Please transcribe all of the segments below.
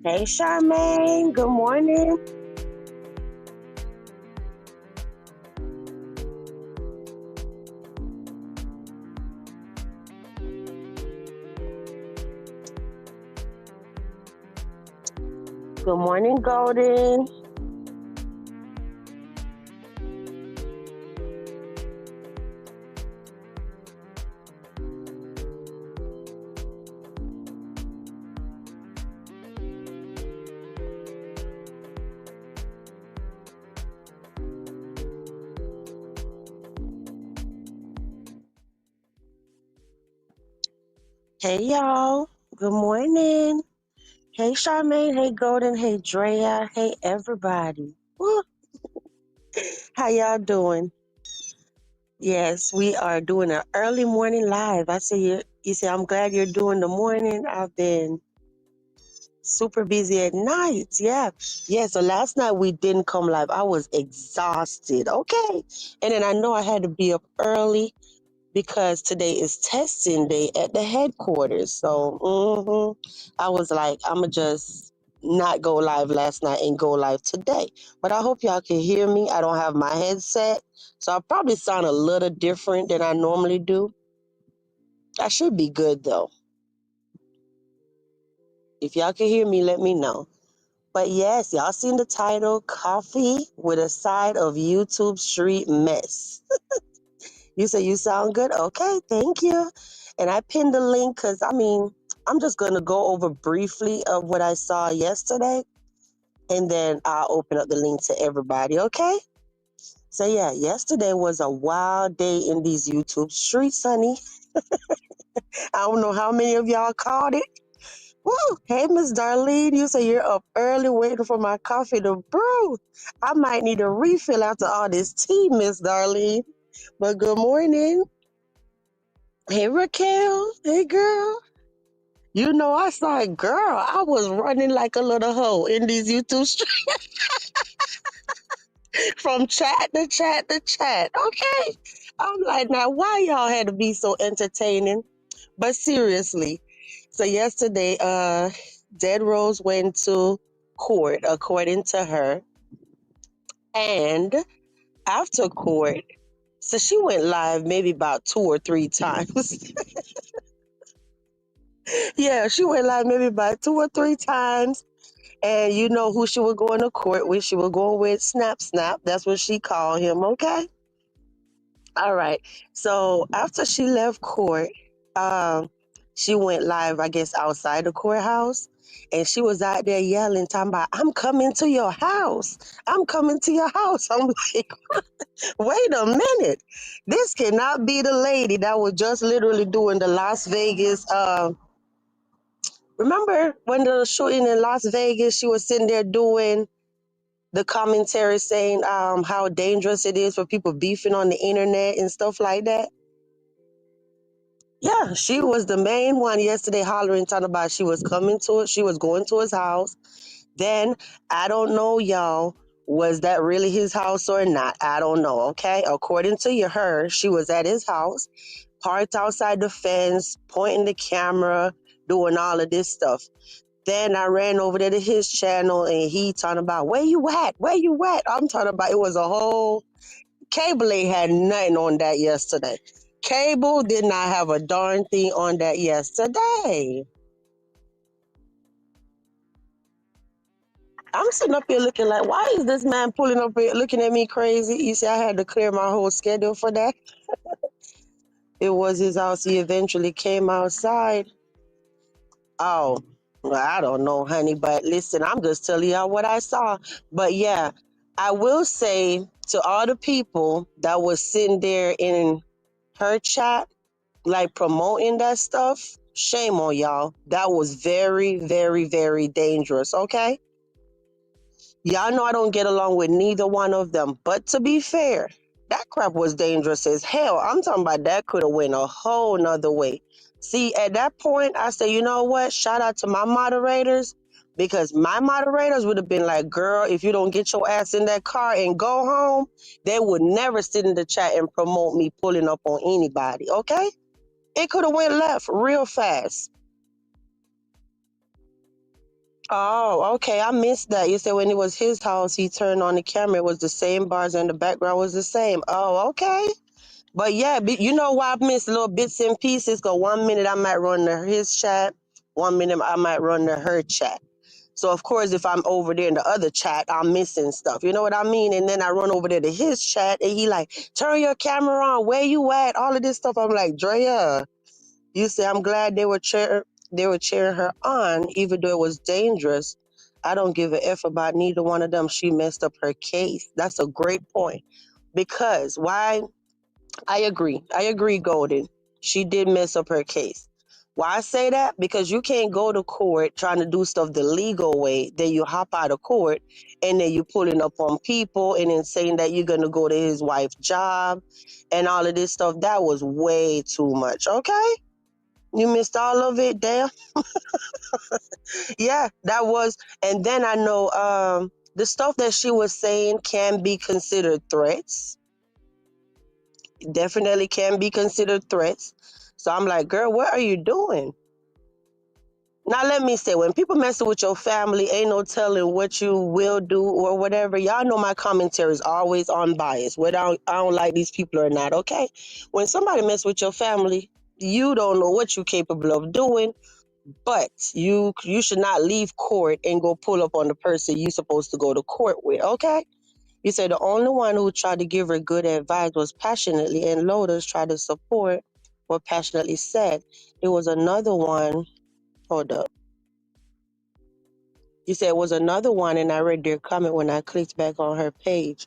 Hey, Charmaine. Good morning. Good morning, Golden. Hey, y'all. Good morning. Hey, Charmaine. Hey, Golden. Hey, Drea. Hey, everybody. Woo. How y'all doing? Yes, we are doing an early morning live. I see you. You say, I'm glad you're doing the morning. I've been super busy at night. Yeah. Yeah. So last night we didn't come live. I was exhausted. Okay. And then I know I had to be up early because today is testing day at the headquarters. So I was like, I'm going to just not go live last night and go live today. But I hope y'all can hear me. I don't have my headset. So I probably sound a little different than I normally do. I should be good though. If y'all can hear me, let me know. But yes, y'all seen the title, Coffee with a Side of YouTube Street Mess. You say you sound good? Okay, thank you. And I pinned the link because, I'm just going to go over briefly of what I saw yesterday, and then I'll open up the link to everybody, okay? So, yeah, yesterday was a wild day in these YouTube streets, honey. I don't know how many of y'all caught it. Woo! Hey, Miss Darlene, you say you're up early waiting for my coffee to brew. I might need a refill after all this tea, Miss Darlene. But good morning. Hey, Raquel. Hey, girl. You know, I saw it, girl. I was running like a little hoe in these YouTube streets from chat to chat to chat. Okay. I'm like, now, why y'all had to be so entertaining? But seriously, so yesterday, Dead Rose went to court, according to her. And after court, so she went live maybe about 2 or 3 times. Yeah, she went live maybe about 2 or 3 times. And you know who she was going to court with? She was going with Snap Snap. That's what she called him, okay? All right. So after she left court, um, she went live, I guess, outside the courthouse. And she was out there yelling, talking about, I'm coming to your house. I'm coming to your house. I'm like, wait a minute. This cannot be the lady that was just literally doing the Las Vegas. Remember when the shooting in Las Vegas, she was sitting there doing the commentary saying how dangerous it is for people beefing on the internet and stuff like that. Yeah, she was the main one yesterday hollering, talking about she was going to his house. Then, I don't know, y'all, was that really his house or not? I don't know, okay? According to her, she was at his house, parked outside the fence, pointing the camera, doing all of this stuff. Then I ran over there to his channel and he talking about, where you at? Where you at? I'm talking about it was a whole Cable ain't had nothing on that yesterday. Cable did not have a darn thing on that yesterday. I'm sitting up here looking like, why is this man pulling up here looking at me crazy? You see, I had to clear my whole schedule for that. It was his house. He eventually came outside. Oh, well, I don't know, honey, but listen, I'm just telling y'all what I saw. But yeah, I will say to all the people that was sitting there in her chat, like promoting that stuff, shame on y'all. That was very, very, very dangerous, okay? Y'all know I don't get along with neither one of them. But to be fair, that crap was dangerous as hell. I'm talking about that could have went a whole nother way. See, at that point, I said, you know what? Shout out to my moderators because my moderators would have been like, girl, if you don't get your ass in that car and go home, they would never sit in the chat and promote me pulling up on anybody, okay? It could have went left real fast. Oh, okay. I missed that. You said when it was his house, he turned on the camera. It was the same bars and the background was the same. Oh, okay. But yeah, you know why I miss little bits and pieces? Because 1 minute I might run to his chat, 1 minute I might run to her chat. So of course, if I'm over there in the other chat, I'm missing stuff. You know what I mean? And then I run over there to his chat, and he like, turn your camera on. Where you at? All of this stuff. I'm like, Drea, you say I'm glad they were cheering her on, even though it was dangerous. I don't give a f about neither one of them. She messed up her case. That's a great point. Because why? I agree. I agree, Golden. She did mess up her case. Why I say that? Because you can't go to court trying to do stuff the legal way, then you hop out of court and then you pulling up on people and then saying that you're gonna go to his wife's job and all of this stuff. That was way too much. Okay? You missed all of it. Damn. Yeah, that was. And then I know the stuff that she was saying can be considered threats. Definitely can be considered threats. So I'm like, girl, what are you doing? Now let me say, when people messing with your family, ain't no telling what you will do or whatever. Y'all know my commentary is always unbiased, whether I don't like these people or not. Okay, when somebody mess with your family, you don't know what you're capable of doing, but you should not leave court and go pull up on the person you supposed to go to court with. Okay. You said the only one who tried to give her good advice was passionately, and Lotus tried to support what passionately said. It was another one. Hold up. You said it was another one, and I read their comment when I clicked back on her page.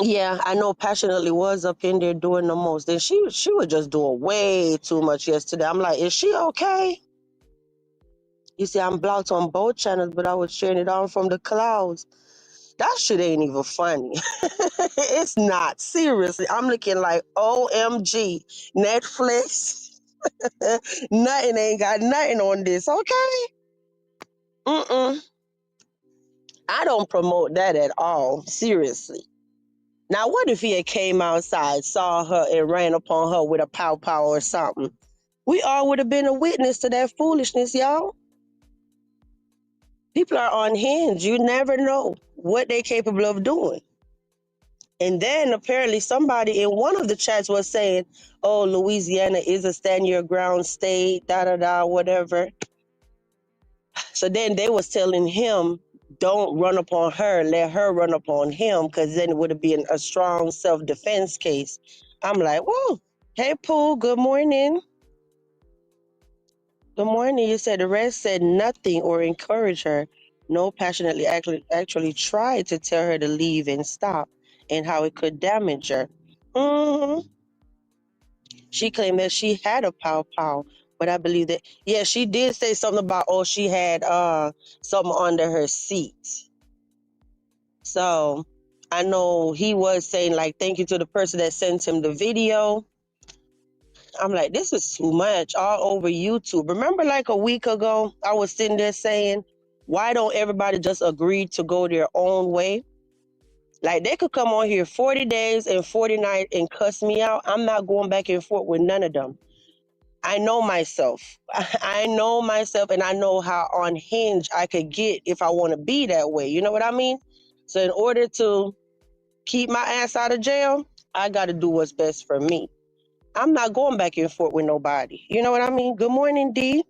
Yeah, I know passionately was up in there doing the most, and she was just doing way too much yesterday. I'm like, is she okay? You see, I'm blocked on both channels, but I was sharing it on from the clouds. That shit ain't even funny. It's not. Seriously. I'm looking like OMG. Netflix. Nothing ain't got nothing on this, okay? Mm-mm. I don't promote that at all. Seriously. Now, what if he had came outside, saw her, and ran upon her with a pow pow or something? We all would have been a witness to that foolishness, y'all. People are unhinged. You never know what they're capable of doing. And then apparently somebody in one of the chats was saying, oh, Louisiana is a stand your ground state, da da da, whatever. So then they was telling him, don't run upon her, let her run upon him, because then it would have been a strong self-defense case. I'm like, whoa, hey, Pooh, good morning. Good morning. You said the rest said nothing or encourage her. No, passionately actually tried to tell her to leave and stop and how it could damage her. Hmm. She claimed that she had a pow pow, but I believe that yeah, she did say something about she had something under her seat. So I know he was saying like thank you to the person that sent him the video. I'm like, this is too much all over YouTube. Remember like a week ago, I was sitting there saying, why don't everybody just agree to go their own way? Like they could come on here 40 days and 40 nights and cuss me out. I'm not going back and forth with none of them. I know myself. I know myself and I know how unhinged I could get if I want to be that way. You know what I mean? So in order to keep my ass out of jail, I got to do what's best for me. I'm not going back and forth with nobody. You know what I mean? Good morning, D.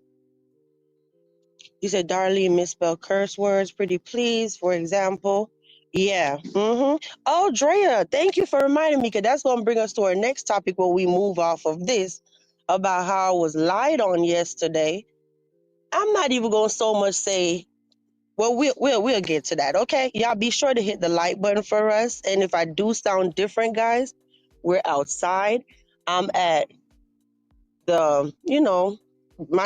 You said Darlene misspelled curse words. Pretty please, for example. Yeah. Mm-hmm. Oh, Drea, thank you for reminding me because that's going to bring us to our next topic where we move off of this about how I was lied on yesterday. I'm not even going to so much say, well, we'll get to that, okay? Y'all be sure to hit the like button for us. And if I do sound different, guys, we're outside. I'm at my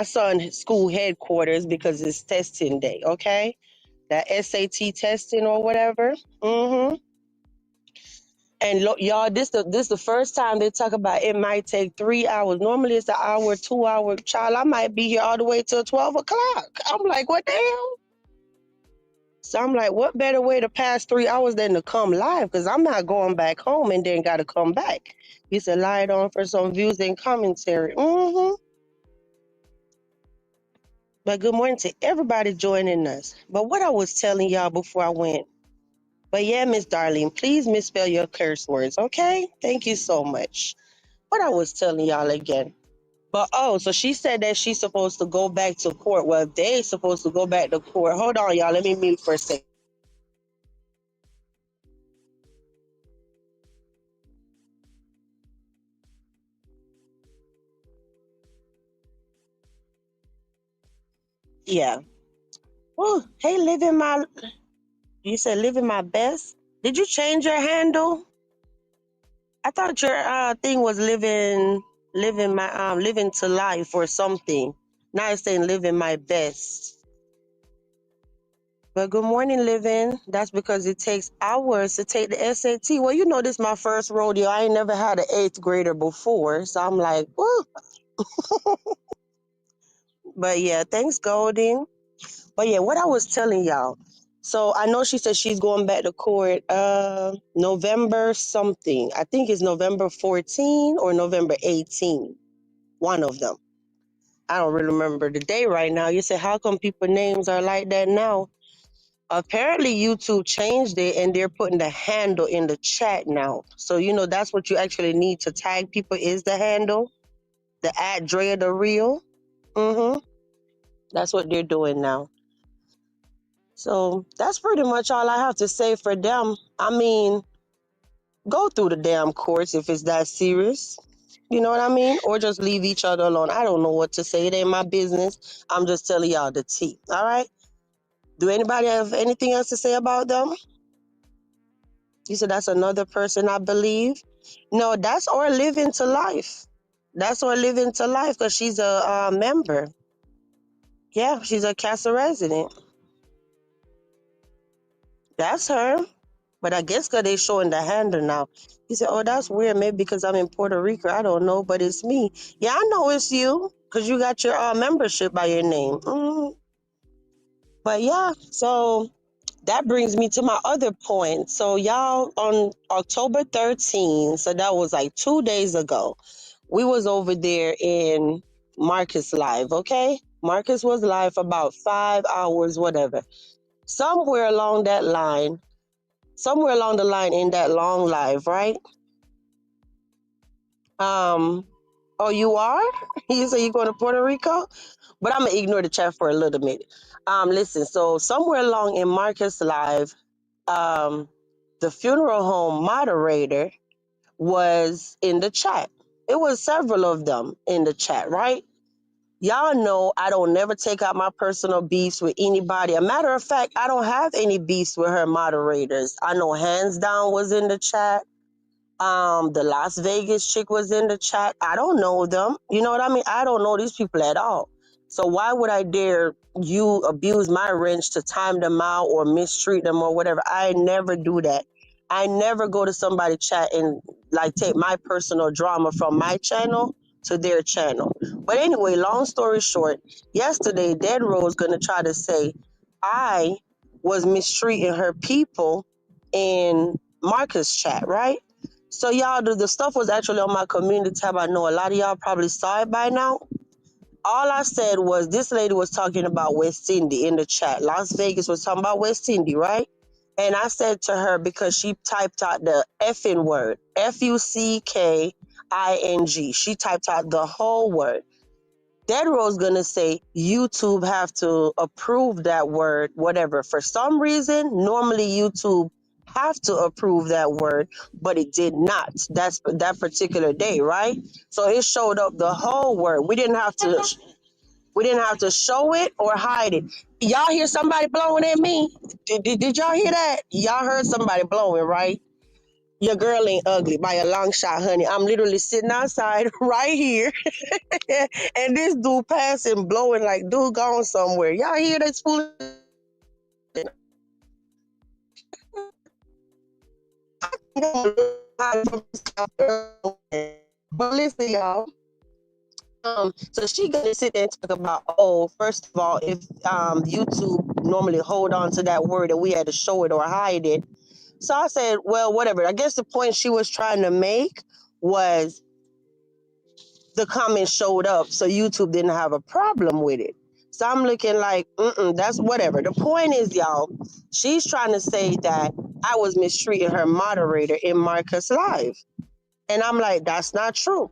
son's school headquarters because it's testing day, okay? That SAT testing or whatever. Mm-hmm. And y'all, this the first time they talk about it might take 3 hours. Normally it's an hour, 2 hour. Child, I might be here all the way till 12 o'clock. I'm like, what the hell? So I'm like, what better way to pass 3 hours than to come live? Because I'm not going back home and then got to come back. He said, lied on for some views and commentary. Mm-hmm. But good morning to everybody joining us. But what I was telling y'all before I went, but yeah, Miss Darlene, please misspell your curse words, okay? Thank you so much. What I was telling y'all again. But oh, so she said that she's supposed to go back to court. Well, they supposed to go back to court. Hold on, y'all. Let me mute for a second. Yeah. Oh, hey, living my. You said living my best. Did you change your handle? I thought your thing was living to life or something. Now it's saying living my best. But good morning, living. That's because it takes hours to take the SAT. Well, you know, this is my first rodeo. I ain't never had an eighth grader before. So I'm like, woo. But yeah, thanks, Golding. But yeah, what I was telling y'all. So I know she said she's going back to court November something. I think it's November 14 or November 18. One of them. I don't really remember the day right now. You said, how come people names are like that now? Apparently, YouTube changed it and they're putting the handle in the chat now. So, you know, that's what you actually need to tag people is the handle, the at Drea the Real. Mm-hmm. That's what they're doing now. So that's pretty much all I have to say for them. I mean, go through the damn course if it's that serious. You know what I mean? Or just leave each other alone. I don't know what to say. It ain't my business. I'm just telling y'all the tea. All right? Do anybody have anything else to say about them? You said that's another person, I believe. No, that's or living to life. That's or living to life because she's a member. Yeah, she's a Casa resident. That's her. But I guess because they showing the handle now. He said, oh, that's weird. Maybe because I'm in Puerto Rico. I don't know, but it's me. Yeah, I know it's you because you got your membership by your name. But yeah, so that brings me to my other point. So y'all on October 13th, so that was like 2 days ago, we was over there in Marcus Live, okay? Marcus was live for about 5 hours, whatever. Somewhere along that line, somewhere along the line in that long live, right? Um, oh, you are? You say you're going to Puerto Rico? But I'm gonna ignore the chat for a little minute. Listen, so somewhere along in Marcus Live, um, the funeral home moderator was in the chat. It was several of them in the chat, right? Y'all know I don't never take out my personal beefs with anybody. A matter of fact, I don't have any beefs with her moderators. I know Hands Down was in the chat. The Las Vegas chick was in the chat. I don't know them. You know what I mean? I don't know these people at all. So why would I dare you abuse my wrench to time them out or mistreat them or whatever? I never do that. I never go to somebody's chat and like take my personal drama from my channel to their channel. But anyway, long story short, yesterday Dead Rose gonna try to say I was mistreating her people in Marcus chat, right? So y'all, the stuff was actually on my community tab. I know a lot of y'all probably saw it by now. All I said was this lady was talking about West Indy in the chat. Las Vegas was talking about West Indy, right? And I said to her because she typed out the effing word, Fucking. She typed out the whole word. Dead Rose gonna say YouTube have to approve that word, whatever. For some reason, normally YouTube have to approve that word, but it did not. That's that particular day, right? So it showed up the whole word. We didn't have to show it or hide it. Y'all hear somebody blowing at me? Did y'all hear that? Y'all heard somebody blowing, right? Your girl ain't ugly by a long shot, honey. I'm literally sitting outside right here. And this dude passing, blowing like dude gone somewhere. Y'all hear that fool? But listen, y'all. So she gonna sit there and talk about, oh, first of all, if YouTube normally hold on to that word and we had to show it or hide it. So I said, well, whatever. I guess the point she was trying to make was the comments showed up, so YouTube didn't have a problem with it. So I'm looking like, that's whatever. The point is, y'all, she's trying to say that I was mistreating her moderator in Marcus Live. And I'm like, that's not true.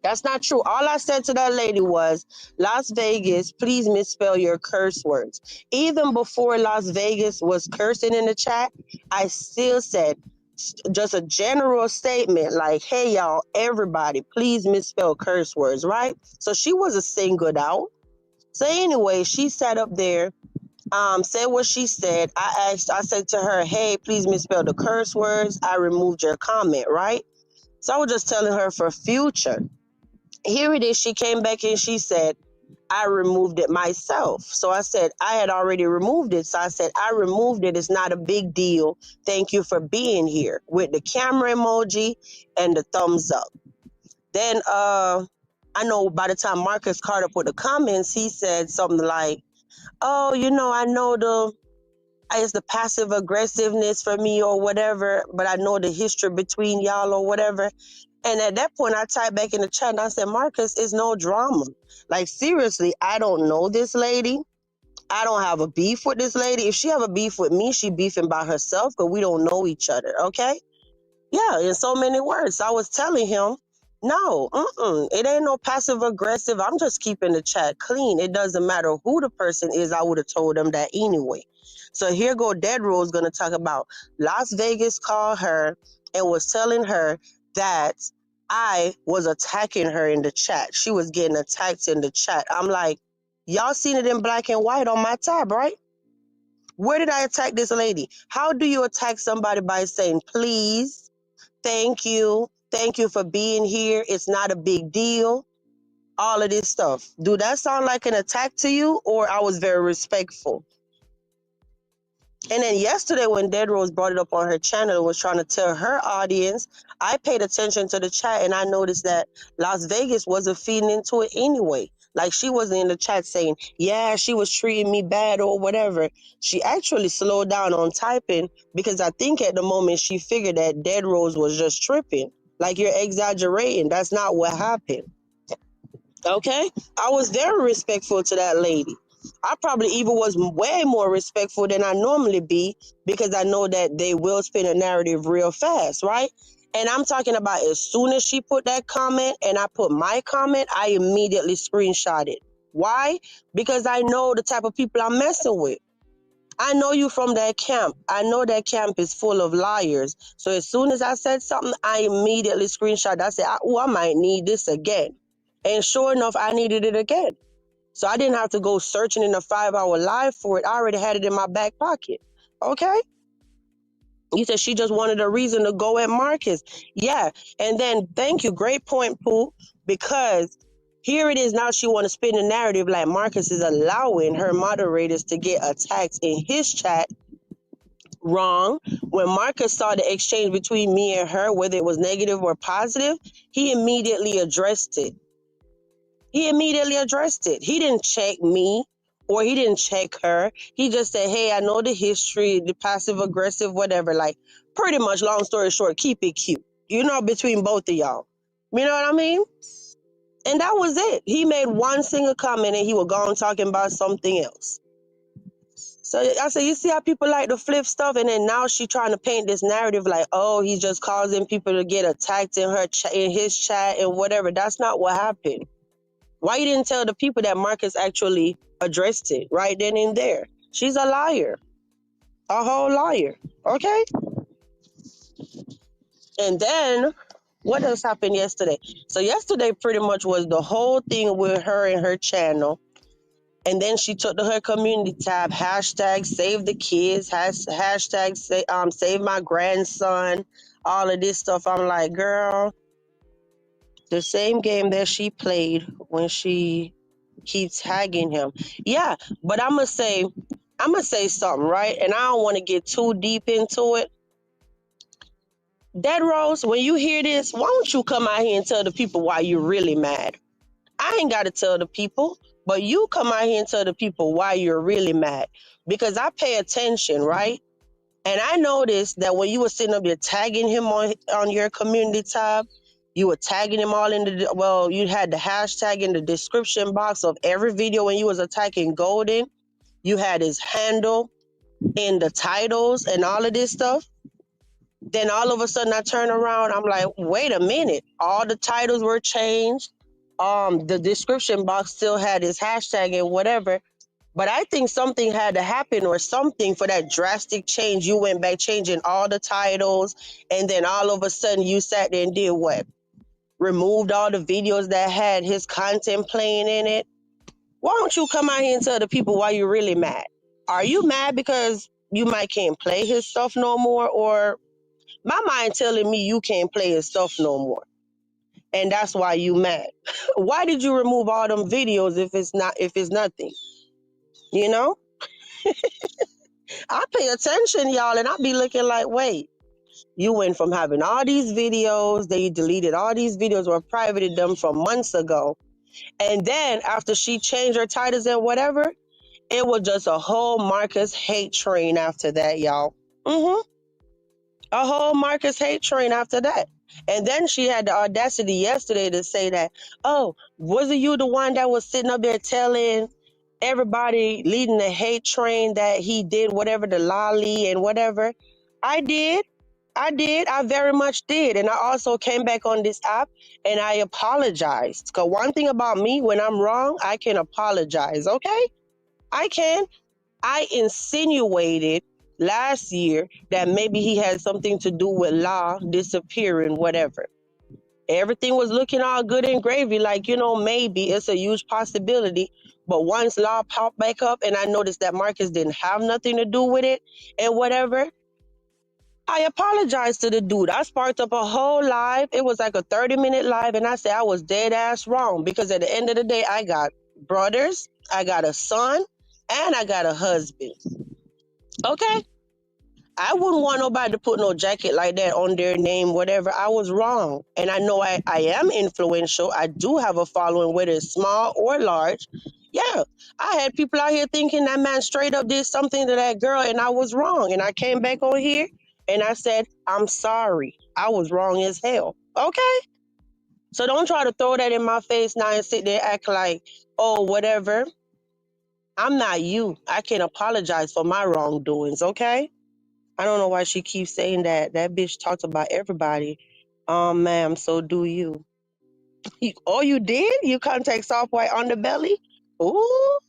That's not true. All I said to that lady was, Las Vegas, please misspell your curse words. Even before Las Vegas was cursing in the chat, I still said just a general statement like, hey, y'all, everybody, please misspell curse words, right? So she wasn't singled out. So anyway, she sat up there, said what she said. I said to her, hey, please misspell the curse words. I removed your comment, right? So I was just telling her for future. Here it is. She came back and she said, I removed it myself. So I said, I had already removed it. So I said, I removed it. It's not a big deal. Thank you for being here, with the camera emoji and the thumbs up. Then I know by the time Marcus caught up with the comments, he said something like, oh, I know it's the passive aggressiveness for me or whatever, but I know the history between y'all or whatever. And at that point, I typed back in the chat and I said, Marcus, it's no drama. Like, seriously, I don't know this lady. I don't have a beef with this lady. If she have a beef with me, she beefing by herself because we don't know each other, okay? Yeah, in so many words. I was telling him, no, it ain't no passive aggressive. I'm just keeping the chat clean. It doesn't matter who the person is. I would have told them that anyway. So here go Dead Rose going to talk about Las Vegas called her and was telling her that I was attacking her in the chat. She was getting attacked in the chat. I'm like, y'all seen it in black and white on my tab, right? Where did I attack this lady? How do you attack somebody by saying, please? Thank you. Thank you for being here. It's not a big deal. All of this stuff. Do that sound like an attack to you, or I was very respectful? And then yesterday when Dead Rose brought it up on her channel and was trying to tell her audience, I paid attention to the chat and I noticed that Las Vegas wasn't feeding into it anyway. Like, she wasn't in the chat saying, yeah, she was treating me bad or whatever. She actually slowed down on typing because I think at the moment she figured that Dead Rose was just tripping. Like, you're exaggerating. That's not what happened. Okay? I was very respectful to that lady. I probably even was way more respectful than I normally be because I know that they will spin a narrative real fast, right? And I'm talking about as soon as she put that comment and I put my comment, I immediately screenshot it. Why? Because I know the type of people I'm messing with. I know you from that camp. I know that camp is full of liars. So as soon as I said something, I immediately screenshot. I said, oh, I might need this again. And sure enough, I needed it again. So I didn't have to go searching in a 5-hour live for it. I already had it in my back pocket. Okay? You said she just wanted a reason to go at Marcus. Yeah. And then, thank you. Great point, Pooh. Because here it is now she want to spin the narrative like Marcus is allowing her moderators to get attacked in his chat. Wrong. When Marcus saw the exchange between me and her, whether it was negative or positive, he immediately addressed it. He immediately addressed it. He didn't check me or he didn't check her. He just said, hey, I know the history, the passive aggressive, whatever. Like, pretty much, long story short, keep it cute. Between both of y'all. You know what I mean? And that was it. He made one single comment and he was gone talking about something else. So I said, you see how people like to flip stuff? And then now she trying to paint this narrative like, oh, he's just causing people to get attacked in his chat and whatever. That's not what happened. Why you didn't tell the people that Marcus actually addressed it right then and there? She's a liar. A whole liar. Okay? And then, what else happened yesterday? So yesterday pretty much was the whole thing with her and her channel. And then she took to her community tab, hashtag save the kids, hashtag save my grandson, all of this stuff. I'm like, girl, the same game that she played when she keeps tagging him. Yeah, but I'm gonna say something, right? And I don't want to get too deep into it. Dead Rose, when you hear this, why don't you come out here and tell the people why you're really mad? I ain't got to tell the people, but you come out here and tell the people why you're really mad. Because I pay attention, right? And I noticed that when you were sitting up there tagging him on your community tab, You were tagging him all in the, well, you had the hashtag in the description box of every video when you was attacking Golden. You had his handle in the titles and all of this stuff. Then all of a sudden I turn around, I'm like, wait a minute. All the titles were changed. The description box still had his hashtag and whatever. But I think something had to happen or something for that drastic change. You went back changing all the titles, and then all of a sudden you sat there and did what? Removed all the videos that had his content playing in it. Why don't you come out here and tell the people why you're really mad? Are you mad because you might can't play his stuff no more? Or my mind telling me you can't play his stuff no more. And that's why you mad. Why did you remove all them videos if it's nothing? You know? I pay attention, y'all, and I be looking like, wait, you went from having all these videos, they deleted all these videos or privated them from months ago. And then after she changed her titles and whatever, it was just a whole Marcus hate train after that, y'all. A whole Marcus hate train after that. And then she had the audacity yesterday to say that, oh, wasn't you the one that was sitting up there telling everybody leading the hate train that he did whatever, the lolly and whatever? I did. I did. I very much did. And I also came back on this app and I apologized. Because one thing about me, when I'm wrong, I can apologize, okay? I can. I insinuated last year that maybe he had something to do with Law disappearing, whatever. Everything was looking all good and gravy, like, maybe it's a huge possibility. But once Law popped back up and I noticed that Marcus didn't have nothing to do with it and whatever, I apologized to the dude. I sparked up a whole live. It was like a 30-minute live, and I said I was dead ass wrong because at the end of the day, I got brothers, I got a son, and I got a husband. Okay? I wouldn't want nobody to put no jacket like that on their name, whatever. I was wrong. And I know I am influential. I do have a following, whether it's small or large. Yeah, I had people out here thinking that man straight up did something to that girl, and I was wrong. And I came back on here and I said, I'm sorry. I was wrong as hell. Okay? So don't try to throw that in my face now and sit there and act like, oh, whatever. I'm not you. I can apologize for my wrongdoings, okay? I don't know why she keeps saying that. That bitch talks about everybody. Ma'am, so do you. Oh, you did? You contact Soft White Underbelly? Ooh.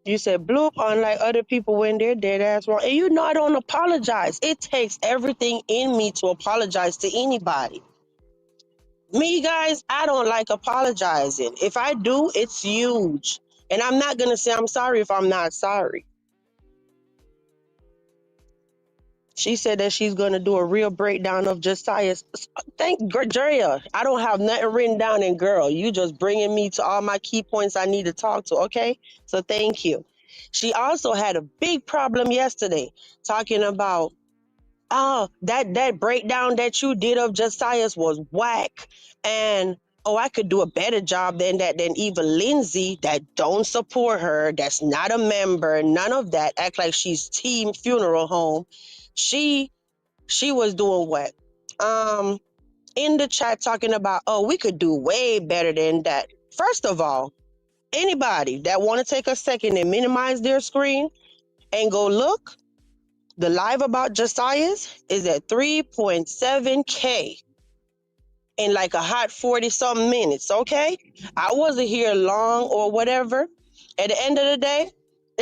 You said bloop, unlike other people when they're dead ass wrong. And you know I don't apologize. It takes everything in me to apologize to anybody. Me, guys, I don't like apologizing. If I do, it's huge. And I'm not going to say I'm sorry if I'm not sorry. She said that she's going to do a real breakdown of Josiah's. Thank Drea. I don't have nothing written down in girl. You just bringing me to all my key points I need to talk to, okay? So thank you. She also had a big problem yesterday talking about, oh, that breakdown that you did of Josiah's was whack. And, oh, I could do a better job than that, than even Lindsay that don't support her, that's not a member, none of that, act like she's team funeral home. She was doing what? In the chat talking about, oh, we could do way better than that. First of all, anybody that want to take a second and minimize their screen and go look, the live about Josiah's is at 3.7K in like a hot 40 something minutes, okay? I wasn't here long or whatever. At the end of the day,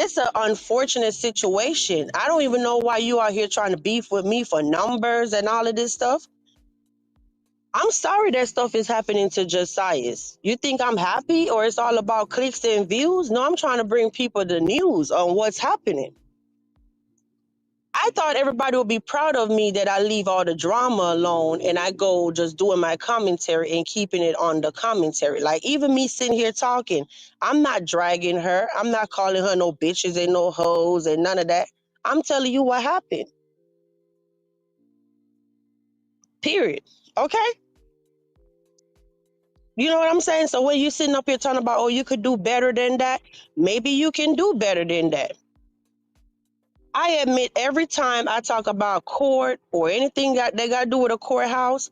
it's an unfortunate situation. I don't even know why you are here trying to beef with me for numbers and all of this stuff. I'm sorry that stuff is happening to Josiah's. You think I'm happy or it's all about clicks and views? No, I'm trying to bring people the news on what's happening. I thought everybody would be proud of me that I leave all the drama alone and I go just doing my commentary and keeping it on the commentary. Like even me sitting here talking, I'm not dragging her. I'm not calling her no bitches and no hoes and none of that. I'm telling you what happened. Period. Okay? You know what I'm saying? So when you sitting up here talking about, oh, you could do better than that, maybe you can do better than that. I admit every time I talk about court or anything that they got to do with a courthouse,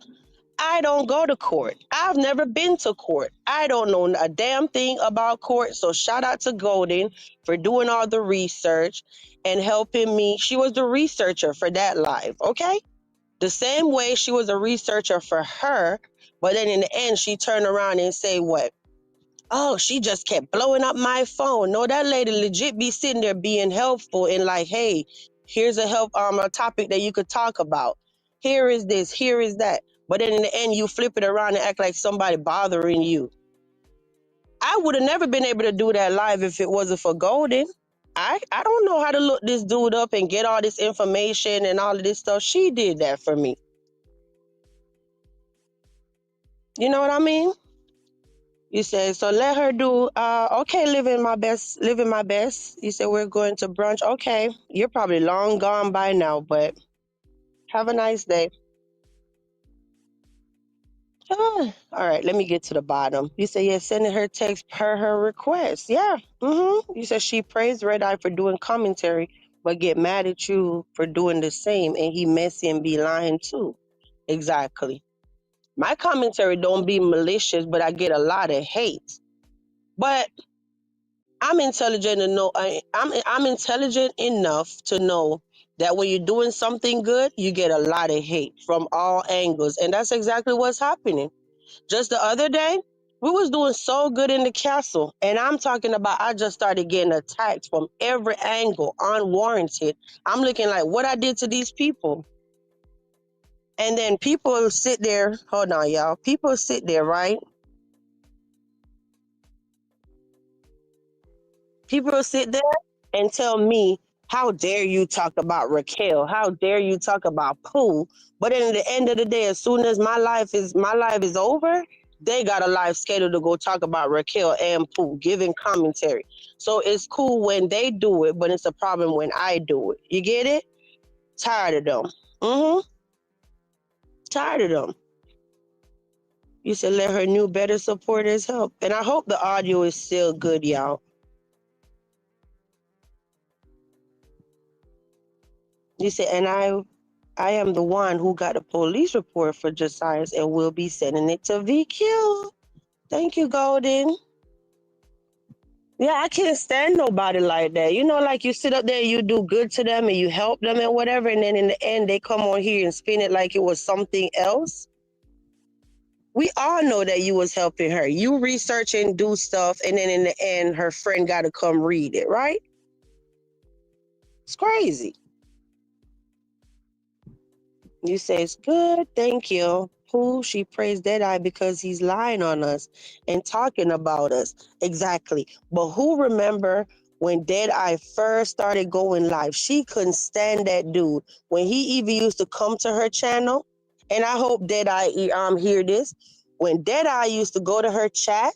I don't go to court. I've never been to court. I don't know a damn thing about court. So shout out to Golden for doing all the research and helping me. She was the researcher for that live, okay? The same way she was a researcher for her, but then in the end she turned around and say what? Oh, she just kept blowing up my phone. No, that lady legit be sitting there being helpful and like, hey, here's a topic that you could talk about. Here is this, here is that. But then in the end, you flip it around and act like somebody bothering you. I would have never been able to do that live if it wasn't for Golden. I don't know how to look this dude up and get all this information and all of this stuff. She did that for me. You know what I mean? You said, so let her do, okay, living my best. You said, we're going to brunch. Okay, you're probably long gone by now, but have a nice day. Ah, all right, let me get to the bottom. You said, yeah, sending her text per her request. Yeah. You said she praised Red Eye for doing commentary, but get mad at you for doing the same, and he messy and be lying too. Exactly. My commentary don't be malicious, but I get a lot of hate. But I'm intelligent to know I'm intelligent enough to know that when you're doing something good, you get a lot of hate from all angles. And that's exactly what's happening. Just the other day, we was doing so good in the castle. And I'm talking about I just started getting attacked from every angle, unwarranted. I'm looking like what I did to these people. And then people sit there, hold on, y'all. People sit there, right? People will sit there and tell me, how dare you talk about Raquel? How dare you talk about Pooh? But then at the end of the day, as soon as my life is over, they got a live schedule to go talk about Raquel and Pooh, giving commentary. So it's cool when they do it, but it's a problem when I do it. You get it? Tired of them. Mm-hmm. Tired of them. You said let her new better supporters help. And I hope the audio is still good, y'all. You said, and I am the one who got a police report for Josias and will be sending it to VQ. Thank you, Golden. Yeah, I can't stand nobody like that. You know, like you sit up there, you do good to them and you help them and whatever, and then in the end they come on here and spin it like it was something else. We all know that you was helping her. You research and do stuff, and then in the end, her friend got to come read it, right? It's crazy. You say it's good, thank you. Who she praised Deadeye because he's lying on us and talking about us. Exactly. But who remember when Deadeye first started going live? She couldn't stand that dude. When he even used to come to her channel, and I hope Deadeye hear this. When Deadeye used to go to her chat,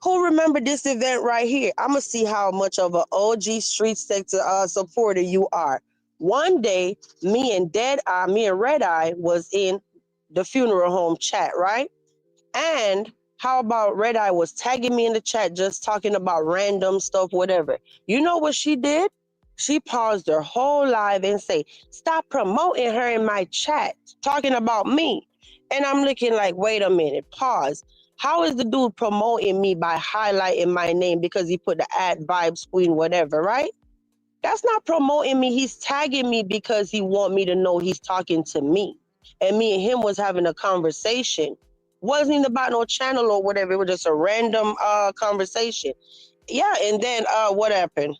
who remember this event right here? I'm gonna see how much of an OG street sector supporter you are. One day, me and Red Eye was in the funeral home chat, right? And how about Red Eye was tagging me in the chat, just talking about random stuff, whatever. You know what she did? She paused her whole live and say, "Stop promoting her in my chat, talking about me." And I'm looking like, wait a minute, pause. How is the dude promoting me by highlighting my name because he put the ad vibes queen, whatever, right? That's not promoting me. He's tagging me because he want me to know he's talking to me. And me and him was having a conversation. Wasn't even about no channel or whatever. It was just a random conversation. Yeah, and then what happened?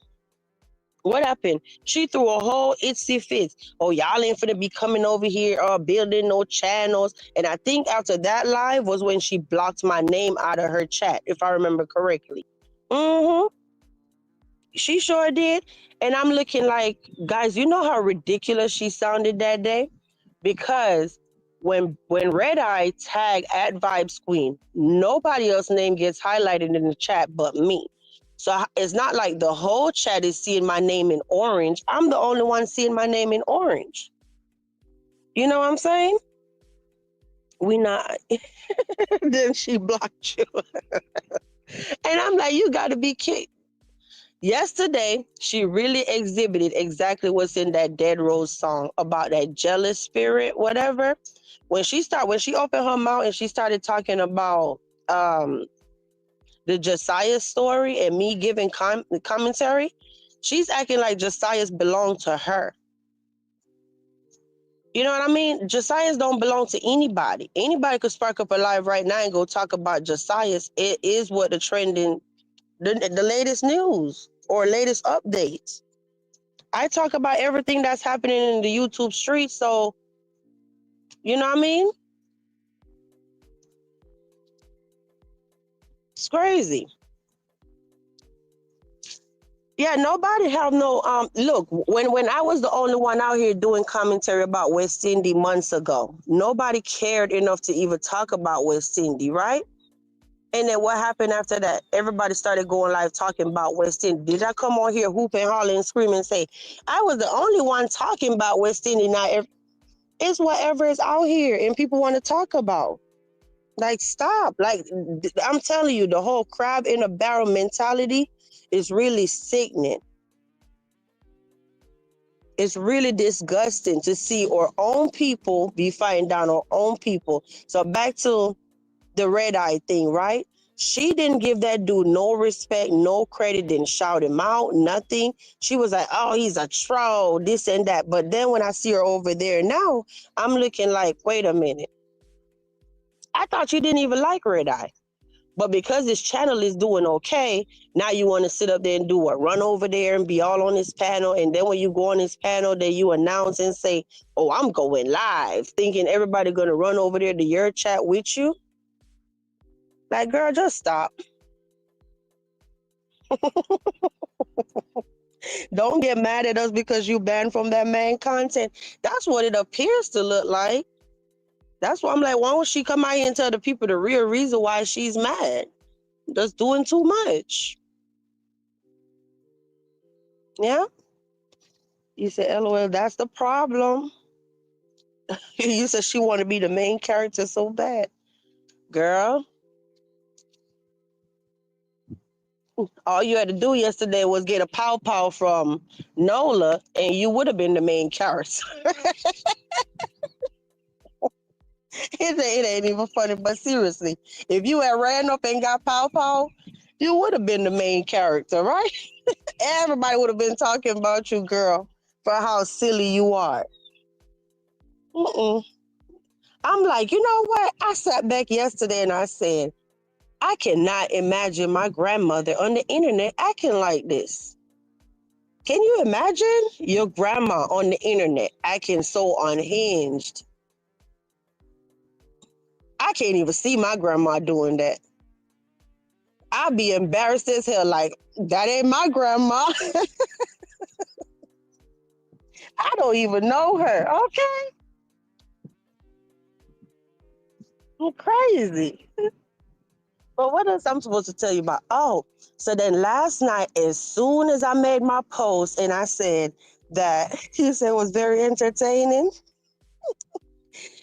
What happened? She threw a whole itsy fit. Oh, y'all ain't finna be coming over here building no channels. And I think after that live was when she blocked my name out of her chat, if I remember correctly. Mm-hmm. She sure did. And I'm looking like, guys, you know how ridiculous she sounded that day? Because when Red Eye tag at Vibes Queen, nobody else's name gets highlighted in the chat but me. So it's not like the whole chat is seeing my name in orange. I'm the only one seeing my name in orange. You know what I'm saying? We not. Then she blocked you. And I'm like, you got to be kidding. Yesterday, she really exhibited exactly what's in that Dead Rose song about that jealous spirit, whatever. When she opened her mouth and she started talking about um the Josiah story and me giving commentary, she's acting like Josiah's belong to her. You know what I mean? Josiah's don't belong to anybody. Anybody could spark up a live right now and go talk about Josiah's. It is what the trending, the latest news or latest updates. I talk about everything that's happening in the YouTube streets. So, you know what I mean? It's crazy. Yeah, nobody have no look, when I was the only one out here doing commentary about West Indy months ago, nobody cared enough to even talk about West Indy, right? And then what happened after that? Everybody started going live talking about West Indy. Did I come on here hooping, hollering, screaming, and say, I was the only one talking about West Indy? Now it's whatever is out here and people want to talk about. Like, stop. Like, I'm telling you, the whole crab in a barrel mentality is really sickening. It's really disgusting to see our own people be fighting down our own people. So back to the red eye thing, right? She didn't give that dude no respect, no credit, didn't shout him out, nothing. She was like, oh, he's a troll, this and that. But then when I see her over there now, I'm looking like, wait a minute. I thought you didn't even like red eye. But because this channel is doing okay, now you want to sit up there and do what? Run over there and be all on this panel. And then when you go on this panel, then you announce and say, oh, I'm going live, thinking everybody going to run over there to your chat with you. Like, girl, just stop. Don't get mad at us because you banned from that man content. That's what it appears to look like. That's why I'm like, why don't she come out here and tell the people the real reason why she's mad? Just doing too much. Yeah? You said, LOL, that's the problem. You said she wanted to be the main character so bad. Girl, all you had to do yesterday was get a pow pow from Nola and you would have been the main character. It ain't even funny, but seriously, if you had ran up and got pow pow, you would have been the main character, right? Everybody would have been talking about you, girl, for how silly you are. Mm-mm. I'm like, you know what? I sat back yesterday and I said, I cannot imagine my grandmother on the internet acting like this. Can you imagine your grandma on the internet acting so unhinged? I can't even see my grandma doing that. I'd be embarrassed as hell. Like, that ain't my grandma. I don't even know her. Okay. I'm crazy. But what else I'm supposed to tell you about? Oh, so then last night, as soon as I made my post and I said that you said was very entertaining,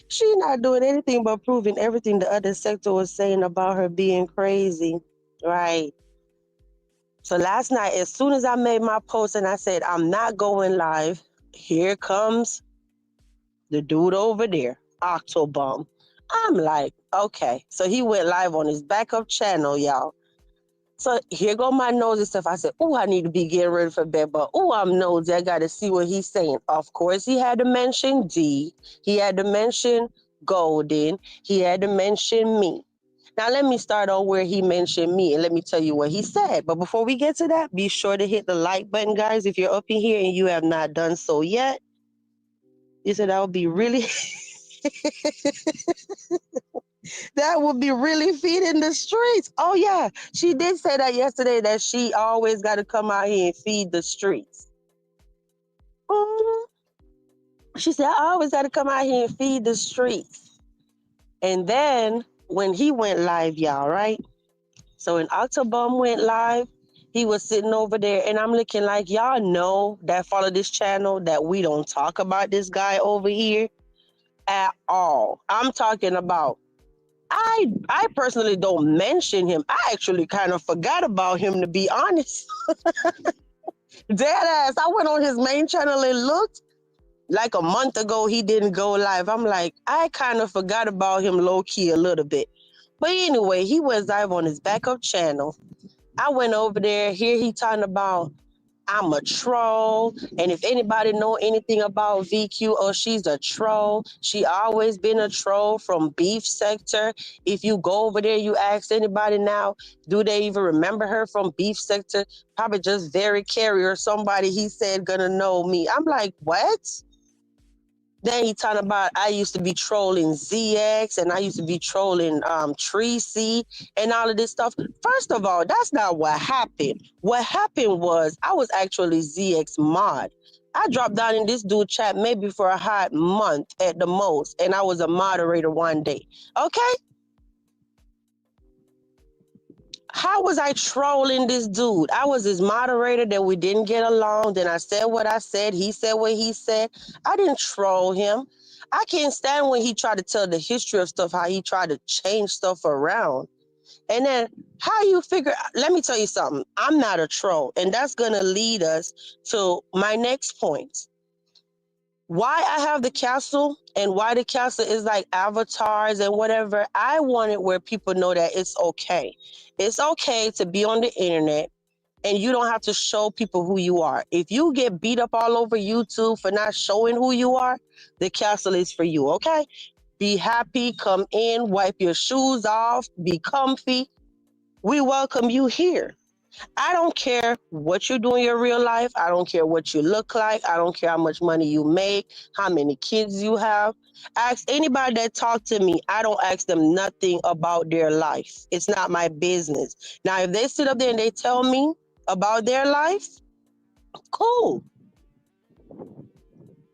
she not doing anything but proving everything the other sector was saying about her being crazy. Right. So last night, as soon as I made my post and I said, I'm not going live, here comes the dude over there, Octobomb. I'm like, okay. So he went live on his backup channel, y'all. So here go my nosy stuff. I said, oh, I need to be getting ready for bed, but oh, I'm nosy. I got to see what he's saying. Of course, he had to mention D. He had to mention Golden. He had to mention me. Now, let me start on where he mentioned me and let me tell you what he said. But before we get to that, be sure to hit the like button, guys. If you're up in here and you have not done so yet, you said that would be really, that would be really feeding the streets. Oh, yeah. She did say that yesterday that she always got to come out here and feed the streets. Mhm. She said, I always got to come out here and feed the streets. And then when he went live, y'all, right? So when Octobomb went live, he was sitting over there and I'm looking like, y'all know that follow this channel that we don't talk about this guy over here at all. I'm talking about I personally don't mention him. I actually kind of forgot about him, to be honest. Dead ass. I went on his main channel and looked. Like a month ago, he didn't go live. I'm like, I kind of forgot about him low key a little bit. But anyway, he was live on his backup channel. I went over there. Here he talking about I'm a troll. And if anybody know anything about VQ, oh, she's a troll. She always been a troll from beef sector. If you go over there, you ask anybody now, do they even remember her from beef sector? Probably just Very Carey or somebody he said gonna know me. I'm like, what? Then he talking about I used to be trolling ZX and I used to be trolling Treacy and all of this stuff. First of all, that's not what happened. What happened was I was actually ZX mod. I dropped down in this dude chat maybe for a hot month at the most, and I was a moderator one day. Okay, how was I trolling this dude? I was his moderator, that we didn't get along. Then I said what I said. He said what he said. I didn't troll him. I can't stand when he tried to tell the history of stuff, how he tried to change stuff around. And then how you figure, let me tell you something. I'm not a troll. And that's going to lead us to my next point. Why I have the castle and why the castle is like avatars and whatever. I want it where people know that it's okay. It's okay to be on the internet and you don't have to show people who you are. If you get beat up all over YouTube for not showing who you are, the castle is for you, okay? Be happy, come in, wipe your shoes off, be comfy. We welcome you here. I don't care what you do in your real life. I don't care what you look like. I don't care how much money you make, how many kids you have. Ask anybody that talk to me. I don't ask them nothing about their life. It's not my business. Now, if they sit up there and they tell me about their life, cool,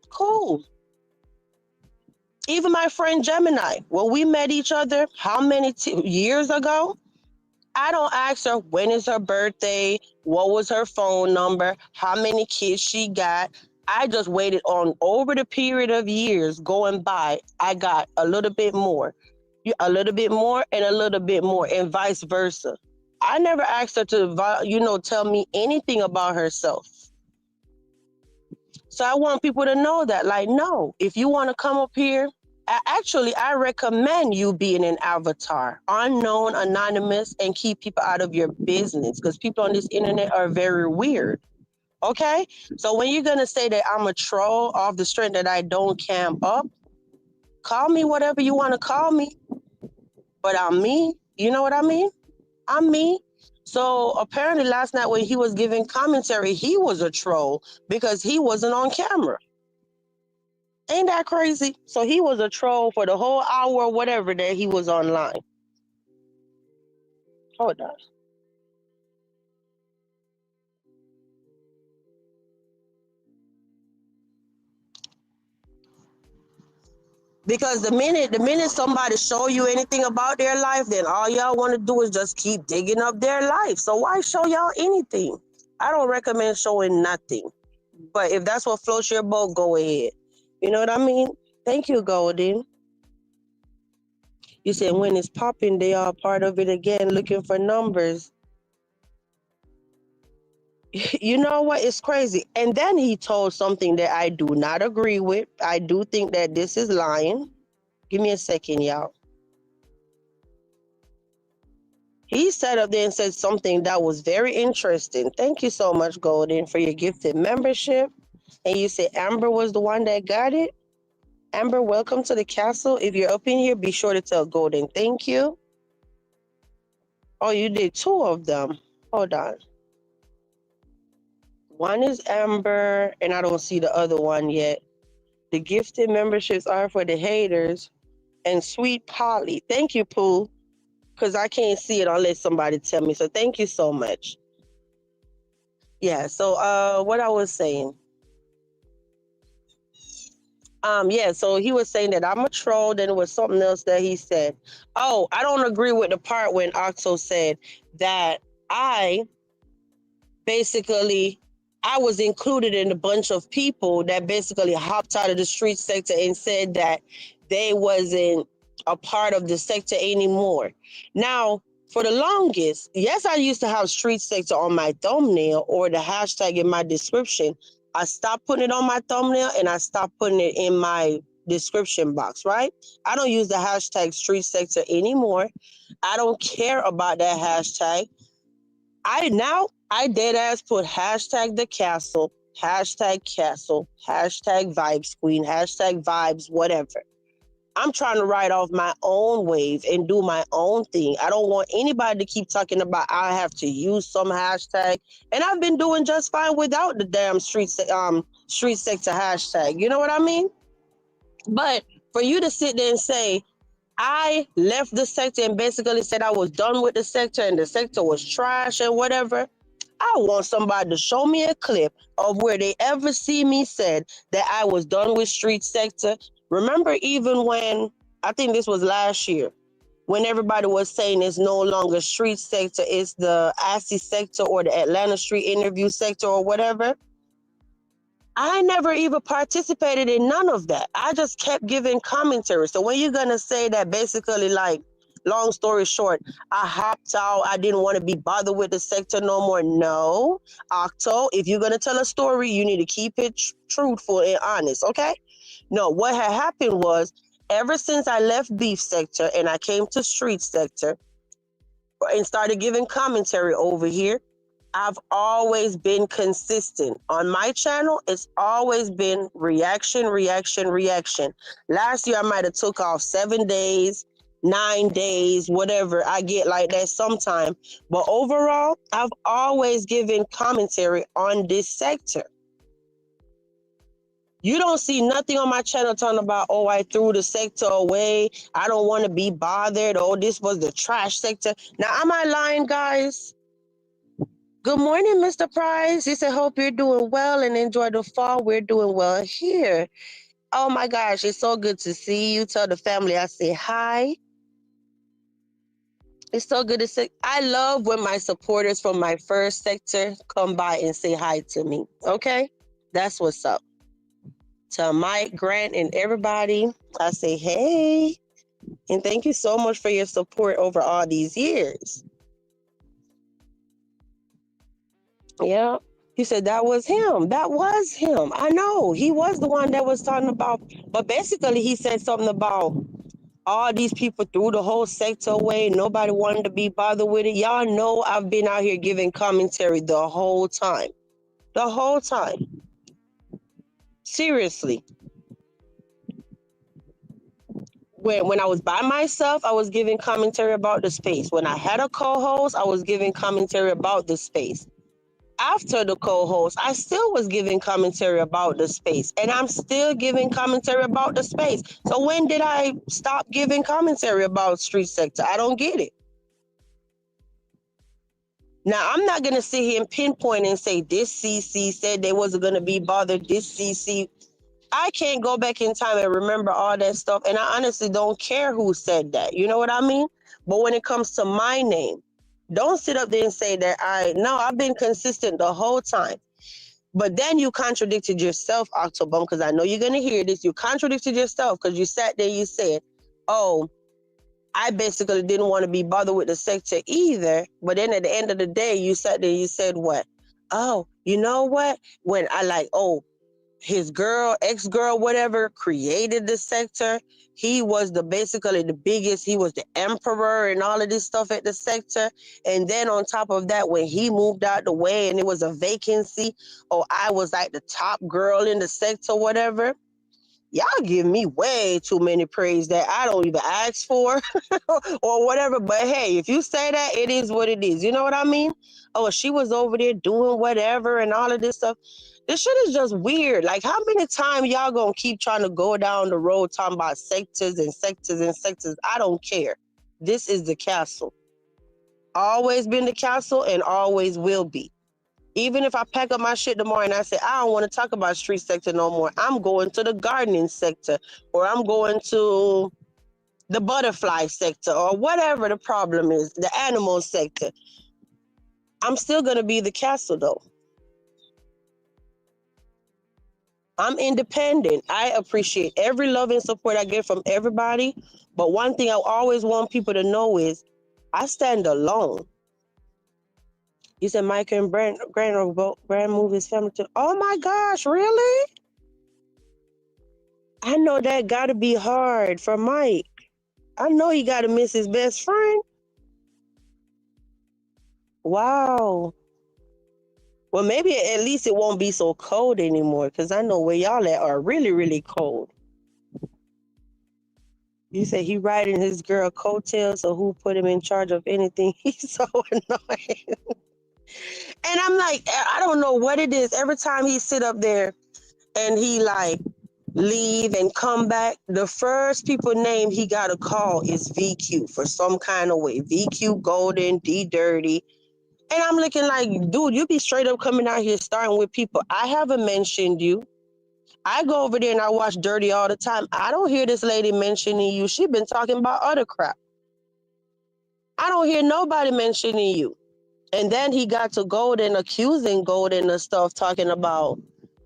cool. Even my friend Gemini, when we met each other, how many years ago? I don't ask her when is her birthday, what was her phone number, how many kids she got. I just waited on over the period of years going by. I got a little bit more, a little bit more, and a little bit more, and vice versa. I never asked her to, tell me anything about herself. So I want people to know that, like, no, if you want to come up here, actually, I recommend you being an avatar, unknown, anonymous, and keep people out of your business because people on this internet are very weird. Okay? So when you're going to say that I'm a troll off the strength that I don't camp up, call me whatever you want to call me, but I'm me. You know what I mean? I'm me. So apparently last night when he was giving commentary, he was a troll because he wasn't on camera. Ain't that crazy? So he was a troll for the whole hour or whatever that he was online. Hold on. Because the minute somebody show you anything about their life, then all y'all want to do is just keep digging up their life. So why show y'all anything? I don't recommend showing nothing. But if that's what floats your boat, go ahead. You know what I mean? Thank you, Golden. You said when it's popping, they are part of it again, looking for numbers. You know what? It's crazy. And then he told something that I do not agree with. I do think that this is lying. Give me a second, y'all. He sat up there and said something that was very interesting. Thank you so much, Golden, for your gifted membership. And you said Amber was the one that got it. Amber, welcome to the castle. If you're up in here, be sure to tell Golden thank you. Oh, you did two of them. Hold on. One is Amber, and I don't see the other one yet. The gifted memberships are for the haters. And Sweet Polly. Thank you, Pooh, because I can't see it unless somebody tell me. So thank you so much. Yeah, so what I was saying. Yeah, so he was saying that I'm a troll, then it was something else that he said. Oh, I don't agree with the part when Octo said that I basically I was included in a bunch of people that basically hopped out of the street sector and said that they wasn't a part of the sector anymore. Now, for the longest, yes, I used to have street sector on my thumbnail or the hashtag in my description. I stopped putting it on my thumbnail and I stopped putting it in my description box, right? I don't use the hashtag street sector anymore. I don't care about that hashtag. I dead ass put hashtag the castle, hashtag vibes queen, hashtag vibes, whatever. I'm trying to ride off my own wave and do my own thing. I don't want anybody to keep talking about I have to use some hashtag. And I've been doing just fine without the damn street sector hashtag. You know what I mean? But for you to sit there and say, I left the sector and basically said I was done with the sector and the sector was trash and whatever. I want somebody to show me a clip of where they ever see me said that I was done with street sector. Remember, even when I think this was last year, when everybody was saying it's no longer street sector, it's the Assy sector or the Atlanta Street interview sector or whatever. I never even participated in none of that. I just kept giving commentary. So when you're gonna say that basically like, long story short, I hopped out, I didn't want to be bothered with the sector no more. No, Octo, if you're gonna tell a story, you need to keep it truthful and honest, okay? No, what had happened was ever since I left beef sector and I came to street sector and started giving commentary over here, I've always been consistent. On my channel, it's always been reaction, reaction, reaction. Last year, I might have took off 7 days, 9 days, whatever. I get like that sometime. But overall, I've always given commentary on this sector. You don't see nothing on my channel talking about, oh, I threw the sector away. I don't want to be bothered. Oh, this was the trash sector. Now, am I lying, guys? Good morning, Mr. Price. He said, hope you're doing well and enjoy the fall. We're doing well here. Oh my gosh, it's so good to see you. Tell the family I say hi. It's so good to see. I love when my supporters from my first sector come by and say hi to me. Okay? That's what's up. To Mike, Grant, and everybody, I say, hey. And thank you so much for your support over all these years. Yeah. He said that was him. That was him. I know. He was the one that was talking about. But basically, he said something about all these people threw the whole sector away. Nobody wanted to be bothered with it. Y'all know I've been out here giving commentary the whole time. The whole time. Seriously. When I was by myself, I was giving commentary about the space. When I had a co-host, I was giving commentary about the space. After the co-host, I still was giving commentary about the space, and I'm still giving commentary about the space. So when did I stop giving commentary about street sector? I don't get it. Now, I'm not going to sit here and pinpoint and say this CC said they wasn't going to be bothered. This CC, I can't go back in time and remember all that stuff. And I honestly don't care who said that. You know what I mean? But when it comes to my name, don't sit up there and say that I've been consistent the whole time. But then you contradicted yourself, Octobum, because I know you're going to hear this. You contradicted yourself because you sat there, you said, oh, I basically didn't want to be bothered with the sector either. But then at the end of the day, you sat there, you said what? Oh, you know what? When I his girl, ex-girl, whatever, created the sector. He was basically the biggest. He was the emperor and all of this stuff at the sector. And then on top of that, when he moved out the way and it was a vacancy, I was like the top girl in the sector, whatever. Y'all give me way too many praise that I don't even ask for or whatever. But hey, if you say that, it is what it is. You know what I mean? Oh, she was over there doing whatever and all of this stuff. This shit is just weird. Like, how many times y'all gonna keep trying to go down the road talking about sectors and sectors and sectors? I don't care. This is the castle. Always been the castle and always will be. Even if I pack up my shit tomorrow and I say, I don't want to talk about street sector no more. I'm going to the gardening sector or I'm going to the butterfly sector or whatever the problem is, the animal sector. I'm still going to be the castle though. I'm independent. I appreciate every love and support I get from everybody. But one thing I always want people to know is I stand alone. You said Michael and Brand move his family to. Oh my gosh, really? I know that got to be hard for Mike. I know he got to miss his best friend. Wow. Well, maybe at least it won't be so cold anymore because I know where y'all at are really, really cold. You said he riding his girl coattails, so who put him in charge of anything? He's so annoying. And I'm like, I don't know what it is. Every time he sit up there and he like leave and come back, the first people name he got to call is VQ for some kind of way. VQ Golden, D Dirty. And I'm looking like, dude, you be straight up coming out here starting with people. I haven't mentioned you. I go over there and I watch Dirty all the time. I don't hear this lady mentioning you. She been talking about other crap. I don't hear nobody mentioning you. And then he got to Golden accusing Golden of stuff, talking about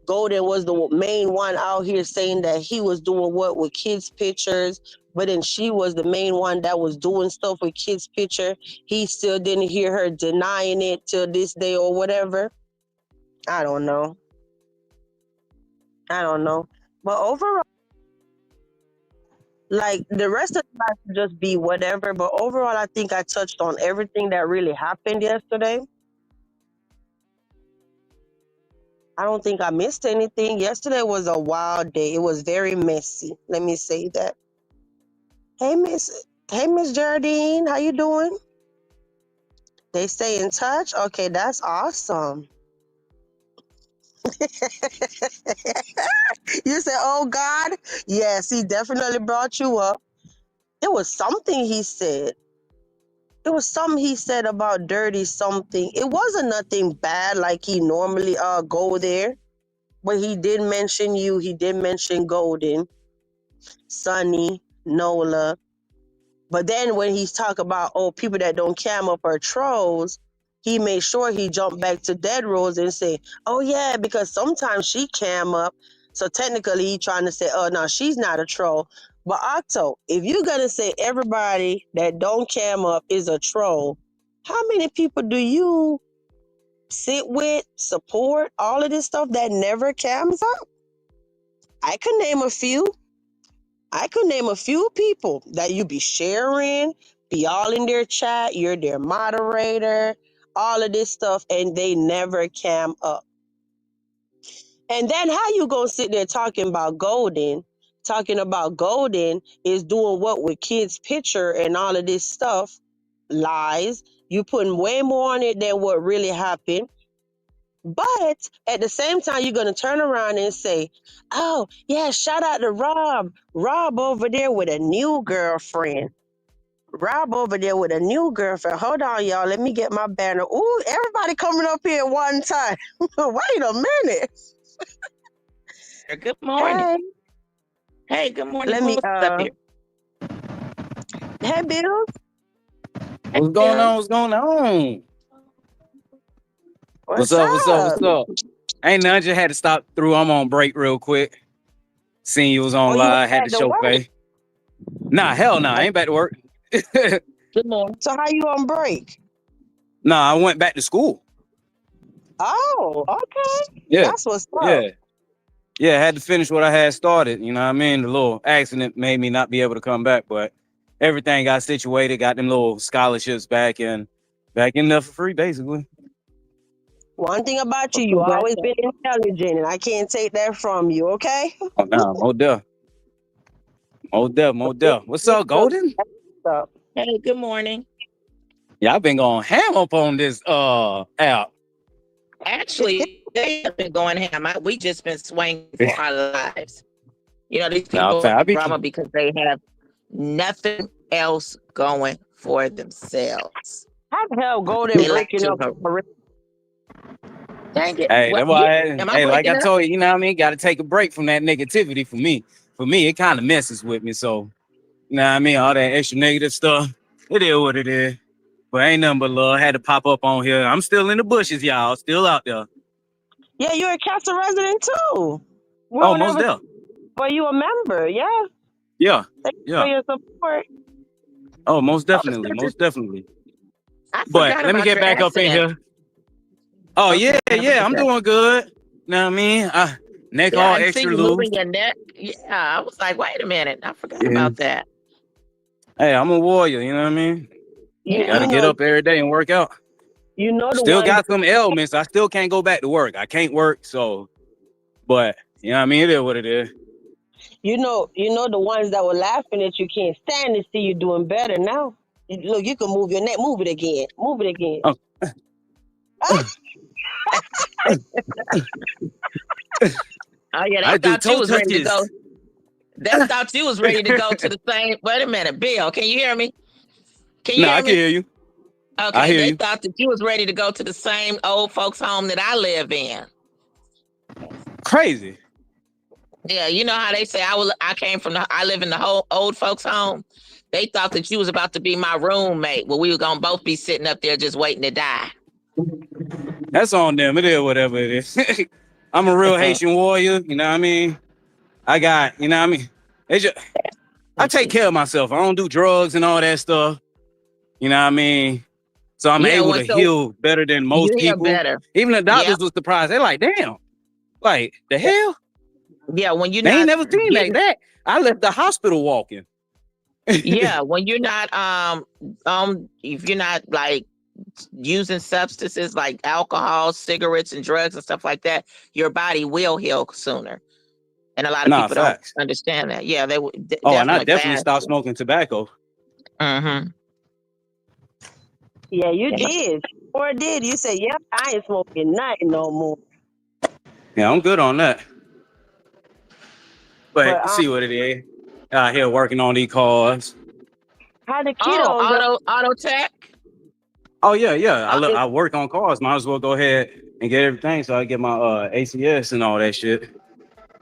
Golden was the main one out here saying that he was doing what with kids' pictures, but then she was the main one that was doing stuff with kids' picture. He still didn't hear her denying it till this day or whatever. I don't know. I don't know. But overall, like the rest of the life could just be whatever. But overall, I think I touched on everything that really happened yesterday. I don't think I missed anything. Yesterday was a wild day. It was very messy. Let me say that. Hey Miss Jardine, how you doing? They stay in touch? Okay, that's awesome. You said, oh God? Yes, he definitely brought you up. It was something he said. It was something he said about dirty something. It wasn't nothing bad like he normally go there. But he did mention you. He did mention Golden, Sunny, Nola. But then when he's talk about people that don't cam up are trolls, he made sure he jumped back to Dead Rose and say, oh yeah, because sometimes she cam up. So technically he trying to say, oh no, she's not a troll. But Octo, if you're gonna say everybody that don't cam up is a troll, how many people do you sit with, support, all of this stuff that never cams up? I could name a few. I could name a few people that you be sharing, be all in their chat, you're their moderator, all of this stuff, and they never cam up. And then how you gonna sit there talking about Golden is doing what with kids' picture and all of this stuff, lies. You putting way more on it than what really happened. But at the same time, you're going to turn around and say, oh, yeah, shout out to Rob. Rob over there with a new girlfriend. Rob over there with a new girlfriend. Hold on, y'all. Let me get my banner. Ooh, everybody coming up here at one time. Wait a minute. Good morning. Hey. Hey, good morning. Let me, Who's up here? hey, Bill. What's going on? What's going on? What's up? up? What's up? What's up? Ain't none. Just had to stop through. I'm on break real quick. Seen you was on Oh, you live. Had back to to show work? pay. Nah, hell nah. I ain't back to work. Good morning. So how you on break? Nah, I went back to school. Oh, okay. Yeah. That's what's up. Yeah. Yeah, had to finish what I had started. You know what I mean? The little accident made me not be able to come back, but everything got situated, got them little scholarships back in there for free, basically. One thing about you, you always been intelligent, and I can't take that from you, okay? Oh, nah, Mo Duff. What's up, Golden? Hey, good morning. Y'all been going ham up on this app. Actually, they have been going ham. We just been swinging for our lives. You know, these people have drama because they have nothing else going for themselves. How the hell Golden breaking up? Dang it. Hey, that's why like I up? told you, you know what I mean? Got to take a break from that negativity for me. For me, it kind of messes with me. So, you know what I mean? All that extra negative stuff, it is what it is. But ain't nothing but love. Had to pop up on here. I'm still in the bushes, y'all. Still out there. Yeah, you're a Castle resident too. We Oh, don't most ever, definitely. but you a member, yeah. Yeah, Thank you for yeah. your support. Oh, most Oh, definitely, most definitely. I But forgot let me about get your back up in accident. here. Oh I yeah, forgot yeah, about I'm that. doing good. Know what I mean? Neck Yeah, all and see extra you loose. moving your neck. Yeah, I was like, wait a minute, I forgot Yeah. about that. Hey, I'm a warrior. You know what I mean? Got to You Yeah, get know, up every day and work out. the Still ones. got some ailments. I still can't go back to work. I can't work. So, but you know what I mean? It is what it is. The ones that were laughing at you can't stand to see you doing better now. Look, you can move your neck, move it again, move it again. Oh, oh yeah, they I do thought you toe was ready to go. touches. They thought you was ready to go to the same. Wait a minute, Bill, can you hear me? Can you No, hear I can me? hear you. I Okay, hear they you. thought that you was ready to go to the same old folks' home that I live in. Crazy. Yeah, you know how they say I live in the whole old folks' home. They thought that you was about to be my roommate. Well, we were gonna both be sitting up there just waiting to die. That's on them. It is whatever it is. I'm a real Haitian warrior. You know what I mean? I got, you know what I mean? It's just, I take care of myself. I don't do drugs and all that stuff. You know what I mean? So I'm Yeah, able well, to so heal better than you most hear people. better. Even the Yeah, doctors was surprised. They're like, damn, like the hell? yeah. When you're They ain't not never seen like getting, that. I left the hospital walking. yeah, when you're not if you're not like using substances like alcohol, cigarettes, and drugs and stuff like that, your body will heal sooner. And a lot of Nah, people don't facts. understand that. Yeah, they would Oh, and I definitely definitely fast. stopped smoking tobacco. Mm-hmm. Yeah, you Yeah. did. Or did you say, "Yep, I ain't smoking nothing no more." Yeah, I'm good on that. But But you see what it is. Out here working on these cars. how the Oh, kiddos are? auto tech. Oh yeah, yeah. Uh, I work on cars. Might as well go ahead and get everything so I get my ACS and all that shit.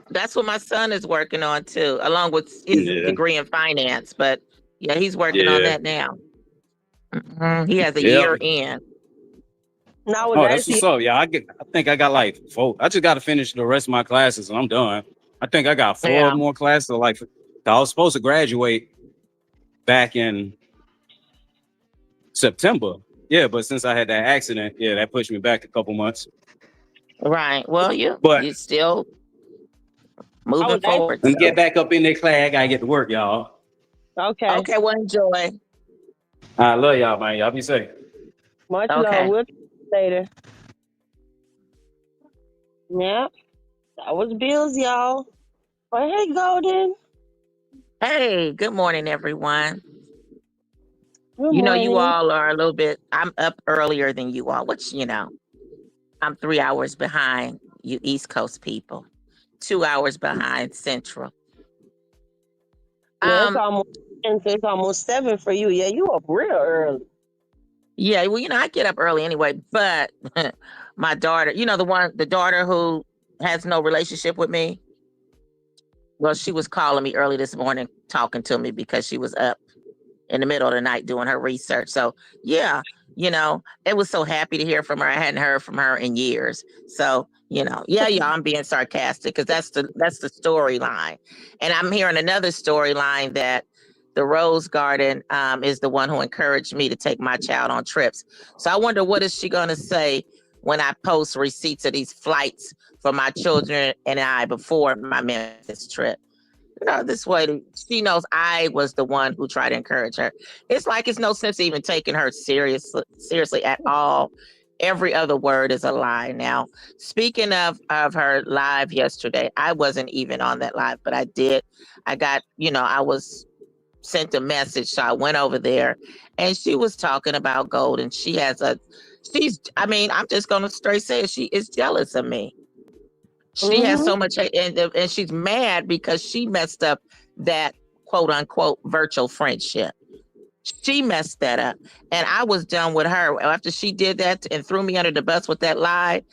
that's what my son is working on too, along with his Yeah, degree in finance. But yeah, he's working on yeah, that now. He has a yeah. year in. Now with Oh, the that's what's up. Yeah, I think I got like four. I just got to finish the rest of my classes and I'm done. I think I got four Yeah. more classes. Like I was supposed to graduate back in September. Yeah, but since I had that accident, yeah, that pushed me back a couple months. Right. Well, But you still I moving was asking. forward. let me So get back up in that class. I gotta get to work, y'all. Okay, okay. Well, enjoy. I love y'all, man. Y'all be safe. much love. Okay. We'll talk later. Yeah, that was Bills, y'all. But hey, Golden. Hey, good morning, everyone. Good You morning. all are a little bit. I'm up earlier than you all, which I'm 3 hours behind you, East Coast people. 2 hours behind Central. Yeah, Um. it's almost 7 for you. Yeah, you up real early. Yeah. Well, I get up early anyway, but my daughter, the daughter who has no relationship with me. Well, she was calling me early this morning, talking to me because she was up in the middle of the night doing her research. So yeah, it was so happy to hear from her. I hadn't heard from her in years. So, yeah, I'm being sarcastic because that's the storyline. And I'm hearing another storyline that the Rose Garden is the one who encouraged me to take my child on trips. So I wonder what is she gonna say when I post receipts of these flights for my children and I before my Memphis trip. This way she knows I was the one who tried to encourage her. It's like it's no sense even taking her seriously at all. Every other word is a lie. Now, speaking of her live yesterday, I wasn't even on that live, but I did. I got, I was sent a message, so I went over there, and she was talking about gold, and I mean, I'm just gonna straight say it, she is jealous of me. She has Mm-hmm. so much, and she's mad because she messed up that quote unquote virtual friendship. She messed that up, and I was done with her after she did that and threw me under the bus with that lie.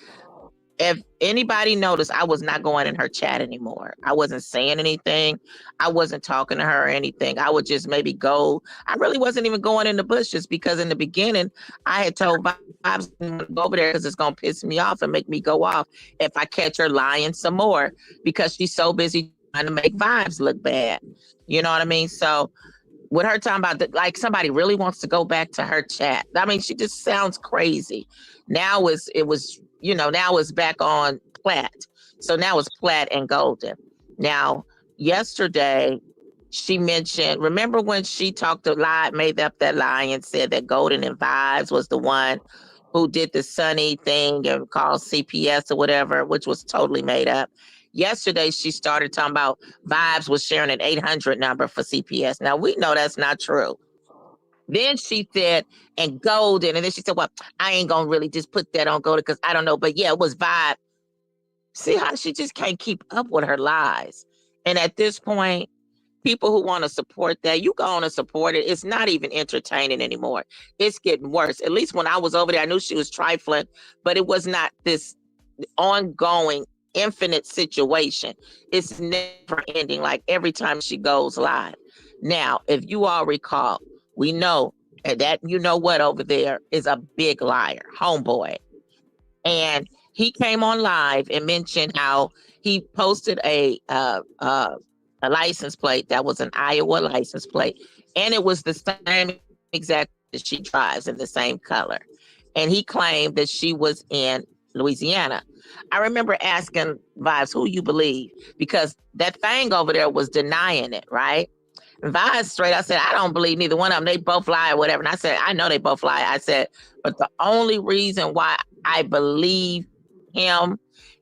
if anybody noticed, I was not going in her chat anymore. I wasn't saying anything. I wasn't talking to her or anything. I would just maybe go. I really wasn't even going in the bushes because in the beginning, I had told Vibes to go over there because it's going to piss me off and make me go off if I catch her lying some more because she's so busy trying to make Vibes look bad. You know what I mean? So with her talking about like somebody really wants to go back to her chat. I mean, she just sounds crazy. Now now it's back on Platt. So now it's Platt and Golden. Now, yesterday she mentioned, remember when she talked a lie, made up that lie and said that Golden and Vibes was the one who did the Sunny thing and called CPS or whatever, which was totally made up. Yesterday, she started talking about Vibes was sharing an 800 number for CPS. Now, we know that's not true. Then she said, and Golden, and then she said, well, I ain't going to really just put that on Golden because I don't know. But yeah, it was Vibe. See how she just can't keep up with her lies. And at this point, people who want to support that, you go on and support it. It's not even entertaining anymore. It's getting worse. At least when I was over there, I knew she was trifling, but it was not this ongoing, infinite situation. It's never ending, like every time she goes live. Now, if you all recall, we know that you know what over there is a big liar, homeboy. And he came on live and mentioned how he posted a license plate that was an Iowa license plate, and it was the same exact that she drives in the same color. And he claimed that she was in Louisiana. I remember asking Vibes, who you believe? Because that thing over there was denying it, right? And Vibes straight, I said, I don't believe neither one of them. They both lie or whatever. And I said, I know they both lie. I said, but the only reason why I believe him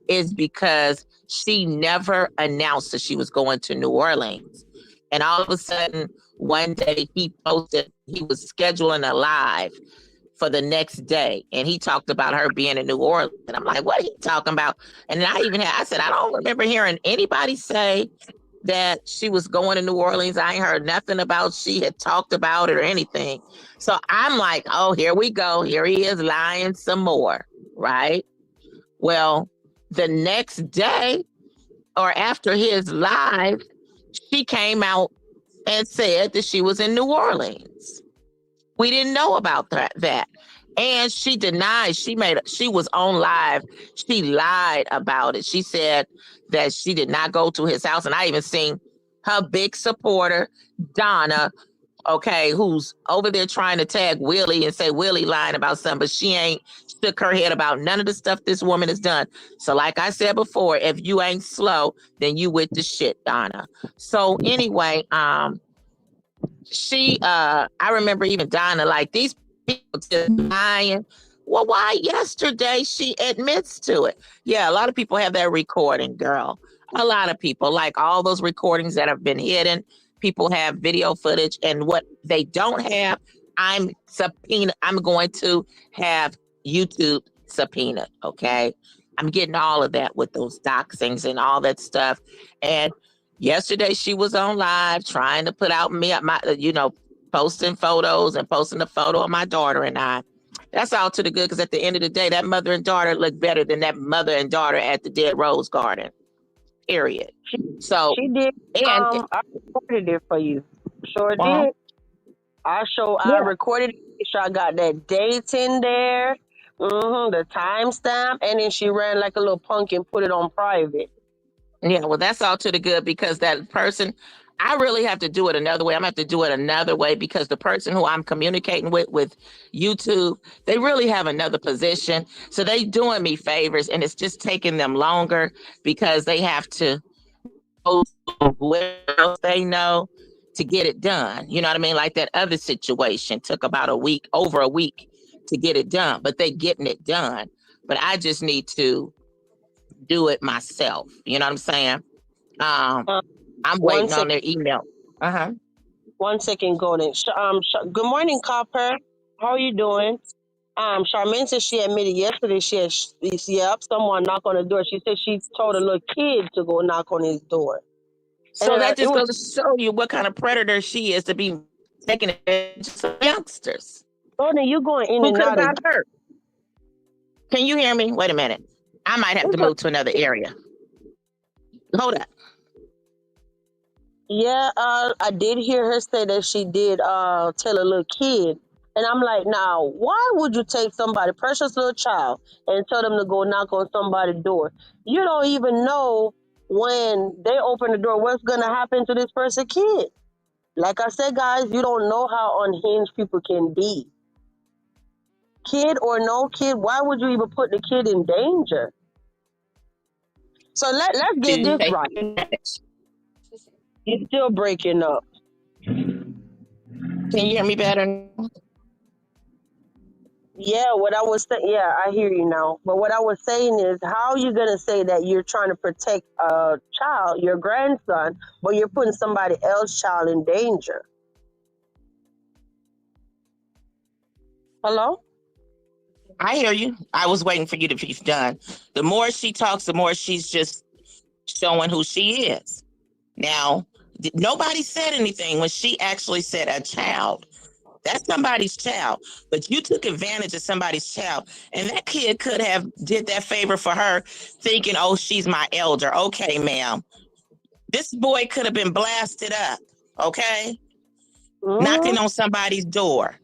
is because she never announced that she was going to New Orleans. And all of a sudden, one day he posted, he was scheduling a live for the next day. And he talked about her being in New Orleans. And I'm like, what are you talking about? And I said, I don't remember hearing anybody say that she was going to New Orleans. I ain't heard nothing about she had talked about it or anything. So I'm like, oh, here we go. Here he is lying some more, right? Well, the next day or after his live, she came out and said that she was in New Orleans. We didn't know about that. And she denied she was on live. She lied about it. She said that she did not go to his house. And I even seen her big supporter, Donna, okay, who's over there trying to tag Willie and say Willie lying about something, but she ain't shook her head about none of the stuff this woman has done. So like I said before, if you ain't slow, then you with the shit, Donna. So anyway, I remember even Donna, like these people just lying. Well, why yesterday she admits to it? Yeah, a lot of people have that recording, girl. A lot of people, like all those recordings that have been hidden, people have video footage, and what they don't have, I'm going to have YouTube subpoena. Okay. I'm getting all of that with those doxings and all that stuff. And yesterday she was on live trying to put out posting photos and posting a photo of my daughter and I. That's all to the good because at the end of the day, that mother and daughter look better than that mother and daughter at the Dead Rose Garden. Period. So She did. and I recorded it for you. Sure well, did. I yeah. recorded it. Sure, I got that date in there. The timestamp, and then she ran like a little punk and put it on private. Yeah, well, that's all to the good because that person, I really have to do it another way. I'm gonna have to do it another way because the person who I'm communicating with YouTube, they really have another position. So they doing me favors and it's just taking them longer because they have to go to whoever else they know to get it done. You know what I mean? Like that other situation took about over a week to get it done, but they getting it done. But I just need to do it myself. You know what I'm saying? I'm waiting on their email. Uh-huh. 1 second, Golden. Good morning, Copper. How are you doing? Charmaine said she admitted yesterday she had, someone knock on the door. She said she told a little kid to go knock on his door. So that just goes to show you what kind of predator she is to be taking advantage of youngsters. Golden, you going in Who and could have out of got hurt? Can you hear me? Wait a minute. I might have to move to another area. Hold up. Yeah, I did hear her say that she did tell a little kid. And I'm like, now, why would you take somebody, precious little child, and tell them to go knock on somebody's door? You don't even know when they open the door what's gonna happen to this person kid. Like I said, guys, you don't know how unhinged people can be. Kid or no kid, why would you even put the kid in danger? So let's get this right. It's still breaking up. Can you hear me better? Yeah, what I was saying, yeah, I hear you now. But what I was saying is, how are you gonna say that you're trying to protect a child, your grandson, but you're putting somebody else's child in danger? Hello? I hear you. I was waiting for you to be done. The more she talks, the more she's just showing who she is. Now, nobody said anything when she actually said a child. That's somebody's child, but you took advantage of somebody's child, and that kid could have did that favor for her, thinking, "Oh, she's my elder." Okay, ma'am. This boy could have been blasted up. Okay, knocking on somebody's door.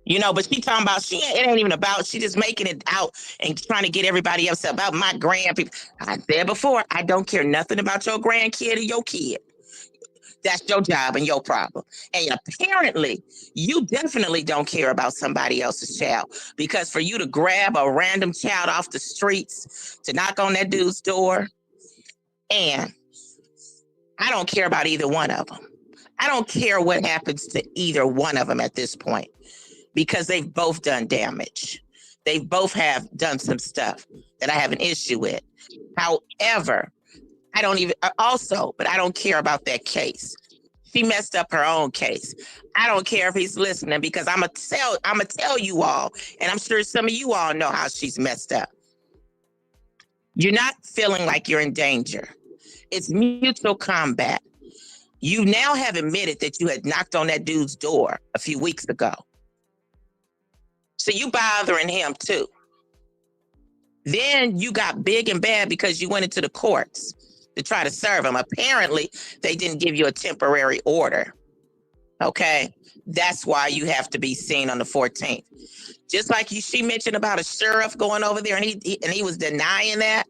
But she talking about it ain't even about, she just making it out and trying to get everybody else about my grandpeople. I said before, I don't care nothing about your grandkid or your kid. That's your job and your problem. And apparently, you definitely don't care about somebody else's child, because for you to grab a random child off the streets to knock on that dude's door, and I don't care about either one of them. I don't care what happens to either one of them at this point, because they've both done damage. They both have done some stuff that I have an issue with. However, I don't care about that case. She messed up her own case. I don't care if he's listening, because I'm gonna tell you all, and I'm sure some of you all know how she's messed up. You're not feeling like you're in danger. It's mutual combat. You now have admitted that you had knocked on that dude's door a few weeks ago. So you bothering him too. Then you got big and bad because you went into the courts to try to serve him. Apparently, they didn't give you a temporary order. Okay? That's why you have to be seen on the 14th. Just like she mentioned about a sheriff going over there, and he was denying that.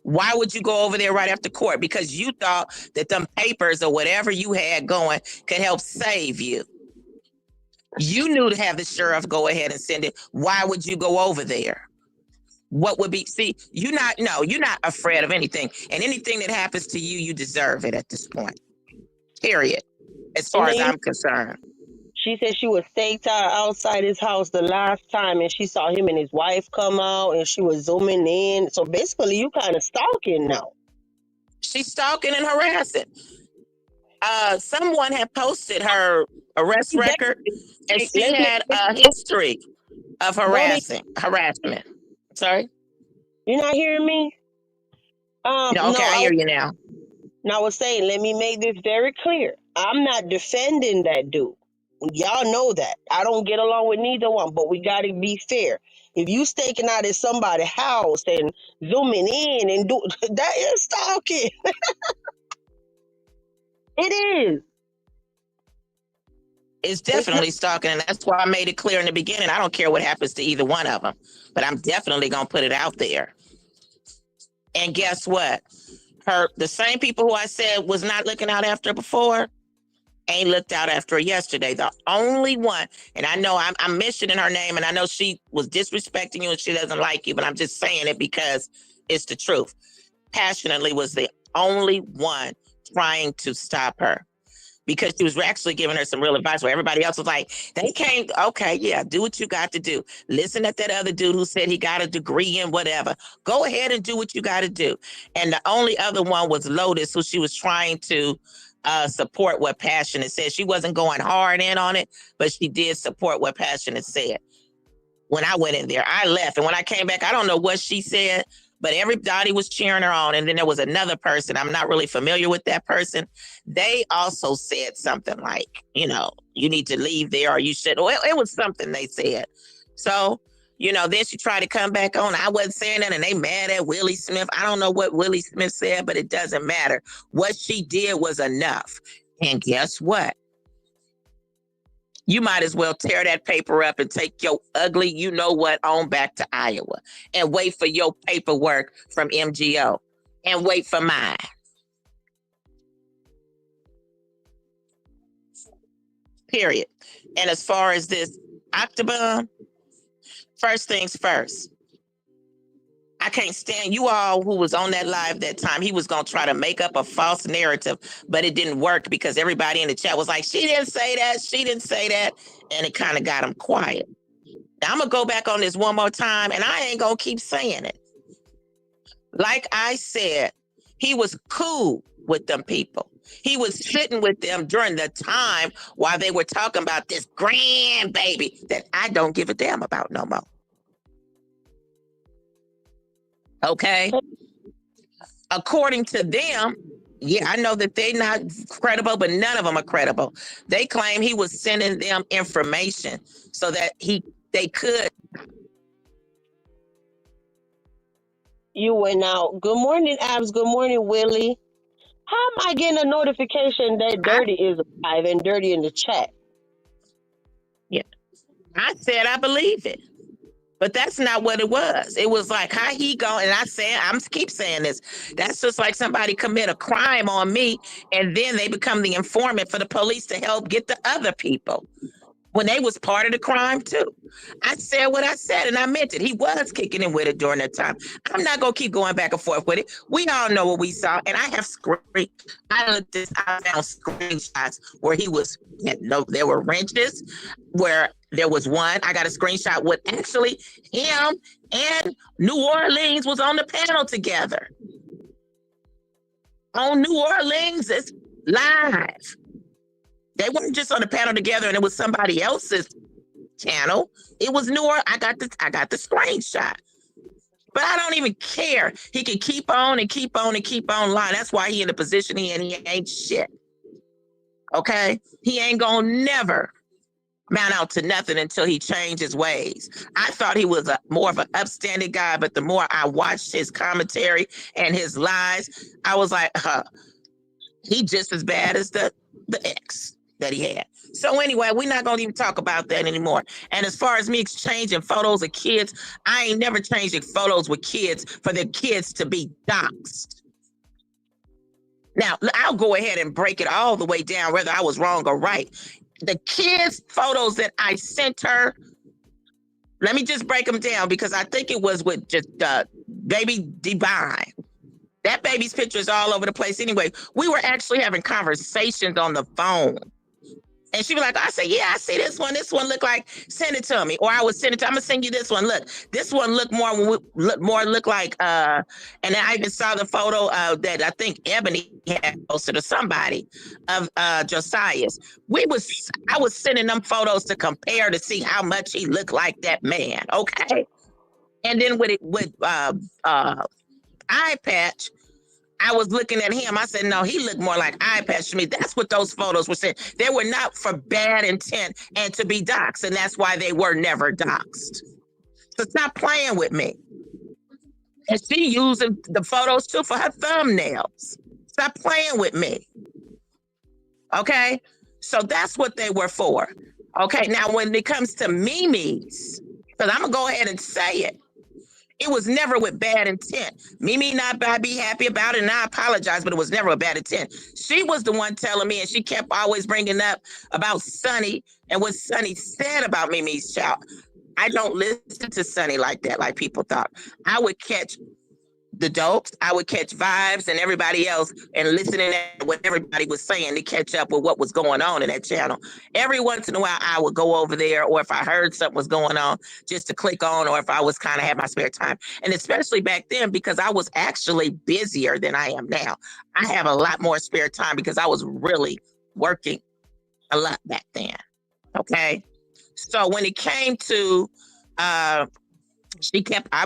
Why would you go over there right after court? Because you thought that them papers or whatever you had going could help save you. You knew to have the sheriff go ahead and send it. Why would you go over there? What would be, see, you're not afraid of anything. And anything that happens to you, you deserve it at this point. Period. As far as I'm concerned. She said she was staked out outside his house the last time, and she saw him and his wife come out, and she was zooming in. So basically, you kind of stalking now. She's stalking and harassing. Someone had posted her arrest record, and she had a history of harassment. Sorry? You're not hearing me? No, okay, I hear you now. Now I was saying, let me make this very clear. I'm not defending that dude. Y'all know that. I don't get along with neither one, but we got to be fair. If you staking out at somebody's house and zooming in and do that, is stalking. It is. It's definitely stalking, and that's why I made it clear in the beginning. I don't care what happens to either one of them, but I'm definitely going to put it out there. And guess what? The same people who I said was not looking out after her before ain't looked out after her yesterday. The only one, and I know I'm mentioning her name, and I know she was disrespecting you and she doesn't like you, but I'm just saying it because it's the truth. Passionately was the only one trying to stop her, because she was actually giving her some real advice where everybody else was like, they can't, okay, yeah, do what you got to do. Listen at that other dude who said he got a degree in whatever. Go ahead and do what you got to do. And the only other one was Lotus, who she was trying to support what Passionate said. She wasn't going hard in on it, but she did support what Passionate said. When I went in there, I left. And when I came back, I don't know what she said, but everybody was cheering her on. And then there was another person, I'm not really familiar with that person. They also said something like, you need to leave there, or you should. Well, it was something they said. So Then she tried to come back on. I wasn't saying that, and they mad at Willie Smith. I don't know what Willie Smith said, but it doesn't matter. What she did was enough. And guess what? You might as well tear that paper up and take your ugly you-know-what on back to Iowa and wait for your paperwork from MGO and wait for mine. Period. And as far as this Octobomb, first things first. I can't stand you all who was on that live that time. He was going to try to make up a false narrative, but it didn't work because everybody in the chat was like, she didn't say that. She didn't say that. And it kind of got him quiet. Now, I'm going to go back on this one more time, and I ain't going to keep saying it. Like I said, he was cool with them people. He was sitting with them during the time while they were talking about this grandbaby that I don't give a damn about no more. Okay? According to them, yeah, I know that they're not credible, but none of them are credible. They claim he was sending them information so that they could. You went out. Good morning, Abs. Good morning, Willie. How am I getting a notification that Dirty is alive and Dirty in the chat? Yeah, I said I believe it. But that's not what it was. It was like, how he going? And I'm keep saying this. That's just like somebody commit a crime on me, and then they become the informant for the police to help get the other people when they was part of the crime too. I said what I said, and I meant it. He was kicking in with it during that time. I'm not gonna keep going back and forth with it. We all know what we saw, and I have I found screenshots where he was. There were wrenches where. There was one, I got a screenshot with actually him and New Orleans was on the panel together. On New Orleans, it's live. They weren't just on the panel together and it was somebody else's channel. It was New Orleans. I got the screenshot. But I don't even care. He can keep on and keep on and keep on lying. That's why he in the position he ain't shit. Okay? He ain't gonna never mount out to nothing until he changed his ways. I thought he was more of an upstanding guy, but the more I watched his commentary and his lies, I was like, he just as bad as the ex that he had. So anyway, we're not going to even talk about that anymore. And as far as me exchanging photos of kids, I ain't never changing photos with kids for the kids to be doxxed. Now, I'll go ahead and break it all the way down, whether I was wrong or right. The kids' photos that I sent her, let me just break them down because I think it was with just baby Divine. That baby's picture is all over the place anyway. We were actually having conversations on the phone. And she was like, I said, yeah, I see this one. This one look like, send it to me. Or I would send it to, I'm going to send you this one. Look, this one look like, and then I even saw the photo that I think Ebony had posted or somebody of Josiah's. I was sending them photos to compare to see how much he looked like that man. Okay. And then with eye patch, I was looking at him. I said, no, he looked more like eye patch to me. That's what those photos were saying. They were not for bad intent and to be doxxed. And that's why they were never doxxed. So stop playing with me. And she using the photos too for her thumbnails. Stop playing with me. Okay? So that's what they were for. Okay, now when it comes to Mimi's, because I'm going to go ahead and say it. It was never with bad intent. Mimi not be happy about it, and I apologize, but it was never a bad intent. She was the one telling me, and she kept always bringing up about Sonny and what Sonny said about Mimi's child. I don't listen to Sonny like that, like people thought. I would catch the jokes, I would catch vibes and everybody else and listening to what everybody was saying to catch up with what was going on in that channel. Every once in a while, I would go over there, or if I heard something was going on, just to click on, or if I was kind of had my spare time. And especially back then, because I was actually busier than I am now. I have a lot more spare time because I was really working a lot back then. Okay. So when it came to, I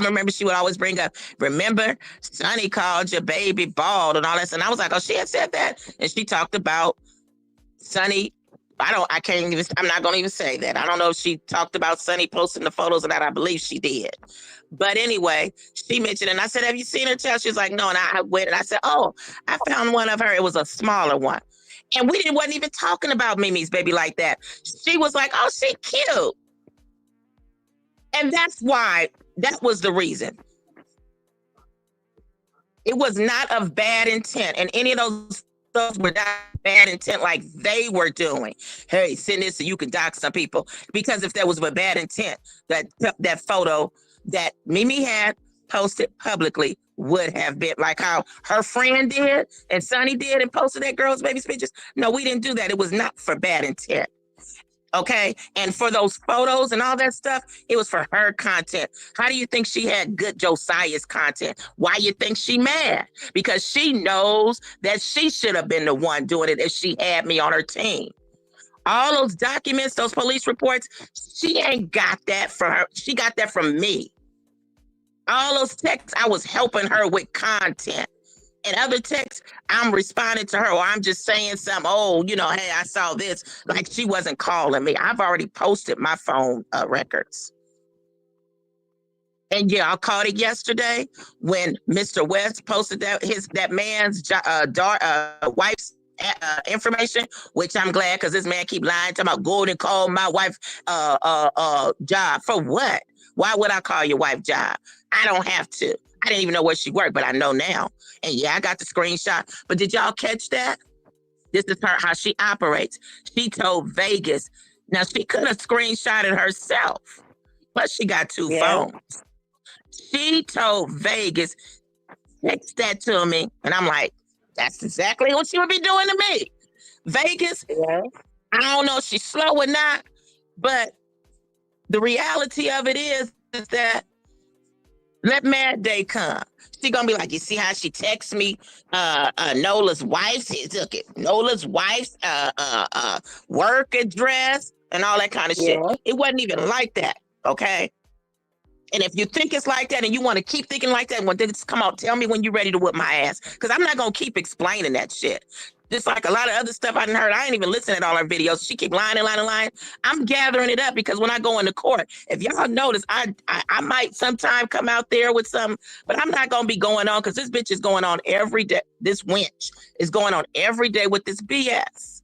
remember she would always bring up, remember, Sonny called your baby bald and all that. And I was like, oh, she had said that. And she talked about Sonny I can't even, I'm not going to even say that. I don't know if she talked about Sunny posting the photos or not. I believe she did. But anyway, she mentioned it, and I said, have you seen her child? She's like, no. And I went and I said, oh, I found one of her. It was a smaller one. And wasn't even talking about Mimi's baby like that. She was like, oh, she cute. And that's why, that was the reason. It was not of bad intent. And any of those were not bad intent like they were doing. Hey, send this so you can dox some people. Because if there was a bad intent, that photo that Mimi had posted publicly would have been like how her friend did and Sonny did and posted that girl's baby's pictures. No, we didn't do that. It was not for bad intent. Okay. And for those photos and all that stuff, it was for her content. How do you think she had good Josiah's content? Why you think she mad? Because she knows that she should have been the one doing it if she had me on her team. All those documents, those police reports, she ain't got that from her. She got that from me. All those texts, I was helping her with content. And other texts, I'm responding to her, or I'm just saying something. Oh, hey, I saw this. Like she wasn't calling me. I've already posted my phone records. And yeah, I caught it yesterday when Mr. West posted that man's wife's information, which I'm glad because this man keep lying to my Golden called my wife job. For what? Why would I call your wife job? I don't have to. I didn't even know where she worked, but I know now. And yeah, I got the screenshot. But did y'all catch that? This is how she operates. She told Vegas. Now, she could have screenshotted herself, but she got two phones. She told Vegas, text that to me. And I'm like, that's exactly what she would be doing to me. Vegas, I don't know if she's slow or not, but the reality of it is that let Mad Day come. She gonna be like, you see how she texts me Nola's wife's Nola's wife's work address and all that kind of shit. It wasn't even like that, okay? And if you think it's like that and you want to keep thinking like that, when this come out, tell me when you're ready to whip my ass. Because I'm not gonna keep explaining that shit. Just like a lot of other stuff I didn't heard. I ain't even listening to all her videos. She keep lying and lying and lying. I'm gathering it up because when I go into court, if y'all notice, I might sometime come out there with some, but I'm not going to be going on because this bitch is going on every day. This wench is going on every day with this BS.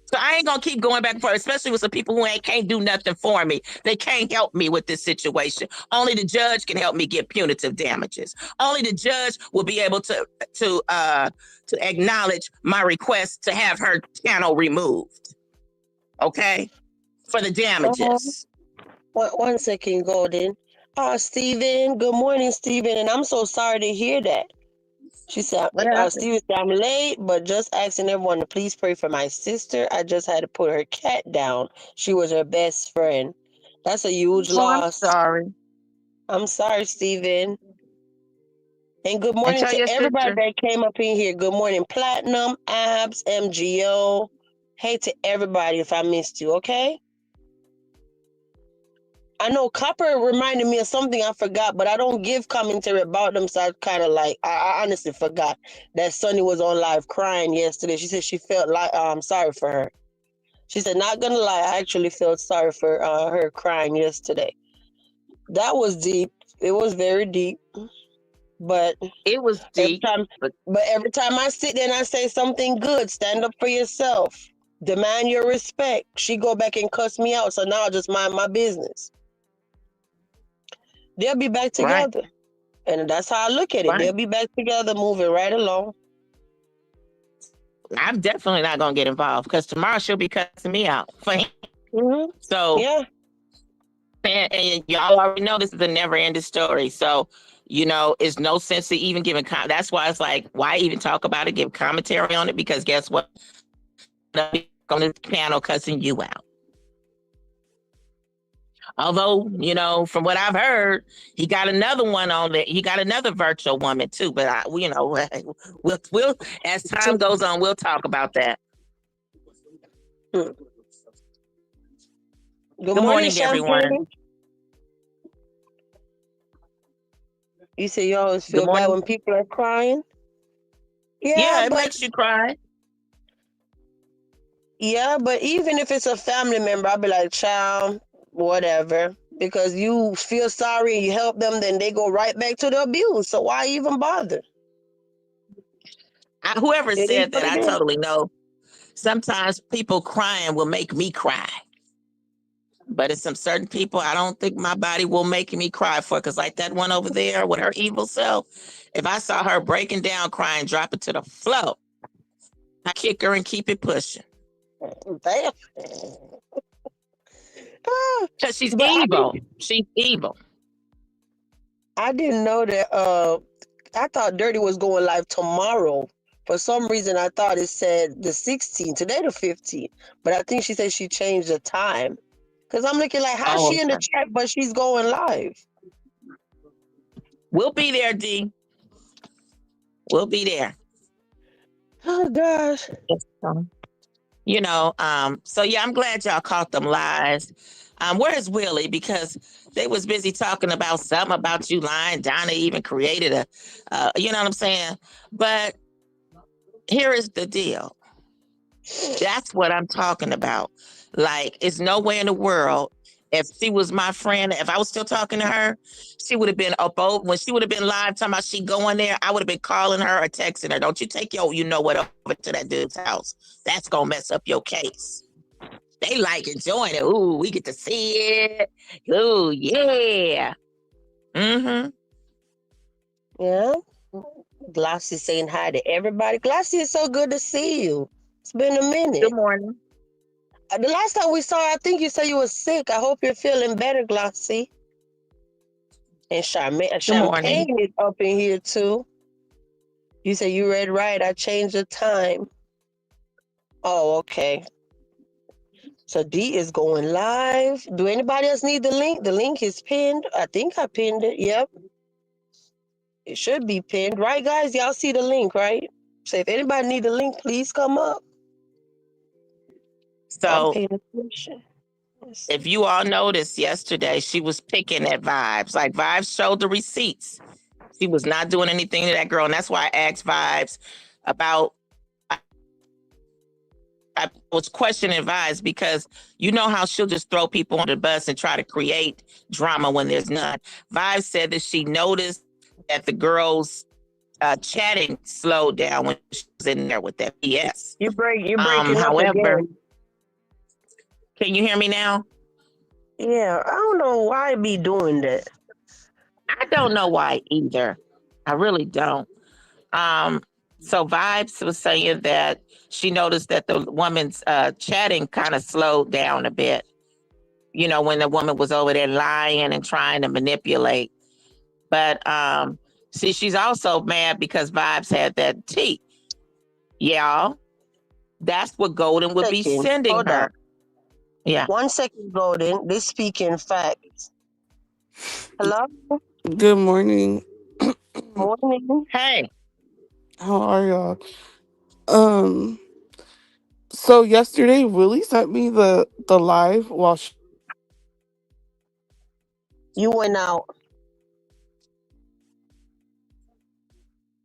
So I ain't going to keep going back and forth, especially with some people who can't do nothing for me. They can't help me with this situation. Only the judge can help me get punitive damages. Only the judge will be able to acknowledge my request to have her channel removed. Okay? For the damages. One second, Golden. Steven, good morning, Steven. And I'm so sorry to hear that. She said, Steven said, I'm late, but just asking everyone to please pray for my sister. I just had to put her cat down. She was her best friend. That's a huge loss. I'm sorry, Steven. And good morning to everybody that came up in here. Good morning, Platinum, Abs, MGO. Hey to everybody if I missed you, okay? I know Copper reminded me of something I forgot, but I don't give commentary about them, so I kind of I honestly forgot that Sunny was on live crying yesterday. She said she felt sorry for her. She said, not gonna lie, I actually felt sorry for her crying yesterday. That was deep. It was very deep. But it was deep. Every time I sit there and I say something good, stand up for yourself. Demand your respect. She go back and cuss me out, so now I just mind my business. They'll be back together. Right. And that's how I look at it. Right. They'll be back together, moving right along. I'm definitely not going to get involved because tomorrow she'll be cussing me out. Mm-hmm. So, yeah. And y'all already know this is a never-ending story. So, it's no sense to even giving that's why it's like, why even talk about it, give commentary on it? Because guess what? On this panel cussing you out. Although, from what I've heard, he got another one on there. He got another virtual woman too. But we'll as time goes on, we'll talk about that. Good morning, everyone. You say you always feel bad when people are crying? Yeah, it makes you cry. Yeah, but even if it's a family member, I'll be like, child, whatever. Because you feel sorry and you help them, then they go right back to the abuse. So why even bother? Whoever It is said what that, it I is. totally know. Sometimes people crying will make me cry. But it's some certain people I don't think my body will make me cry for. Because, like that one over there with her evil self, if I saw her breaking down, crying, drop it to the floor, I kick her and keep it pushing. Damn. Ah, Because she's but evil. She's evil. I didn't know that I thought Dirty was going live tomorrow. For some reason I thought it said the 16th, today the 15th. But I think she said she changed the time. Cause I'm looking like how's Oh, she in the okay. chat but she's going live? We'll be there, D. We'll be there. Oh gosh. So yeah, I'm glad y'all caught them lies. Where's Willie? Because they was busy talking about something about you lying. Donna even created you know what I'm saying? But here is the deal. That's what I'm talking about. Like, it's nowhere in the world. If she was my friend, if I was still talking to her, she would have been up over when she would have been live talking about she going there. I would have been calling her or texting her. Don't you take your, you know what, over to that dude's house. That's gonna mess up your case. They like enjoying it. Ooh, we get to see it. Ooh, yeah. Mm-hmm. Yeah. Glossy saying hi to everybody. Glossy, it's so good to see you. It's been a Good minute. morning. The last time we saw, I think you said you were sick. I hope you're feeling better, Glossy. And Good morning. Champagne is up in here too. You said you read right. I changed the time. Oh, okay. So D is going live. Do anybody else need the link? The link is pinned. I think I pinned it. Yep. It should be pinned. Right, guys? Y'all see the link, right? So if anybody need the link, please come up. I'm So paying attention. Let's if see. you all noticed yesterday, she was picking at Vibes. Like Vibes showed the receipts. She was not doing anything to that girl. And that's why I asked Vibes about I was questioning Vibes because you know how she'll just throw people on the bus and try to create drama when there's none. Vibes said that she noticed that the girls chatting slowed down when she was in there with that BS. You're breaking up However, again. can you hear me now? Yeah, I don't know why I be doing that. I don't know why either. I really don't. Um, so Vibes was saying that she noticed that the woman's chatting kind of slowed down a bit. You know, when the woman was over there lying and trying to manipulate. But see, she's also mad because Vibes had that tea. Y'all, that's what Golden would be Second, sending hold up. her. Yeah. 1 second, Golden. They speak in facts. Hello? Good morning. Morning. Hey, How are y'all? Um, so yesterday Willie sent me the live while You went out.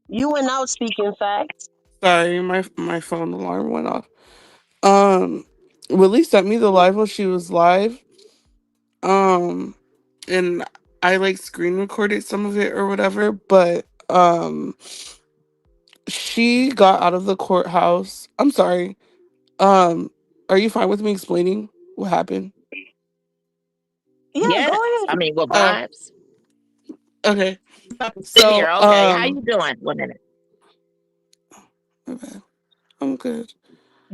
You went out speaking facts. sorry, my phone alarm went off. Um, Willie sent me the live while she was live. Um, and I like screen recorded some of it or whatever, but she got out of the courthouse. I'm sorry. Are you fine with me explaining what happened? Yeah, go yes. I ahead. mean, what Oh, Vibes? okay. Sit here. So, Okay. How you doing? 1 minute. okay, I'm good.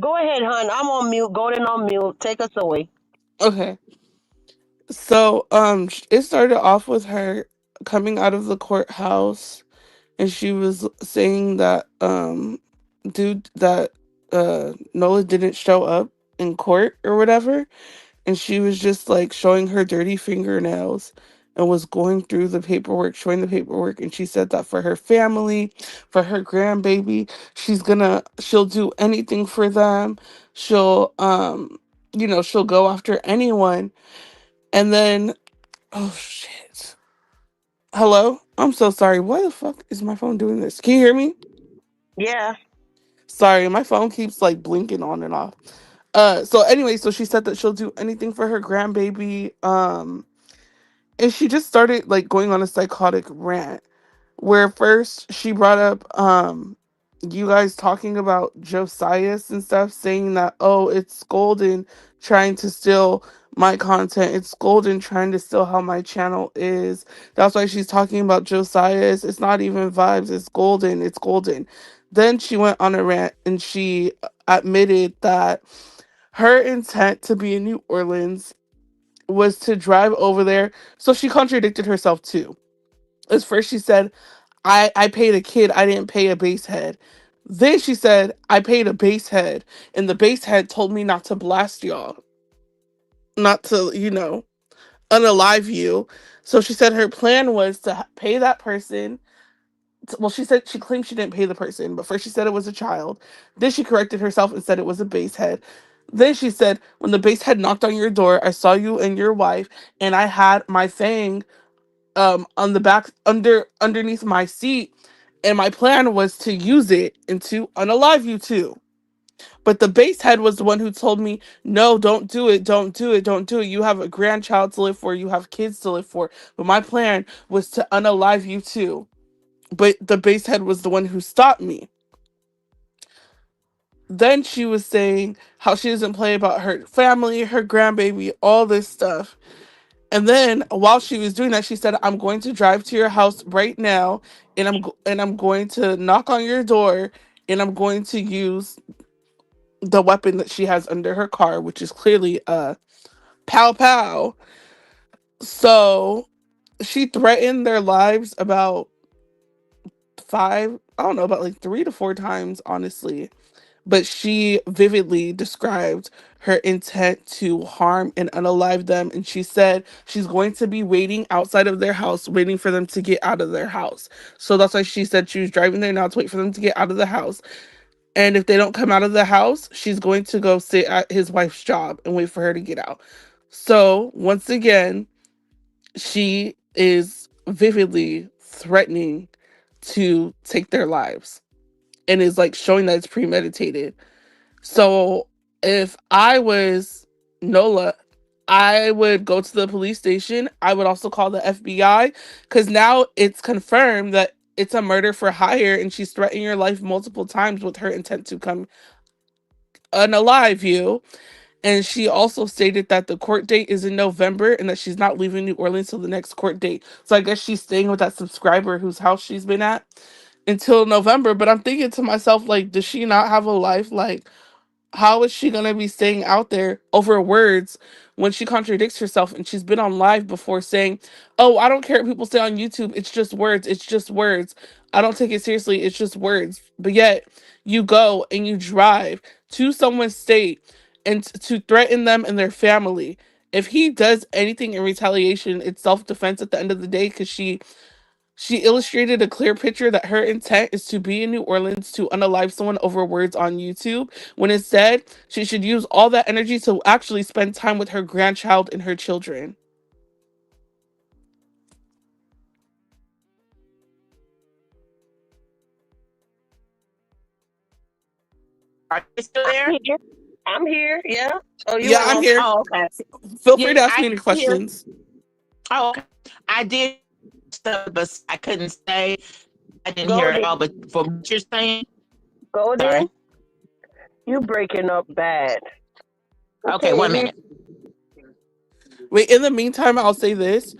Go ahead, hon. I'm on mute. Golden on mute. Take us away. Okay. So, it started off with her coming out of the courthouse, and she was saying that, dude, that, Nola didn't show up in court or whatever, and she was just like showing her dirty fingernails and was going through the paperwork, showing the paperwork, and she said that for her family, for her grandbaby, she'll do anything for them. She'll, she'll go after anyone, and then oh shit. Hello? I'm so sorry. Why the fuck is my phone doing this? Can you hear me? Yeah. Sorry, my phone keeps like blinking on and off. So anyway, so she said that she'll do anything for her grandbaby. And she just started like going on a psychotic rant where first she brought up you guys talking about Josias and stuff, saying that, oh, it's Golden trying to steal my content, it's Golden trying to steal how my channel is. That's why she's talking about Josias. It's not even vibes, it's Golden, it's Golden. Then she went on a rant and she admitted that her intent to be in New Orleans was to drive over there. So she contradicted herself too. As first she said, I paid a kid, I didn't pay a base head. Then she said, I paid a base head, and the base head told me not to blast y'all, not to, unalive you. So she said her plan was to pay that person. Well, she said she claimed she didn't pay the person, but first she said it was a child. Then she corrected herself and said it was a base head. Then she said, when the base head knocked on your door, I saw you and your wife, and I had my thing on the back underneath my seat, and my plan was to use it and to unalive you too. But the base head was the one who told me, no, don't do it, don't do it, don't do it. You have a grandchild to live for, you have kids to live for. But my plan was to unalive you too. But the base head was the one who stopped me. Then she was saying how she doesn't play about her family, her grandbaby, all this stuff. And then while she was doing that, she said, "I'm going to drive to your house right now, and I'm going to knock on your door, and I'm going to use the weapon that she has under her car, which is clearly a pow pow." So she threatened their lives about I don't know, about like 3 to 4 times, honestly. But she vividly described her intent to harm and unalive them. And she said she's going to be waiting outside of their house, waiting for them to get out of their house. So that's why she said she was driving there now to wait for them to get out of the house. And if they don't come out of the house, she's going to go sit at his wife's job and wait for her to get out. So once again, she is vividly threatening to take their lives and is like showing that it's premeditated. So if I was Nola, I would go to the police station. I would also call the FBI because now it's confirmed that it's a murder for hire and she's threatening your life multiple times with her intent to come unalive you. And she also stated that the court date is in November and that she's not leaving New Orleans till the next court date. So I guess she's staying with that subscriber whose house she's been at until November. But I'm thinking to myself, like, does she not have a life? Like, how is she going to be staying out there over words when she contradicts herself and she's been on live before saying, oh, I don't care what people say on YouTube, it's just words, it's just words, I don't take it seriously, it's just words. But yet you go and you drive to someone's state and to threaten them and their family. If he does anything in retaliation, it's self-defense at the end of the day, because she illustrated a clear picture that her intent is to be in New Orleans to unalive someone over words on YouTube, when instead she should use all that energy to actually spend time with her grandchild and her children. Are you still there? I'm here. Yeah. Oh, you Yeah, went I'm on. here. Oh, okay. Feel free to Yeah, ask me any questions. Oh, okay. I did stuff, but I couldn't say. I didn't hear it Golden. all. But from what you're saying, Golden, sorry. you breaking up bad. Okay, 1 minute. Wait, in the meantime, I'll say this.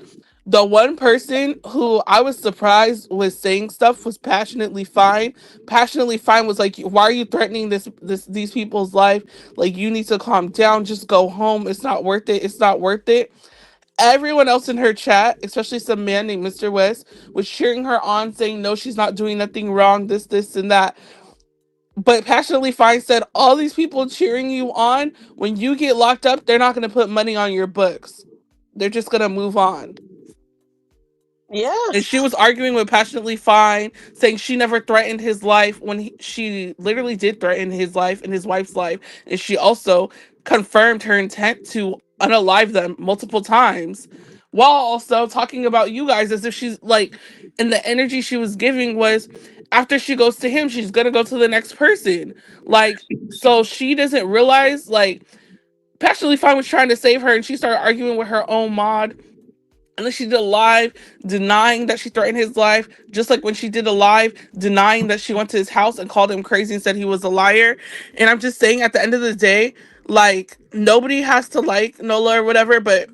The one person who I was surprised was saying stuff was Passionately Fine. Passionately Fine was like, why are you threatening these people's life? Like, you need to calm down, just go home. It's not worth it. It's not worth it. Everyone else in her chat, especially some man named Mr. West, was cheering her on, saying, no, she's not doing nothing wrong, this, and that. But Passionately Fine said, all these people cheering you on, when you get locked up, they're not going to put money on your books. They're just going to move on. Yeah. And she was arguing with Passionately Fine, saying she never threatened his life when she literally did threaten his life and his wife's life. And she also confirmed her intent to unalive them multiple times, while also talking about you guys as if she's like, and the energy she was giving was after she goes to him, she's gonna go to the next person. Like, so she doesn't realize, like, Passionately Fine was trying to save her and she started arguing with her own mod. And then she did a live denying that she threatened his life, just like when she did a live denying that she went to his house and called him crazy and said he was a liar. And I'm just saying, at the end of the day, like, nobody has to like Nola or whatever, but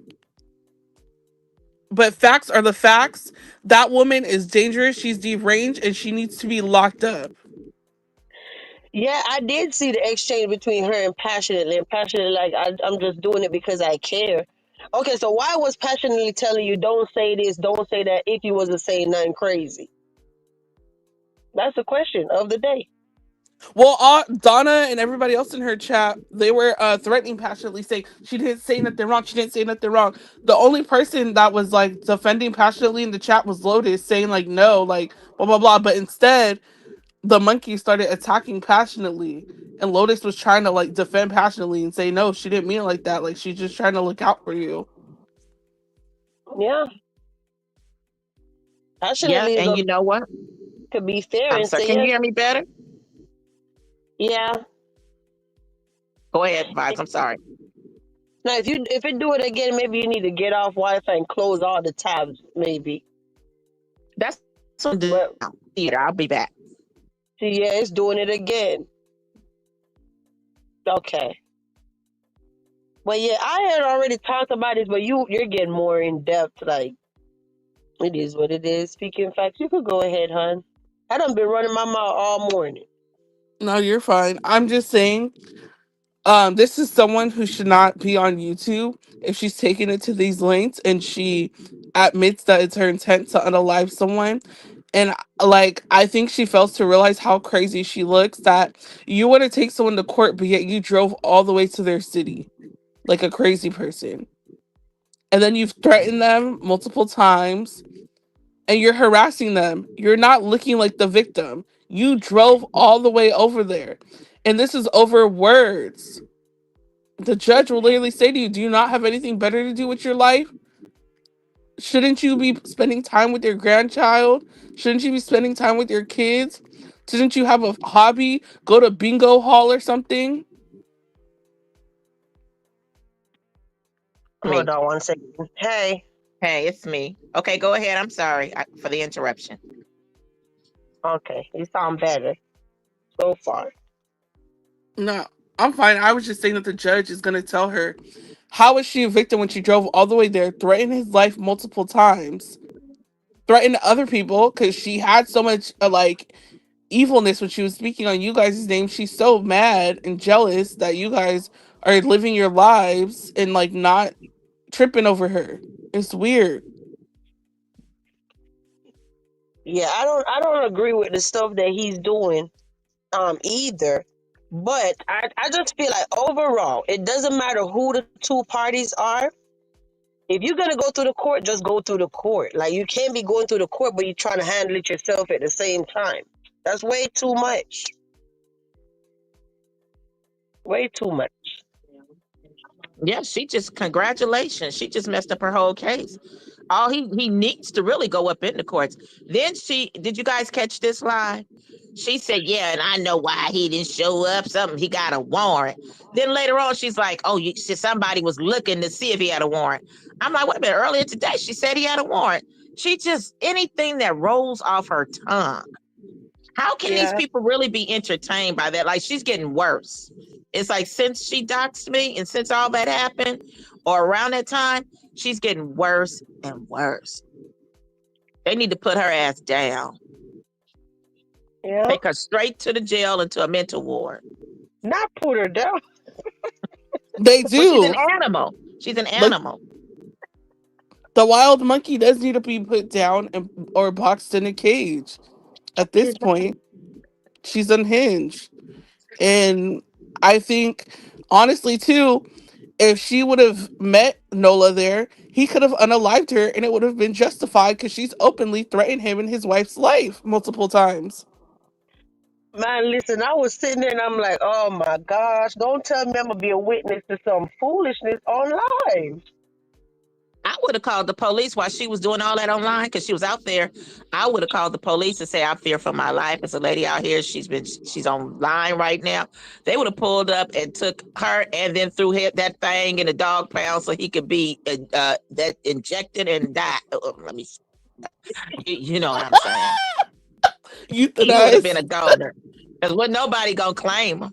facts are the facts. That woman is dangerous. She's deranged and she needs to be locked up. Yeah, I did see the exchange between her and Passionately. And Passionately, like, I'm just doing it because I care. Okay, so why was Passionately telling you don't say this, don't say that if you wasn't saying nothing crazy? That's the question of the day. Well, Donna and everybody else in her chat, they were threatening Passionately, saying she didn't say nothing wrong. She didn't say nothing wrong. The only person that was like defending Passionately in the chat was Lotus, saying like no, like blah blah blah. But instead, the monkey started attacking Passionately, and Lotus was trying to like defend Passionately and say no, she didn't mean it like that. Like she's just trying to look out for you. Yeah, Yeah, Passionately is and a, you know what? to be fair I'm and sorry. say Can you yes. hear me better? Yeah. Go ahead, Vibes. I'm sorry. Now, if you do it again, maybe you need to get off Wi-Fi and close all the tabs, maybe. That's what I'm doing But now. Theater. I'll be back. see, yeah, it's doing it again. Okay. But yeah, I had already talked about this, but you're getting more in depth. Like, it is what it is. Speaking facts, you could go ahead, hon. I done been running my mouth all morning. No, you're fine. I'm just saying, this is someone who should not be on YouTube if she's taking it to these lengths and she admits that it's her intent to unalive someone. And like, I think she fails to realize how crazy she looks, that you want to take someone to court, but yet you drove all the way to their city like a crazy person. And then you've threatened them multiple times and you're harassing them. You're not looking like the victim. You drove all the way over there. And this is over words. The judge will literally say to you, do you not have anything better to do with your life? Shouldn't you be spending time with your grandchild? Shouldn't you be spending time with your kids? Shouldn't you have a hobby? Go to bingo hall or something? Me. Hold on one second. Hey. Hey, it's me. Okay, go ahead. I'm sorry for the interruption. Okay, you sound better so far. No, I'm fine. I was just saying that the judge is going to tell her, how is she a victim when she drove all the way there, threatened his life multiple times, threatened other people because she had so much like evilness when she was speaking on you guys' name. She's so mad and jealous that you guys are living your lives and like not tripping over her. It's weird. Yeah, I don't agree with the stuff that he's doing either. But I just feel like overall, it doesn't matter who the two parties are. If you're gonna go through the court, just go through the court. Like, you can't be going through the court, but you're trying to handle it yourself at the same time. That's way too much. Way too much. Yeah, she just congratulations. She just messed up her whole case. All he needs to really go up in the courts. Then she did you guys catch this live? She said, "Yeah, and I know why he didn't show up. Something he got a warrant." Then later on, she's like, "Oh, somebody was looking to see if he had a warrant." I'm like, "Wait a minute." Earlier today, she said he had a warrant. She just anything that rolls off her tongue. How can these Yeah, people really be entertained by that? Like, she's getting worse. It's like since she doxed me and since all that happened, or around that time, she's getting worse and worse. They need to put her ass down, yeah. take her straight to the jail and to a mental ward. Not put her down. They Well, she's an do. animal. She's an Like, animal. the wild monkey does need to be put down and or boxed in a cage. At this point, she's unhinged. And I think, honestly, too, if she would have met Nola there, he could have unalived her and it would have been justified because she's openly threatened him and his wife's life multiple times. Man, listen, I was sitting there and I'm like, oh my gosh, don't tell me I'm gonna be a witness to some foolishness online. I would have called the police while she was doing all that online because she was out there. I would have called the police and say, "I fear for my life. There's a lady out here. She's online right now." They would have pulled up and took her and then threw that thing in the dog pound so he could be that injected and die. Let me, you know what I'm saying? He would have been a Euthanized. goner because what nobody gonna claim him.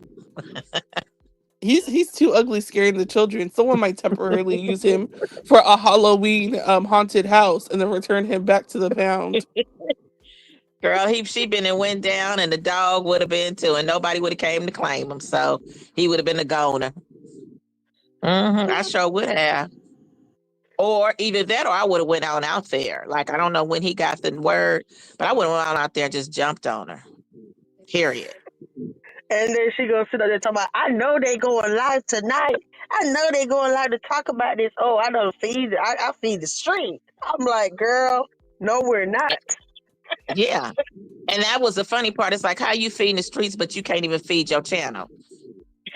He's too ugly scaring the children. Someone might temporarily use him for a Halloween haunted house and then return him back to the pound. Girl, she been and went down, and the dog would have been too, and nobody would have came to claim him. So he would have been a goner. I sure would have. Or either that, or I would have went on out there. Like I don't know when he got the word, but I would have went on out there and just jumped on her. Period. And then she gonna sit up there talking about, I know they going live tonight. I know they going live to talk about this. Oh, I don't feed. I feed the street. I'm like, girl, no, we're not. Yeah. And that was the funny part. It's like how you feeding the streets, but you can't even feed your channel.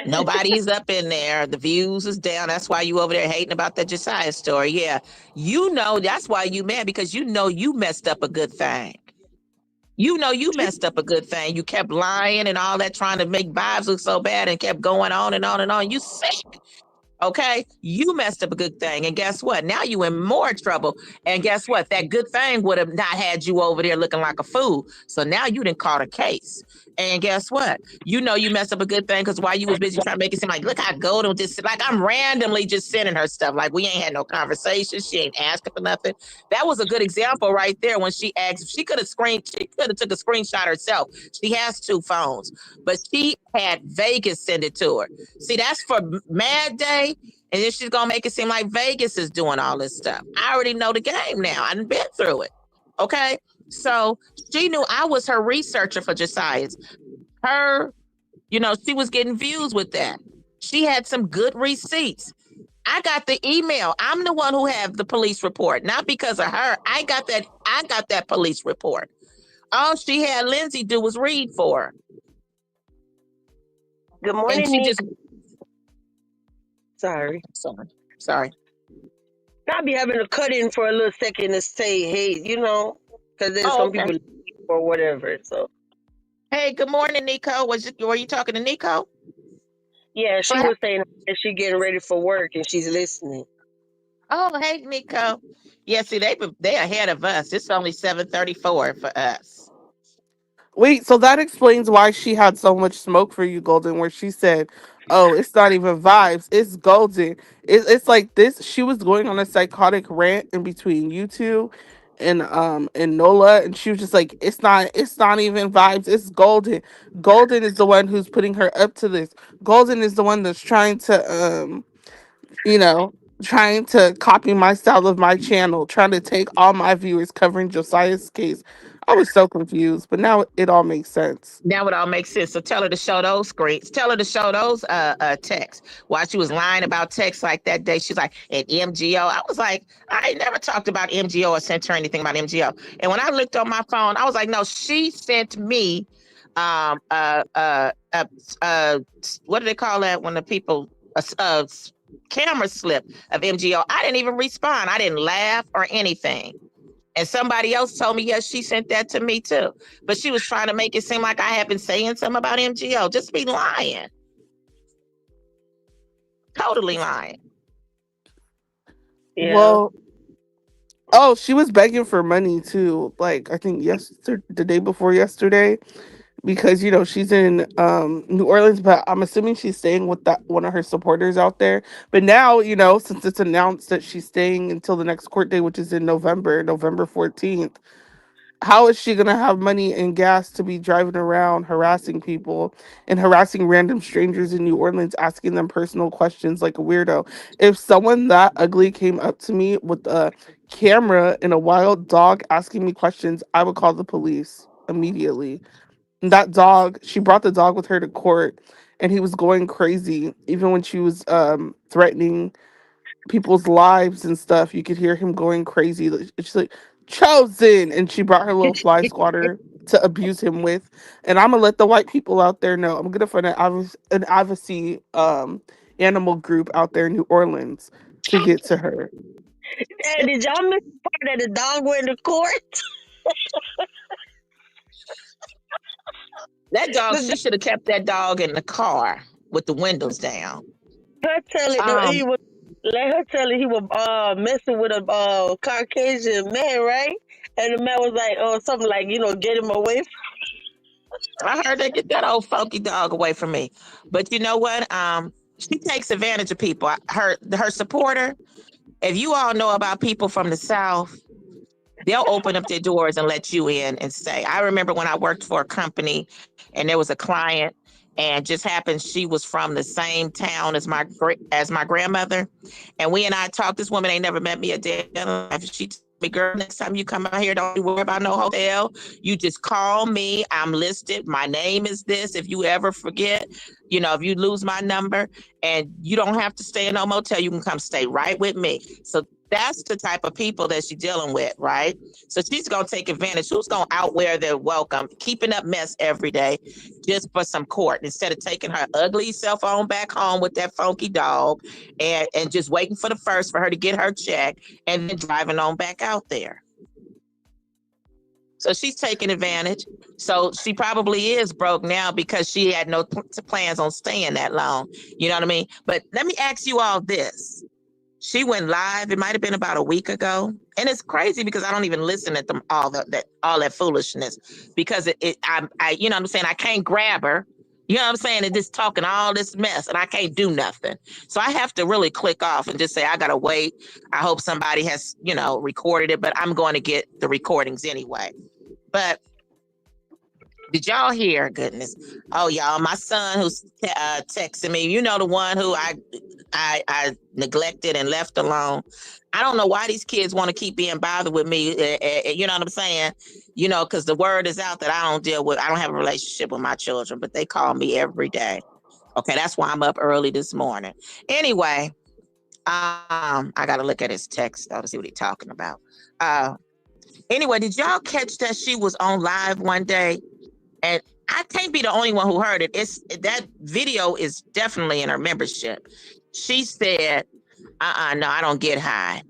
Nobody's up in there. The views is down. That's why you over there hating about that Josiah story. Yeah. You know that's why you mad because you know you messed up a good thing. You know you messed up a good thing. You kept lying and all that, trying to make vibes look so bad and kept going on and on and on. You sick. Okay, you messed up a good thing, and guess what? Now you in more trouble. And guess what? That good thing would have not had you over there looking like a fool. So now you didn't caught a case. And guess what? You know you messed up a good thing because while you was busy trying to make it seem like, look how Golden just like I'm randomly just sending her stuff. Like we ain't had no conversation. She ain't asking for nothing. That was a good example right there when she asked if she could have took a screenshot herself. She has two phones, but she had Vegas send it to her. See, that's for Mad Day. And then she's gonna make it seem like Vegas is doing all this stuff. I already know the game now. I've been through it. Okay. So she knew I was her researcher for Josiah's. Her, she was getting views with that. She had some good receipts. I got the email. I'm the one who have the police report. Not because of her. I got that police report. All she had Lindsay do was read for her. Good And morning, she Nick. just Sorry. sorry. I'll be having to cut in for a little second to say, hey, because there's Oh, some okay. people or whatever. So Hey, good morning, Nico. Were you talking to Nico? yeah, she was saying that she getting ready for work and she's listening. Oh, hey, Nico. Yeah, see, they ahead of us. It's only 7:34 for us. Wait, so that explains why she had so much smoke for you, Golden, where she said, "Oh, it's not even vibes, it's Golden." It's like this. She was going on a psychotic rant in between you two, and Nola, and she was just like, "It's not even vibes, it's Golden. Golden is the one who's putting her up to this. Golden is the one that's trying to you know." Trying to copy my style of my channel, trying to take all my viewers covering Josiah's case. I was so confused, but now it all makes sense. Now it all makes sense. So tell her to show those screens. Tell her to show those texts. While she was lying about texts like that day, she's like, at MGO. I was like, I ain't never talked about MGO or sent her anything about MGO. And when I looked on my phone, I was like, no, she sent me um uh uh uh, uh what do they call that when the people camera slip of MGO. I didn't even respond. I didn't laugh or anything. And somebody else told me, yes, she sent that to me too. But she was trying to make it seem like I had been saying something about MGO. Just be lying. Totally lying. Yeah. Well, oh, she was begging for money too. Like I think yesterday, the day before yesterday, because she's in New Orleans, but I'm assuming she's staying with that one of her supporters out there. But now, since it's announced that she's staying until the next court date, which is in November 14th, how is she gonna have money and gas to be driving around harassing people and harassing random strangers in New Orleans, asking them personal questions like a weirdo? If someone that ugly came up to me with a camera and a wild dog asking me questions, I would call the police immediately. And that dog, she brought the dog with her to court, and he was going crazy. Even when she was threatening people's lives and stuff, you could hear him going crazy. She's like, chosen, and she brought her little fly swatter to abuse him with. And I'm gonna let the white people out there know. I'm gonna find an advocacy animal group out there in New Orleans to get to her. And did y'all miss the part that the dog went to court? That dog, The she should have kept that dog in the car with the windows down. her telling he Um, was let her tell it he was messing with a Caucasian man, right? And the man was like, oh, something like, get him away. I heard they get that old funky dog away from me. But you know what? She takes advantage of people. Her supporter. If you all know about people from the South, they'll open up their doors and let you in and stay. I remember when I worked for a company and there was a client and just happened she was from the same town as my grandmother. And we and I talked. This woman ain't never met me a day in her life. She told me, girl, next time you come out here, don't you worry about no hotel. You just call me. I'm listed. My name is this. If you ever forget, if you lose my number and you don't have to stay in no motel, you can come stay right with me. So that's the type of people that she's dealing with, right? So she's gonna take advantage. Who's gonna outwear their welcome, keeping up mess every day just for some court instead of taking her ugly self on back home with that funky dog and just waiting for the first for her to get her check and then driving on back out there. So she's taking advantage. So she probably is broke now because she had no plans on staying that long. You know what I mean? But let me ask you all this. She went live. It might have been about a week ago, and it's crazy because I don't even listen at them all that foolishness because I you know what I'm saying, I can't grab her. You know what I'm saying? And just talking all this mess, and I can't do nothing. So I have to really click off and just say I gotta wait. I hope somebody has recorded it, but I'm going to get the recordings anyway. But did y'all hear? Goodness, oh y'all, my son who's texting me. You know the one who I neglected and left alone. I don't know why these kids want to keep being bothered with me. You know what I'm saying? Because the word is out that I don't have a relationship with my children, but they call me every day. Okay, that's why I'm up early this morning. Anyway, I got to look at his text though to see what he's talking about. Uh, anyway, did y'all catch that she was on live one day? And I can't be the only one who heard it. That video is definitely in her membership. She said, no, I don't get high.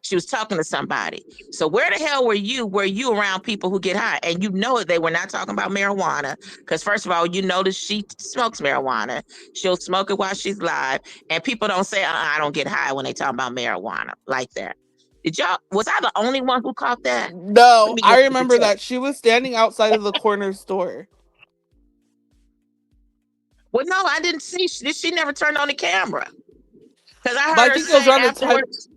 She was talking to somebody. So where the hell were you? Were you around people who get high? And they were not talking about marijuana. Because first of all, that she smokes marijuana. She'll smoke it while she's live. And people don't say, I don't get high when they talk about marijuana like that. Was I the only one who caught that? Let No, me go I to the remember text. that she was standing outside of the corner store. Well, no, I didn't see. She never turned on the camera. Because I But I heard her think it was say around the time. afterwards,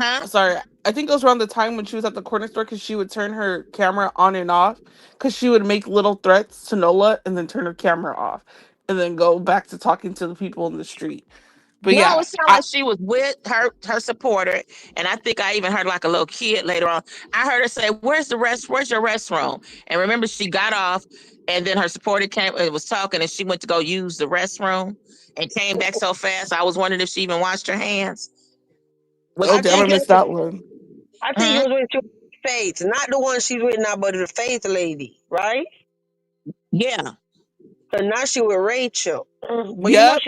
huh? Sorry, I think it was around the time when she was at the corner store because she would turn her camera on and off because she would make little threats to Nola and then turn her camera off and then go back to talking to the people in the street. But No, yeah, it sounded like she was with her supporter, and I think I even heard like a little kid later on. I heard her say, Where's your restroom?" And remember, she got off, and then her supporter came and was talking, and she went to go use the restroom and came back so fast. I was wondering if she even washed her hands. Was oh I it damn, that I think missed it good? that one. I think it Hmm. was when she was with Faith, not the one she's with now, but the Faith lady, right? Yeah. So now she with Rachel. But Yep.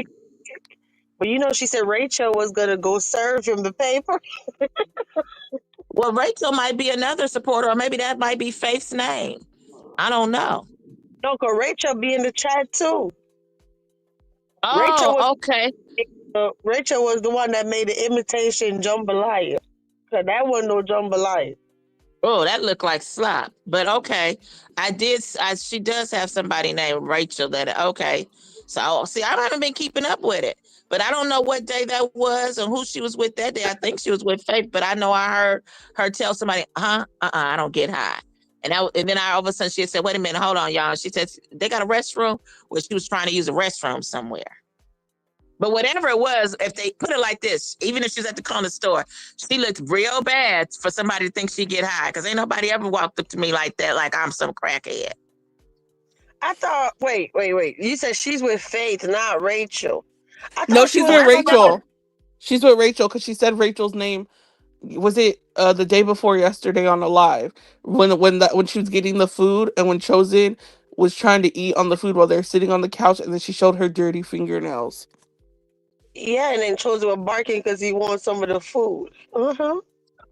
she said Rachel was gonna go serve him the paper. Well, Rachel might be another supporter, or maybe that might be Faith's name. I don't know. No, cause Rachel be in the chat too. Rachel Oh, was okay. Rachel was the one that made the imitation jambalaya. Cause that wasn't no jambalaya. Oh, that looked like slop. But okay. She does have somebody named Rachel that okay. So see, I haven't been keeping up with it. But I don't know what day that was and who she was with that day. I think she was with Faith, but I know I heard her tell somebody, I don't get high. And then all of a sudden she said, wait a minute, hold on, y'all. She said they got a restroom where she was trying to use a restroom somewhere. But whatever it was, if they put it like this, even if she's at the corner store, she looked real bad for somebody to think she get high. Because ain't nobody ever walked up to me like that, like I'm some crackhead. I thought wait. You said she's with Faith, not Rachel. I No, thought she she's was Well, with I don't know. Rachel. She's with Rachel because she said Rachel's name. Was it the day before yesterday on the live when she was getting the food and when Chosen was trying to eat on the food while they're sitting on the couch and then she showed her dirty fingernails. Yeah, and then Chosen was barking because he wants some of the food. Uh-huh.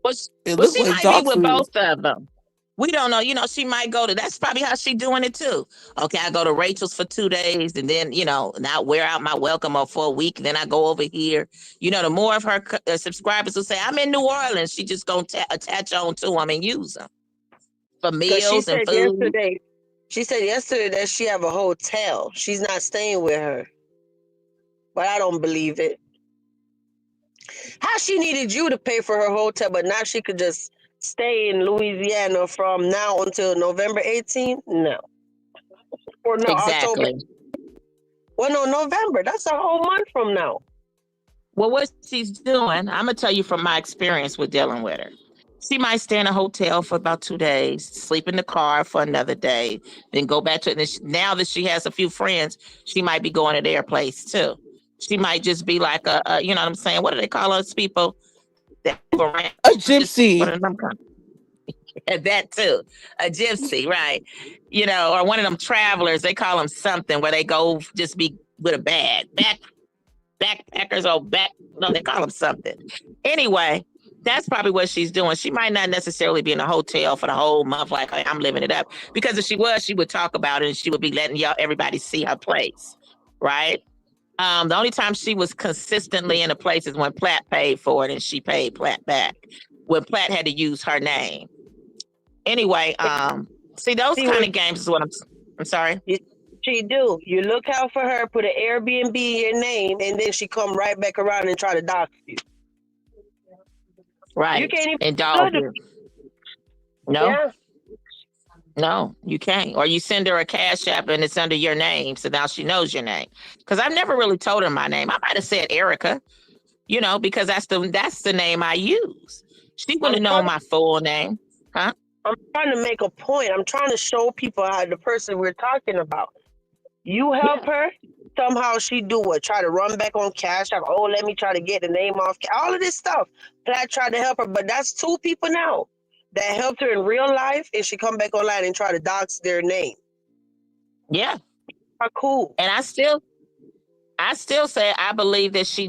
Well, It well, looked she like might be dog with food. both of them. We don't know. She might go to. That's probably how she doing it too. Okay, I go to Rachel's for 2 days, and then not wear out my welcome or for a week. Then I go over here. The more of her subscribers will say, "I'm in New Orleans," she just gonna attach on to them and use them for Because meals and food. she said yesterday that she have a hotel. She's not staying with her. But I don't believe it. How she needed you to pay for her hotel, but now she could just stay in Louisiana from now until November 18th? No. Or no, October. Exactly. Well, no, November. That's a whole month from now. Well, what she's doing, I'm gonna tell you from my experience with dealing with her. She might stay in a hotel for about 2 days, sleep in the car for another day, then go back to it. Now that she has a few friends, she might be going to their place too. She might just be like you know what I'm saying? What do they call us people that move around? A Just what gypsy. are them called? That too, a gypsy, right? Or one of them travelers. They call them something where they go just be with a backpackers or no, they call them something. Anyway, that's probably what she's doing. She might not necessarily be in a hotel for the whole month, like "Hey, I'm living it up." Because if she was, she would talk about it and she would be letting everybody see her place, right? The only time she was consistently in a place is when Platt paid for it and she paid Platt back. When Platt had to use her name. Anyway, see those See kind what of games is what I'm sorry. she do. You look out for her, put an Airbnb in your name, and then she come right back around and try to dox you. You Right. can't even And do dog good. you. No, Yeah. no, you can't. Or you send her a cash app and it's under your name. So now she knows your name. Because I've never really told her my name. I might have said Erica, because that's the name I use. She I'm wouldn't know trying my full name. Huh? I'm trying to make a point. I'm trying to show people how the person we're talking about. You help Yeah. her, somehow she do what? Try to run back on Cash App. Oh, let me try to get the name off. All of this stuff. Platt tried to help her, but that's two people now that helped her in real life, and she come back online and try to dox their name. Yeah. How cool. And I still say I believe that she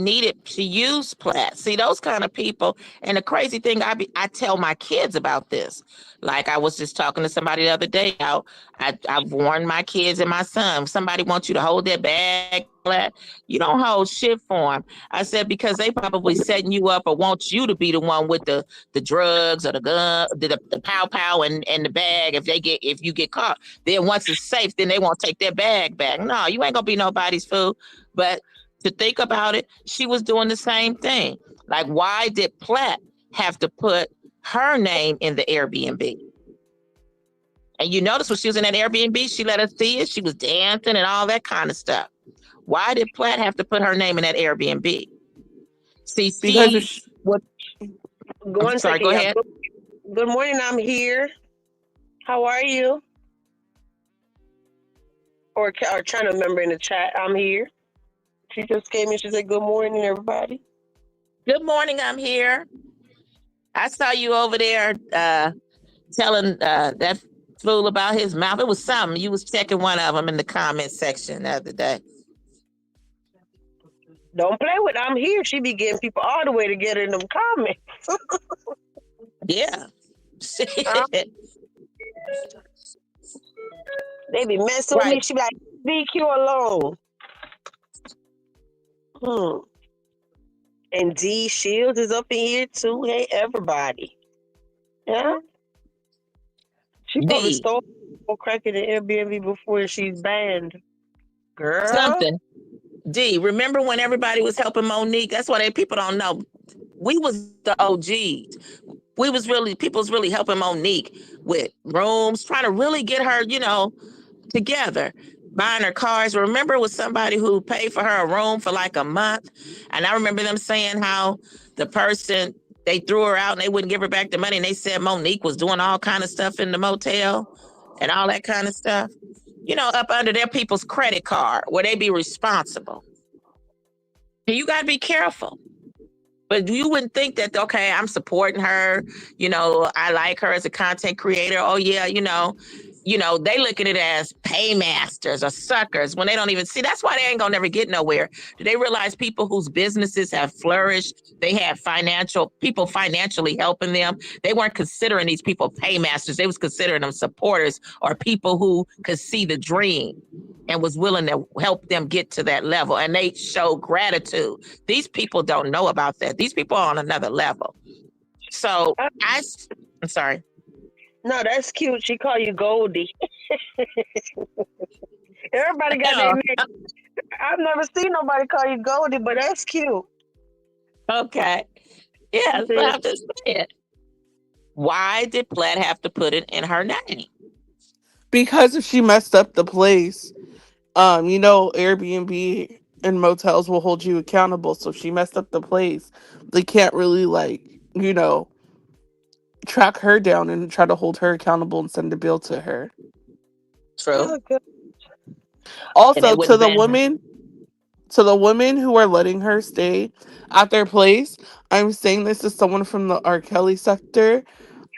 used Platt. See those kind of people. And the crazy thing, I tell my kids about this. Like I was just talking to somebody the other day. How I've warned my kids and my son. If somebody wants you to hold their bag, Platt, you don't hold shit for them. I said because they probably setting you up or want you to be the one with the drugs or the gun, the pow pow and the bag. If you get caught, then once it's safe, then they won't take their bag back. No, you ain't gonna be nobody's fool. But to think about it, she was doing the same thing. Like, why did Platt have to put her name in the Airbnb? And you notice when she was in that Airbnb, she let us see it. She was dancing and all that kind of stuff. Why did Platt have to put her name in that Airbnb? See, Because if she what? I'm One sorry. second, Go yeah. ahead. Good morning. I'm here. How are you? Or trying to remember in the chat. I'm here. She just came in. She said, "Good morning, everybody." Good morning. I'm here. I saw you over there telling that fool about his mouth. It was something. You was checking one of them in the comment section the other day. Don't play with. I'm here. She be getting people all the way to get in them comments. Yeah. Huh? They be messing with me. Right. She be like, "BQ alone." And D Shields is up in here too. Hey, everybody. Yeah. She probably D. stole crack in the Airbnb before she's banned. Girl. Something. D. Remember when everybody was helping Monique? That's why people don't know. We was the OGs. People was really helping Monique with rooms, trying to really get her, together, buying her cars. Remember, it was somebody who paid for her a room for like a month. And I remember them saying how the person, they threw her out and they wouldn't give her back the money. And they said Monique was doing all kind of stuff in the motel and all that kind of stuff, up under their people's credit card where they be responsible. And you got to be careful. But you wouldn't think that, okay, I'm supporting her. I like her as a content creator. Oh, yeah, they look at it as paymasters or suckers when they don't even see. That's why they ain't gonna never get nowhere. Do they realize people whose businesses have flourished? They had financial people financially helping them. They weren't considering these people paymasters. They was considering them supporters or people who could see the dream and was willing to help them get to that level. And they show gratitude. These people don't know about that. These people are on another level. So I, I'm sorry. no, that's cute. She call you Goldie. Everybody got their name. I've never seen nobody call you Goldie, but that's cute. Okay. Yeah, so Said, I'm just saying. Why did Platt have to put it in her name? Because if she messed up the place, Airbnb and motels will hold you accountable. So if she messed up the place, they can't really track her down and try to hold her accountable and send a bill to her. True. oh, good. And they Also, wouldn't ban her. to the women who are letting her stay at their place, I'm saying this as someone from the R. Kelly sector.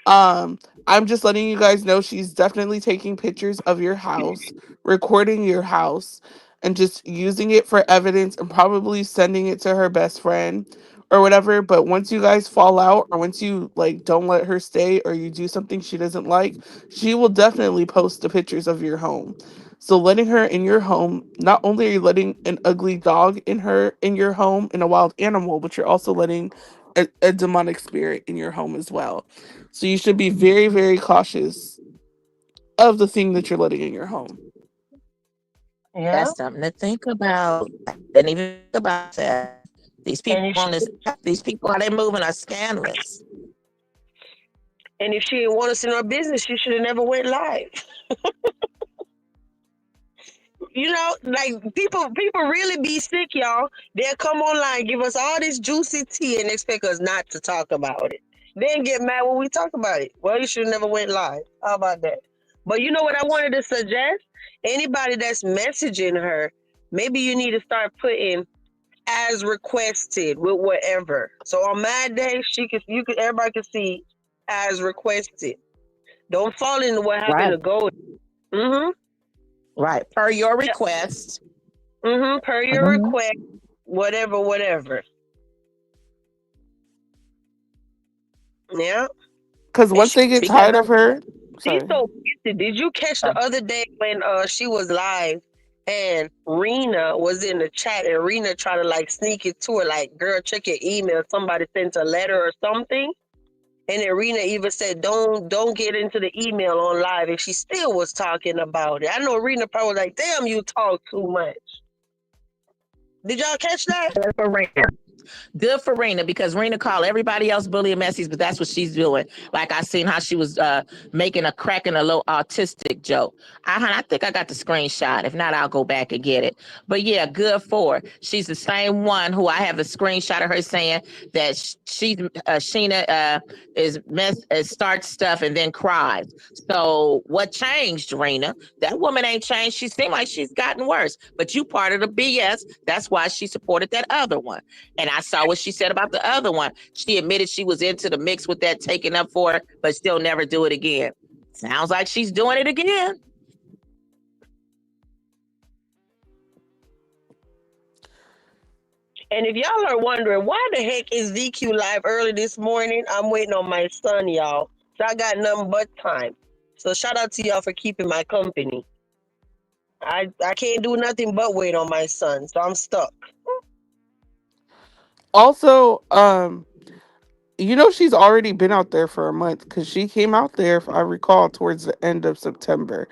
Um, I'm just letting you guys know she's definitely taking pictures of your house, recording your house, and just using it for evidence and probably sending it to her best friend or whatever. But once you guys fall out or once you don't let her stay or you do something she doesn't like, she will definitely post the pictures of your home. So letting her in your home, not only are you letting an ugly dog in your home and a wild animal, but you're also letting a demonic spirit in your home as well. So you should be very, very cautious of the thing that you're letting in your home. Yeah. That's something to think about. I didn't even think about that. These people And if on she this app, these people how they moving are scandalous. and if she didn't want us in her business, she should have never went live. Like people really be sick, y'all. They'll come online, give us all this juicy tea, and expect us not to talk about it. Then get mad when we talk about it. Well, you should have never went live. How about that? But you know what I wanted to suggest? Anybody that's messaging her, maybe you need to start putting as requested with whatever. So on my day, everybody can see as requested. Don't fall into what happened Right. to Gold. Mm-hmm. Right. Per your request. Mm-hmm. Per your Mhm. request, whatever, whatever. Yeah. Because And once they get because tired of her, She's sorry. so gifted. Did you catch the other day when she was live and Rena was in the chat and Rena tried to like sneak it to her, like, girl, check your email. Somebody sent a letter or something. And then Rena even said, don't get into the email on live. And she still was talking about it. I know Rena probably was like, damn, you talk too much. Did y'all catch that? for Rena. Good for Rena because Rena called everybody else bully and messies, but that's what she's doing. Like I seen how she was cracking a little autistic joke. I think I got the screenshot. If not, I'll go back and get it. But yeah, good for her. She's the same one who I have a screenshot of her saying that Sheena starts stuff and then cries. So what changed, Rena? That woman ain't changed. She seemed like she's gotten worse. But you part of the BS. That's why she supported that other one. And I saw what she said about the other one. She admitted she was into the mix with that taking up for her, but still never do it again. Sounds like she's doing it again. And if y'all are wondering why the heck is VQ live early this morning, I'm waiting on my son, y'all. So I got nothing but time. So shout out to y'all for keeping my company. I can't do nothing but wait on my son, so I'm stuck. Also, she's already been out there for a month because she came out there, if I recall, towards the end of September.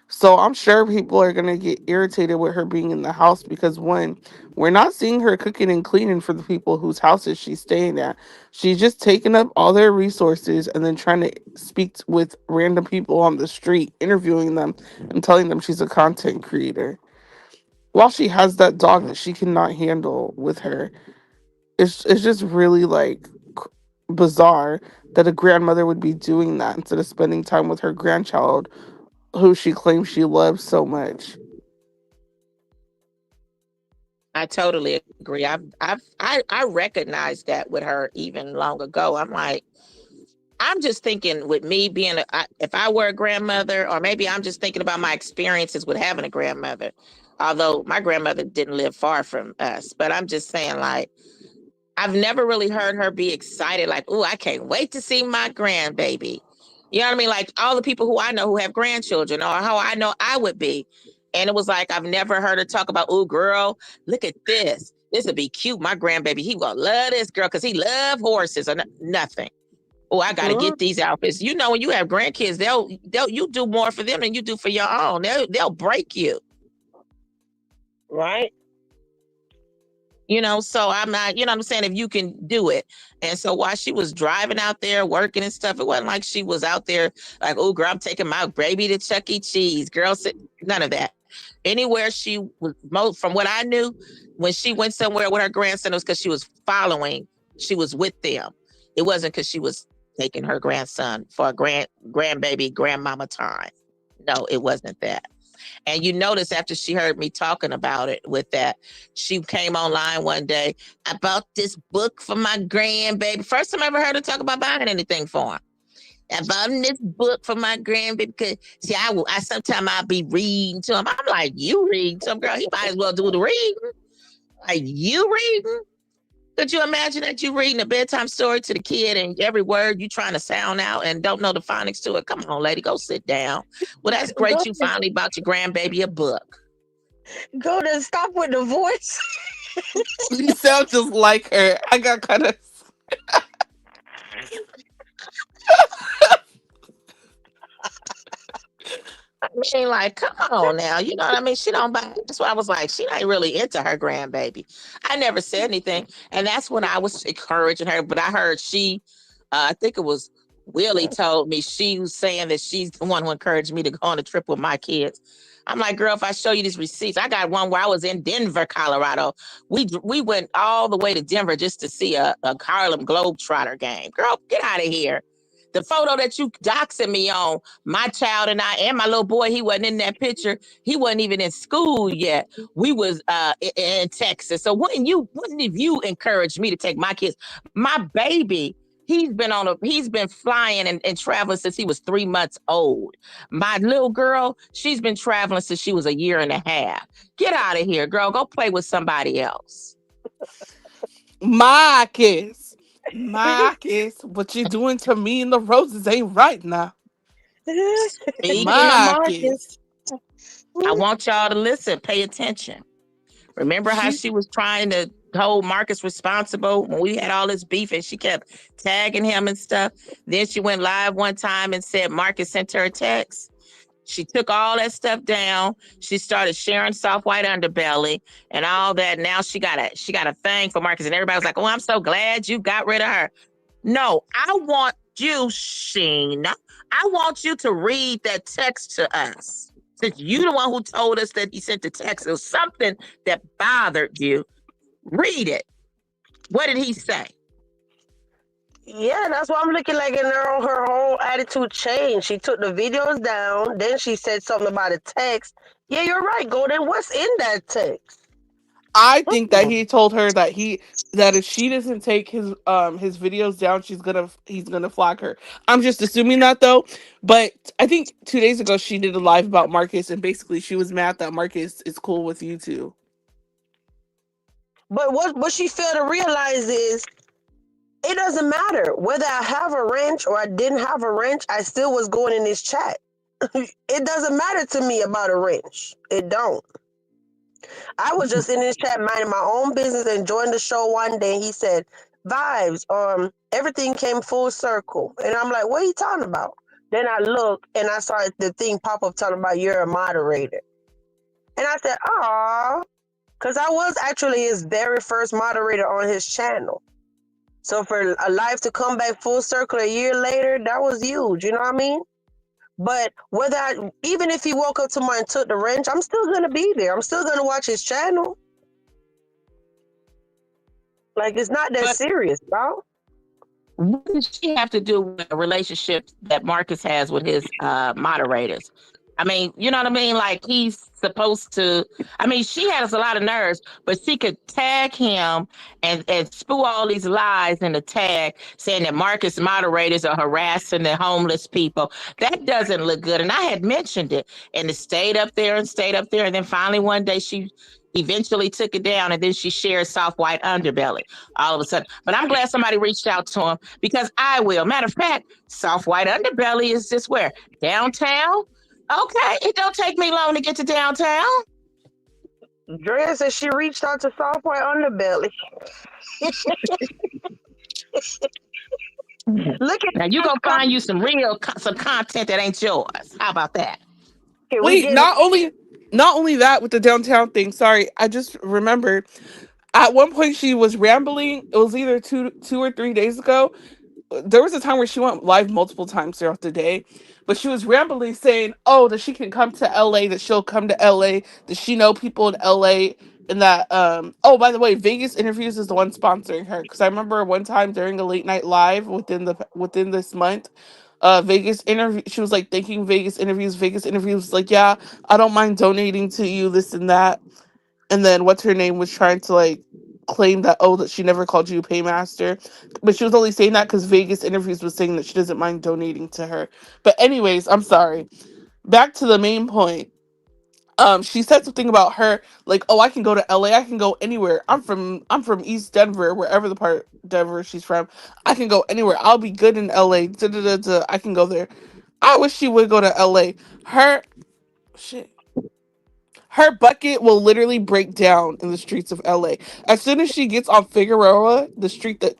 So I'm sure people are gonna get irritated with her being in the house because one, we're not seeing her cooking and cleaning for the people whose houses she's staying at. She's just taking up all their resources and then trying to with random people on the street, interviewing them and telling them she's a content creator. While she has that dog that she cannot handle with her, it's just really bizarre that a grandmother would be doing that instead of spending time with her grandchild who she claims she loves so much. I totally agree. I recognized that with her even long ago. I'm like, I'm just thinking with me being, if I were a grandmother, or maybe I'm just thinking about my experiences with having a grandmother. Although my grandmother didn't live far from us, but I'm just saying, like, I've never really heard her be excited, like, "Oh, I can't wait to see my grandbaby." You know what I mean? Like all the people who I know who have grandchildren, or how I know I would be. And it was like, I've never heard her talk about, "Oh, girl, look at this. This would be cute. My grandbaby, he gonna love this girl because he love horses," or nothing. "Oh, I got to Mhm. get these outfits." You know, when you have grandkids, they'll you do more for them than you do for your own. They'll break you. Right? You know, so I'm not, you know what I'm saying, if you can do it. And so while she was driving out there working and stuff, it wasn't like she was out there like, "Oh, girl, I'm taking my baby to Chuck E. Cheese." Girl, none of that. Anywhere she was, most from what I knew, when she went somewhere with her grandson, it was because she was following, she was with them. It wasn't because she was taking her grandson for a grandbaby, grandmama time. No, it wasn't that. And you notice after she heard me talking about it with that, she came online one day. "I bought this book for my grandbaby." First time I ever heard her talk about buying anything for him. "I bought him this book for my grandbaby because, see, I sometimes I'll be reading to him." I'm like, "You reading to him, girl? He might as well do the reading. Like, you reading?" Could you imagine that you reading a bedtime story to the kid and every word you trying to sound out and don't know the phonics to it? Come on, lady, go sit down. Well, that's Go great. You finally bought your grandbaby a book. go to stop with the voice. You sound just like her. I got kind of. I mean, like, come on now. You know what I mean? She don't buy. That's why I was like, she ain't really into her grandbaby. I never said anything. And that's when I was encouraging her. But I heard I think it was Willie told me, she was saying that she's the one who encouraged me to go on a trip with my kids. I'm like, "Girl, if I show you these receipts," I got one where I was in Denver, Colorado. We went all the way to Denver just to see a Harlem Globetrotter game. Girl, get out of here. The photo that you doxing me on, my child and I, and my little boy, he wasn't in that picture. He wasn't even in school yet. We was in Texas. So wouldn't have you encouraged me to take my kids? My baby, he's been flying and traveling since he was 3 months old. My little girl, she's been traveling since she was a year and a half. Get out of here, girl. Go play with somebody else. Marcus. Marcus, what you doing to me and the roses ain't right now. Speaking of Marcus, Marcus. I want y'all to listen, pay attention. Remember how She she was trying to hold Marcus responsible when we had all this beef and she kept tagging him and stuff? Then she went live one time and said Marcus sent her a text. She took all that stuff down. She started sharing soft white underbelly and all that. Now she got a thing for Marcus, and everybody was like, "Oh, I'm so glad you got rid of her." No, I want you, Sheen. I want you to read that text to us. Since you the one who told us that he sent the text, it was something that bothered you. Read it. What did he say? Yeah, that's why I'm looking like in her whole attitude changed. She took the videos down, then she said something about a text. Yeah, you're right, Golden. What's in that text? I think that Hmm. he told her that if she doesn't take his videos down, he's gonna flag her. I'm just assuming that though. But I think 2 days ago she did a live about Marcus, and basically she was mad that Marcus is cool with you two. But what she failed to realize is it doesn't matter whether I have a wrench or I didn't have a wrench. I still was going in this chat. It doesn't matter to me about a wrench. It don't. I was just in this chat minding my own business, enjoying the show one day. He said, "Vibes, everything came full circle." And I'm like, "What are you talking about?" Then I look and I saw the thing pop up talking about you're a moderator. And I said, "Aw," because I was actually his very first moderator on his channel. So for a life to come back full circle a year later, that was huge. You know what I mean? But even if he woke up tomorrow and took the wrench, I'm still gonna be there. I'm still gonna watch his channel. Like it's not that But serious, bro. what does she have to do with a relationship that Marcus has with his moderators? I mean, you know what I mean? Like he's supposed to. I mean, she has a lot of nerves, but she could tag him and spew all these lies in the tag, saying that Marcus moderators are harassing the homeless people. That doesn't look good. And I had mentioned it, and it stayed up there and stayed up there, and then finally one day she eventually took it down, and then she shared soft white underbelly all of a sudden. But I'm glad somebody reached out to him because I will. Matter of fact, soft white underbelly is just where downtown. Okay, it don't take me long to get to downtown. Drea said she reached out to Software Underbelly. Look at Now you this gonna find you some real some content that ain't yours. How about that? Can we Wait, get not only that with the downtown thing. Sorry, I just remembered. At one point, she was rambling. It was either two or 3 days ago. There was a time where she went live multiple times throughout the day, but she was rambling saying, "Oh, that she can come to LA, that she'll come to LA, that she know people in LA, and that oh, by the way, Vegas Interviews is the one sponsoring her because I remember one time during a late night live within this month, Vegas interview, she was like thanking Vegas Interviews was like, yeah, I don't mind donating to you, this and that, and then what's her name was trying to like claim that, oh, that she never called you a paymaster, but she was only saying that because Vegas Interviews was saying that she doesn't mind donating to her. But anyways, I'm sorry, back to the main point. She said something about her like, oh, I can go to LA, I can go anywhere, I'm from East Denver, wherever the part of Denver she's from, I can go anywhere, I'll be good in LA, da, da, da, da, I can go there. I wish she would go to LA. Her shit, her bucket will literally break down in the streets of LA. As soon as she gets on Figueroa, the street that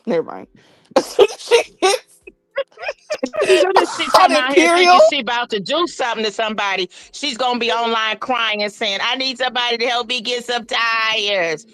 never mind. As soon as she gets As soon as she on come out here Imperial, thinking she about to do something to somebody, she's gonna be online crying and saying, "I need somebody to help me get some tires."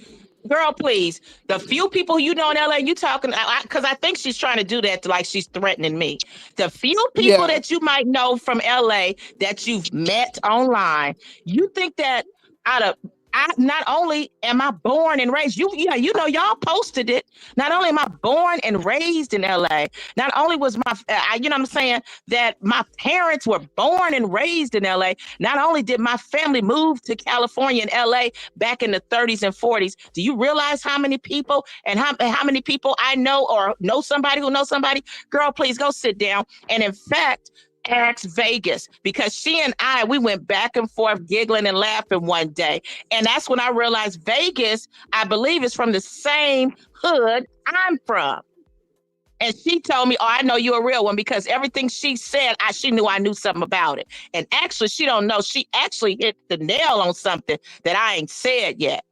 Girl, please. The few people you know in LA, you talking because I think she's trying to do that to like she's threatening me. The few people yeah, that you might know from LA that you've met online, you think that out of I not only am I born and raised, yeah, you know, y'all posted it. Not only am I born and raised in LA, not only was you know what I'm saying, that my parents were born and raised in LA, not only did my family move to California and LA back in the 30s and 40s. Do you realize how many people and how many people I know or know somebody who knows somebody? Girl, please go sit down. And in fact, ask Vegas because she and we went back and forth giggling and laughing one day. And that's when I realized Vegas, I believe, is from the same hood I'm from. And she told me, "Oh, I know you're a real one," because everything she said, she knew I knew something about it. And actually, she don't know. She actually hit the nail on something that I ain't said yet.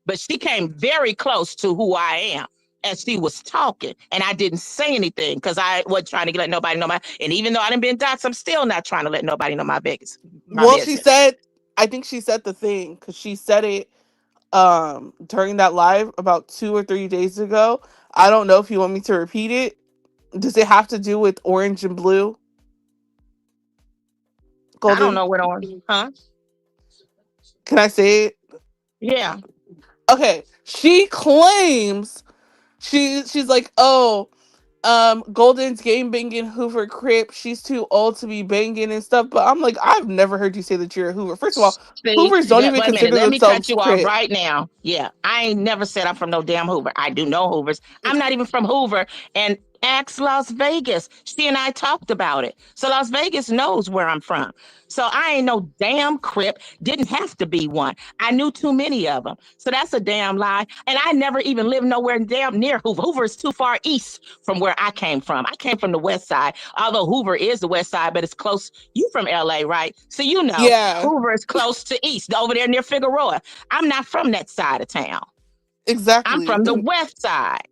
But she came very close to who I am as she was talking. And I didn't say anything because I wasn't trying to let nobody know my. And even though I didn't been doxxed, I'm still not trying to let nobody know my well, she business. said, I think she said the thing because she said it during that live about 2 or 3 days ago. I don't know if you want me to repeat it. Does it have to do with orange and blue, I don't Golden? know what on, huh? Can I say it? Yeah. Okay, she claims she's like, oh, Golden's game banging Hoover Crip. She's too old to be banging and stuff. But I'm like, I've never heard you say that you're a Hoover. First of all, See, Hoovers don't even wait a minute. consider Let me cut themselves you off Crip. right now. Yeah, I ain't never said I'm from no damn Hoover. I do know Hoovers. I'm not even from Hoover. And ask Las Vegas. She and I talked about it. So Las Vegas knows where I'm from. So I ain't no damn Crip. Didn't have to be one. I knew too many of them. So that's a damn lie. And I never even lived nowhere damn near Hoover. Hoover is too far east from where I came from. I came from the west side, although Hoover is the west side, but it's close. You from LA, right? So you know Yeah, Hoover is close to east, over there near Figueroa. I'm not from that side of town. I'm exactly. from the west side.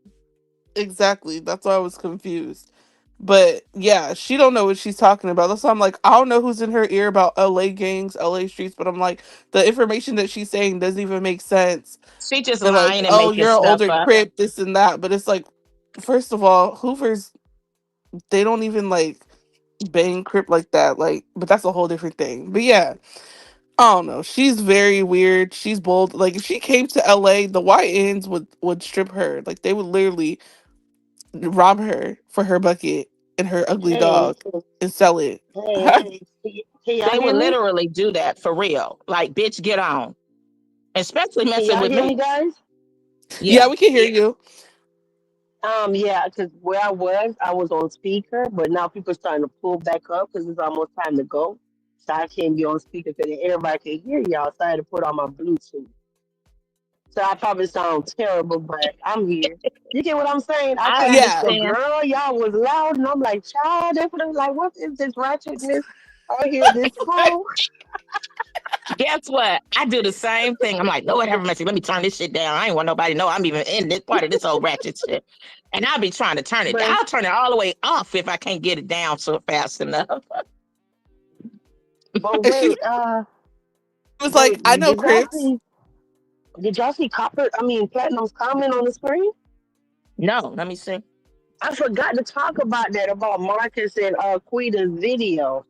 Exactly. That's why I was confused. But yeah, she don't know what she's talking about. That's why I'm like, I don't know who's in her ear about LA gangs, LA streets, but I'm like, the information that she's saying doesn't even make sense. She just And like, lying and oh, making you're an stuff older up. crip, this and that. But it's like, first of all, Hoovers, they don't even like bang crip like that. Like, but that's a whole different thing. But yeah, I don't know. She's very weird. She's bold. Like if she came to LA, the YNs would strip her. Like they would literally rob her for her bucket and her ugly hey, dog and sell it. hey, Can y'all They hear would me? literally do that for real. Like, bitch, get on. Especially Can messing y'all with hear me. me, guys? Yeah, Yeah. we can hear you. Yeah, because where I was on speaker, but now people starting to pull back up because it's almost time to go. So I can't be on speaker because everybody can hear y'all. So I had to put on my Bluetooth. So I probably sound terrible, but I'm here. You get what I'm saying? I I kept Yeah. the understand. girl, y'all was loud, and I'm like, child, they was like, what is this ratchetness out here at this school? Guess what? I do the same thing. I'm like, Lord have mercy. Let me turn this shit down. I ain't want nobody to know I'm even in this part of this old ratchet shit. And I'll be trying to turn it. But I'll turn it all the way off if I can't get it down so fast enough. but And she wait, was like, I know Chris. did y'all see Copper? I mean, Platinum's comment on the screen? No, let me see. I forgot to talk about that about Marcus and Quita's video.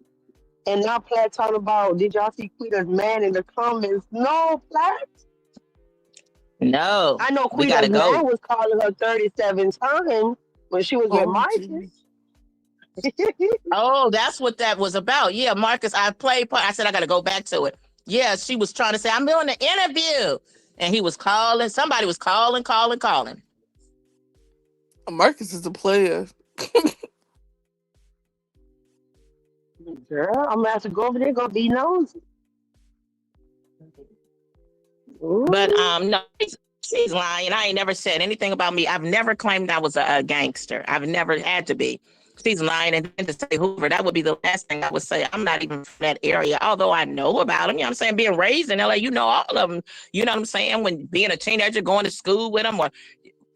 And now Plat talking about, did y'all see Quita's man in the comments? No, Plat. No, I know we gotta Quita's go. man was calling her 37 times when she was with Oh, Marcus. geez. Oh, that's what that was about. Yeah, Marcus, I played part. I said I gotta go back to it. Yeah, she was trying to say, I'm doing the interview. And he was calling. Somebody was calling. Marcus is a player. Girl, I'm gonna have to go over there, go be nosy. But Ooh. no, she's lying. I ain't never said anything about me. I've never claimed I was a gangster. I've never had to be. She's lying, and then to say Hoover, that would be the last thing I would say. I'm not even from that area, although I know about them. You know what I'm saying? Being raised in LA, you know all of them. You know what I'm saying? When being a teenager, going to school with them, or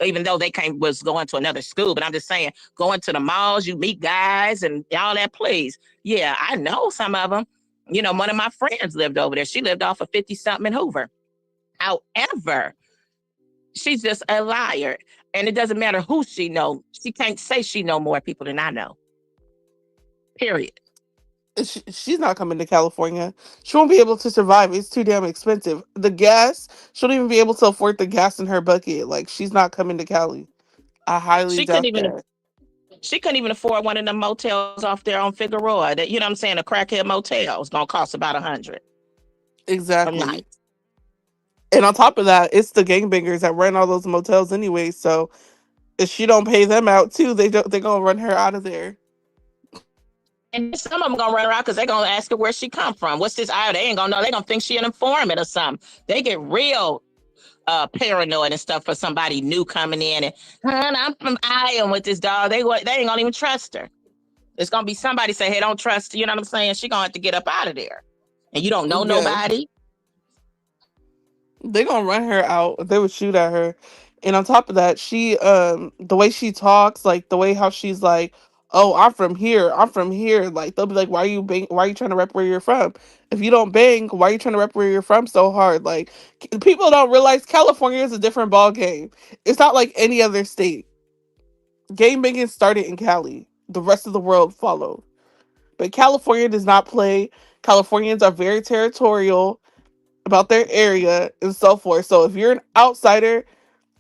even though they came was going to another school, but I'm just saying, going to the malls, you meet guys and all that. Please, yeah, I know some of them. You know, one of my friends lived over there. She lived off of 50 something in Hoover. However, she's just a liar. And it doesn't matter who she know. She can't say she know more people than I know. Period. She's not coming to California. She won't be able to survive. It's too damn expensive. The gas, she won't even be able to afford the gas in her bucket. Like, she's not coming to Cali. I highly She couldn't doubt even that. she couldn't even afford one of them motels off there on Figueroa. That, you know what I'm saying, a crackhead motel is gonna cost about 100 a night. Exactly. And on top of that, it's the gangbangers that run all those motels anyway. So if she don't pay them out too, they're gonna run her out of there. And some of them gonna run around because they're gonna ask her where she come from. What's this? They ain't gonna know. They gonna think she an informant or something. They get real paranoid and stuff for somebody new coming in and, I'm from Iowa with this dog. They ain't gonna even trust her. It's gonna be somebody say, hey, don't trust. You know what I'm saying? She gonna have to get up out of there. And you don't know Yeah. nobody. They gonna run her out. They would shoot at her. And on top of that, she the way she talks, like the way how she's like, oh, I'm from here. I'm from here. Like they'll be like, why are you trying to rep where you're from? If you don't bang, why are you trying to rep where you're from so hard? Like people don't realize California is a different ball game. It's not like any other state. Game banging started in Cali. The rest of the world followed. But California does not play. Californians are very territorial about their area and so forth. So if you're an outsider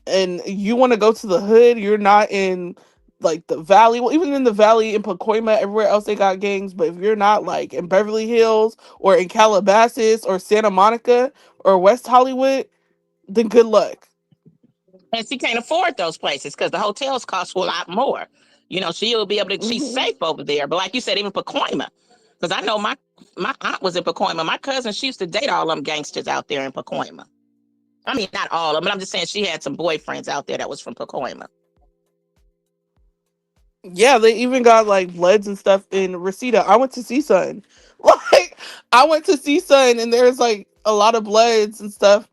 and you want to go to the hood, you're not in like the valley. Well, even in the valley in Pacoima, everywhere else they got gangs. But if you're not like in Beverly Hills or in Calabasas or Santa Monica or West Hollywood, then good luck. And she can't afford those places because the hotels cost a lot more. You know, she'll be able to, she's Hmm. safe over there. But like you said, even Pacoima. Because I know my aunt was in Pacoima. My cousin, she used to date all them gangsters out there in Pacoima. I mean, not all of them, but I'm just saying she had some boyfriends out there that was from Pacoima. Yeah, they even got like Bloods and stuff in Reseda. I went to see Sun. Like I went to see Sun, and there's like a lot of Bloods and stuff.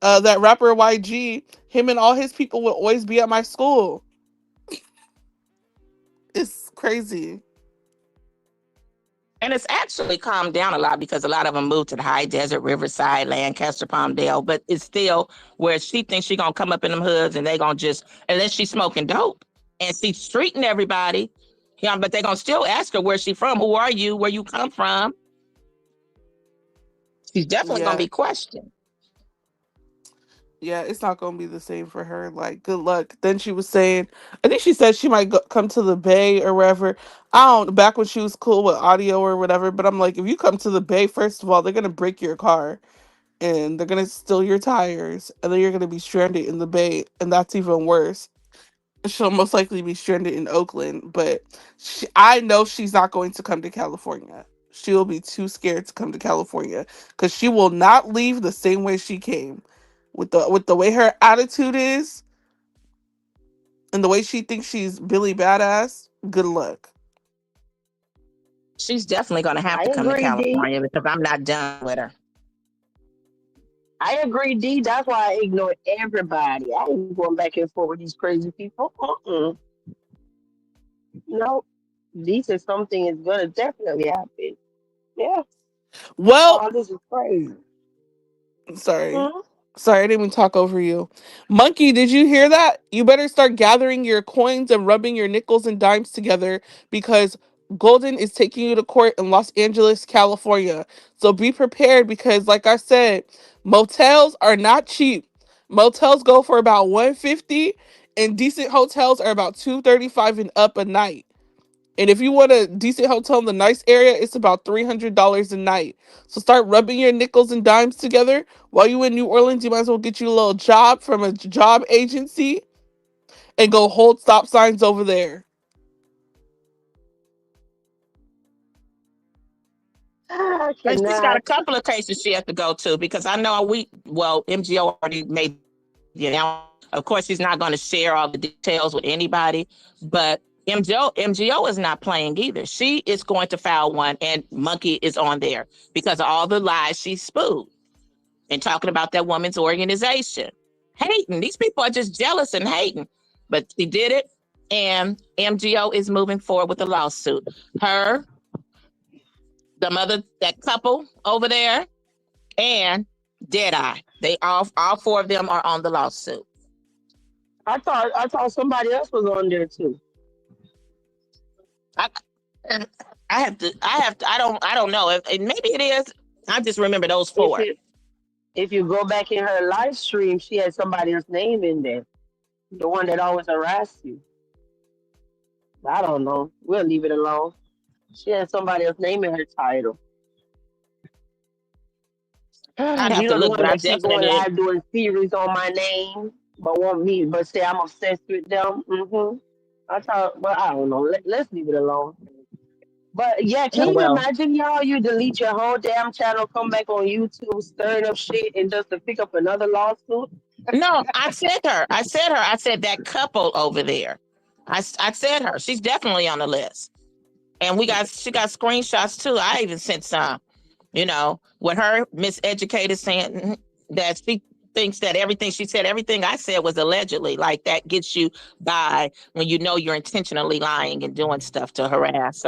That rapper YG, him and all his people would always be at my school. It's crazy. And it's actually calmed down a lot because a lot of them moved to the high desert, Riverside, Lancaster, Palmdale. But it's still where she thinks she gonna come up in them hoods and they gonna just, unless she's smoking dope and she's treating everybody. Yeah, but they gonna still ask her where she from, who are you, where you come from. She's definitely gonna Yeah. be questioned. Yeah, it's not gonna be the same for her. Like, good luck. Then she was saying, I think she said she might come to the Bay or wherever. I don't. Back when she was cool with audio or whatever. But I'm like, if you come to the Bay, first of all, they're gonna break your car and they're gonna steal your tires, and then you're gonna be stranded in the Bay, and that's even worse. She'll most likely be stranded in Oakland, but I know she's not going to come to California. She will be too scared to come to California because she will not leave the same way she came. With the way her attitude is and the way she thinks she's Billy Badass, good luck. She's definitely going to have I to come to agree, D. California because I'm not done with her. I agree, D. That's why I ignore everybody. I ain't going back and forth with these crazy people. No, D said something is gonna definitely happen. Yeah. Well, Oh, this is crazy. sorry. Hmm? Sorry, I didn't even talk over you. Monkey, did you hear that? You better start gathering your coins and rubbing your nickels and dimes together because Golden is taking you to court in Los Angeles, California. So be prepared because like I said, motels are not cheap. Motels go for about 150 and decent hotels are about 235 and up a night. And if you want a decent hotel in the nice area, it's about $300 a night. So start rubbing your nickels and dimes together. While you in New Orleans, you might as well get you a little job from a job agency and go hold stop signs over there. I And she's got a cannot. couple of cases she has to go to because I know MGO already made the announcement. Of course, she's not going to share all the details with anybody, but MGO is not playing either. She is going to file one, and Monkey is on there because of all the lies she spewed and talking about that woman's organization. Hating. These people are just jealous and hating. But she did it, and MGO is moving forward with a lawsuit. Her, the mother, that couple over there, and Deadeye. They all four of them are on the lawsuit. I thought somebody else was on there too. I, I don't know. Maybe it is. I just remember those If four. it if you go back in her live stream, she had somebody else's name in there. The one that always harassed you. I don't know. We'll leave it alone. She had somebody else's name in her title. I'd have You to know the look, one but I that keep going definitely live doing series on my name, but want me, but say I'm obsessed with them. I thought, but I don't know. Let's leave it alone. But yeah, can you well. imagine y'all? You delete your whole damn channel, come back on YouTube, stirring up shit, and just to pick up another lawsuit. No, I said her. I said her. I said that couple over there. I said her. She's definitely on the list. And she got screenshots too. I even sent some. With her miseducated saying that she thinks that everything she said, everything I said was allegedly. Like that gets you by when you know you're intentionally lying and doing stuff to harass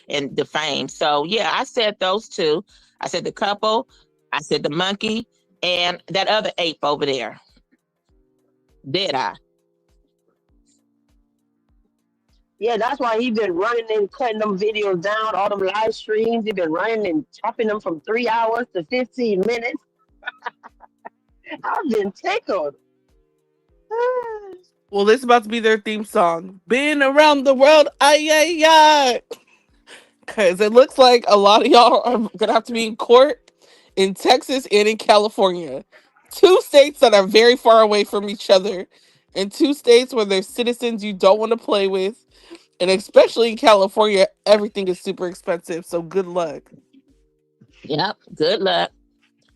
and defame. So yeah, I said those two. I said the couple, I said the monkey, and that other ape over there. Did I? Yeah, that's why he been running and cutting them videos down, all them live streams. He been running and chopping them from 3 hours to 15 minutes. I've been tickled. Well, this is about to be their theme song. Been around the world, ay ay ay. Because it looks like a lot of y'all are going to have to be in court in Texas and in California. Two states that are very far away from each other, and two states where there's citizens you don't want to play with. And especially in California, everything is super expensive. So good luck. Yep. Good luck.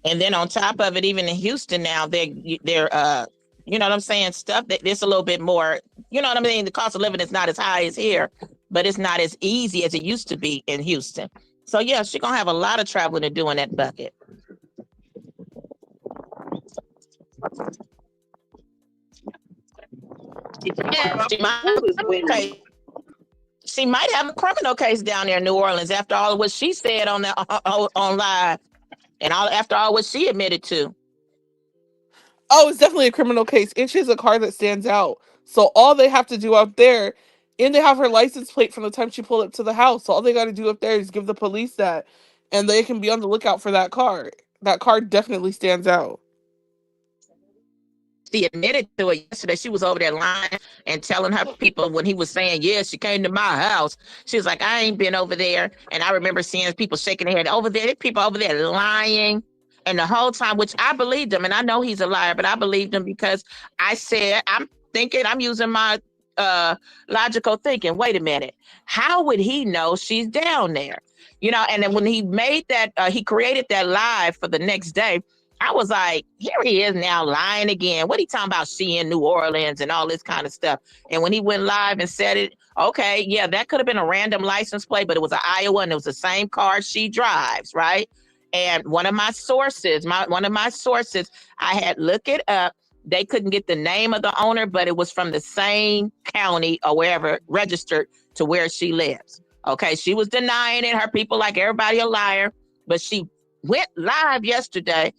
And then on top of it, even in Houston now, they're you know what I'm saying, stuff that there's a little bit more, you know what I mean? The cost of living is not as high as here, but it's not as easy as it used to be in Houston. So yeah, she's gonna have a lot of traveling to do in that bucket. If you Yeah, corrupt, who is winning? she might have a criminal case down there in New Orleans after all of what she said on live and all after all what she admitted to. Oh, it's definitely a criminal case. And she has a car that stands out. So all they have to do out there, and they have her license plate from the time she pulled up to the house. So all they got to do up there is give the police that, and they can be on the lookout for that car. That car definitely stands out. She admitted to it yesterday. She was over there lying and telling her people when he was saying, yeah, she came to my house. She was like, I ain't been over there. And I remember seeing people shaking their head over there. People over there lying. And the whole time, which I believed him, and I know he's a liar, but I believed him because I said, I'm thinking, I'm using my uh logical thinking. Wait a minute. How would he know she's down there? And then when he made that, he created that live for the next day. I was like, here he is now lying again. What he talking about? She in New Orleans and all this kind of stuff. And when he went live and said it, okay, yeah, that could have been a random license plate, but it was an Iowa and it was the same car she drives, right? And one of my sources, I had looked it up. They couldn't get the name of the owner, but it was from the same county or wherever registered to where she lives. Okay, she was denying it. Her people, like everybody, a liar, but she went live yesterday,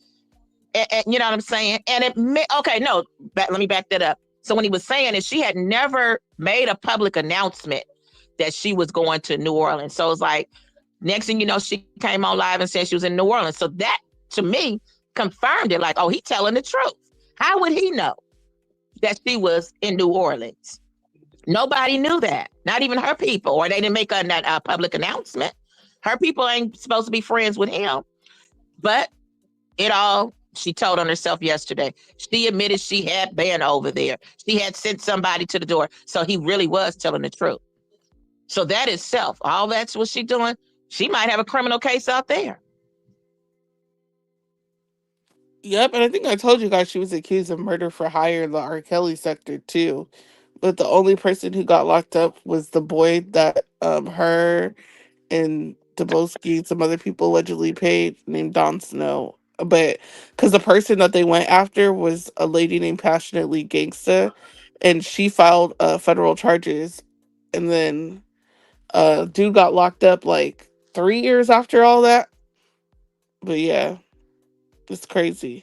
and you know what I'm saying? And okay, no, let me back that up. So when he was saying it, she had never made a public announcement that she was going to New Orleans. So it's like, next thing you know, she came on live and said she was in New Orleans. So that, to me, confirmed it. Like, oh, he telling the truth. How would he know that she was in New Orleans? Nobody knew that. Not even her people, or they didn't make a public announcement. Her people ain't supposed to be friends with him. But she told on herself yesterday. She admitted she had been over there. She had sent somebody to the door. So he really was telling the truth. So that itself, all that's what she doing. She might have a criminal case out there. Yep, and I think I told you guys she was accused of murder for hire in the R. Kelly sector too. But the only person who got locked up was the boy that her and Dubosky and some other people allegedly paid, named Don Snow. But because the person that they went after was a lady named Passionately Gangsta, and she filed federal charges, and then dude got locked up like 3 years after all that. But yeah, it's crazy.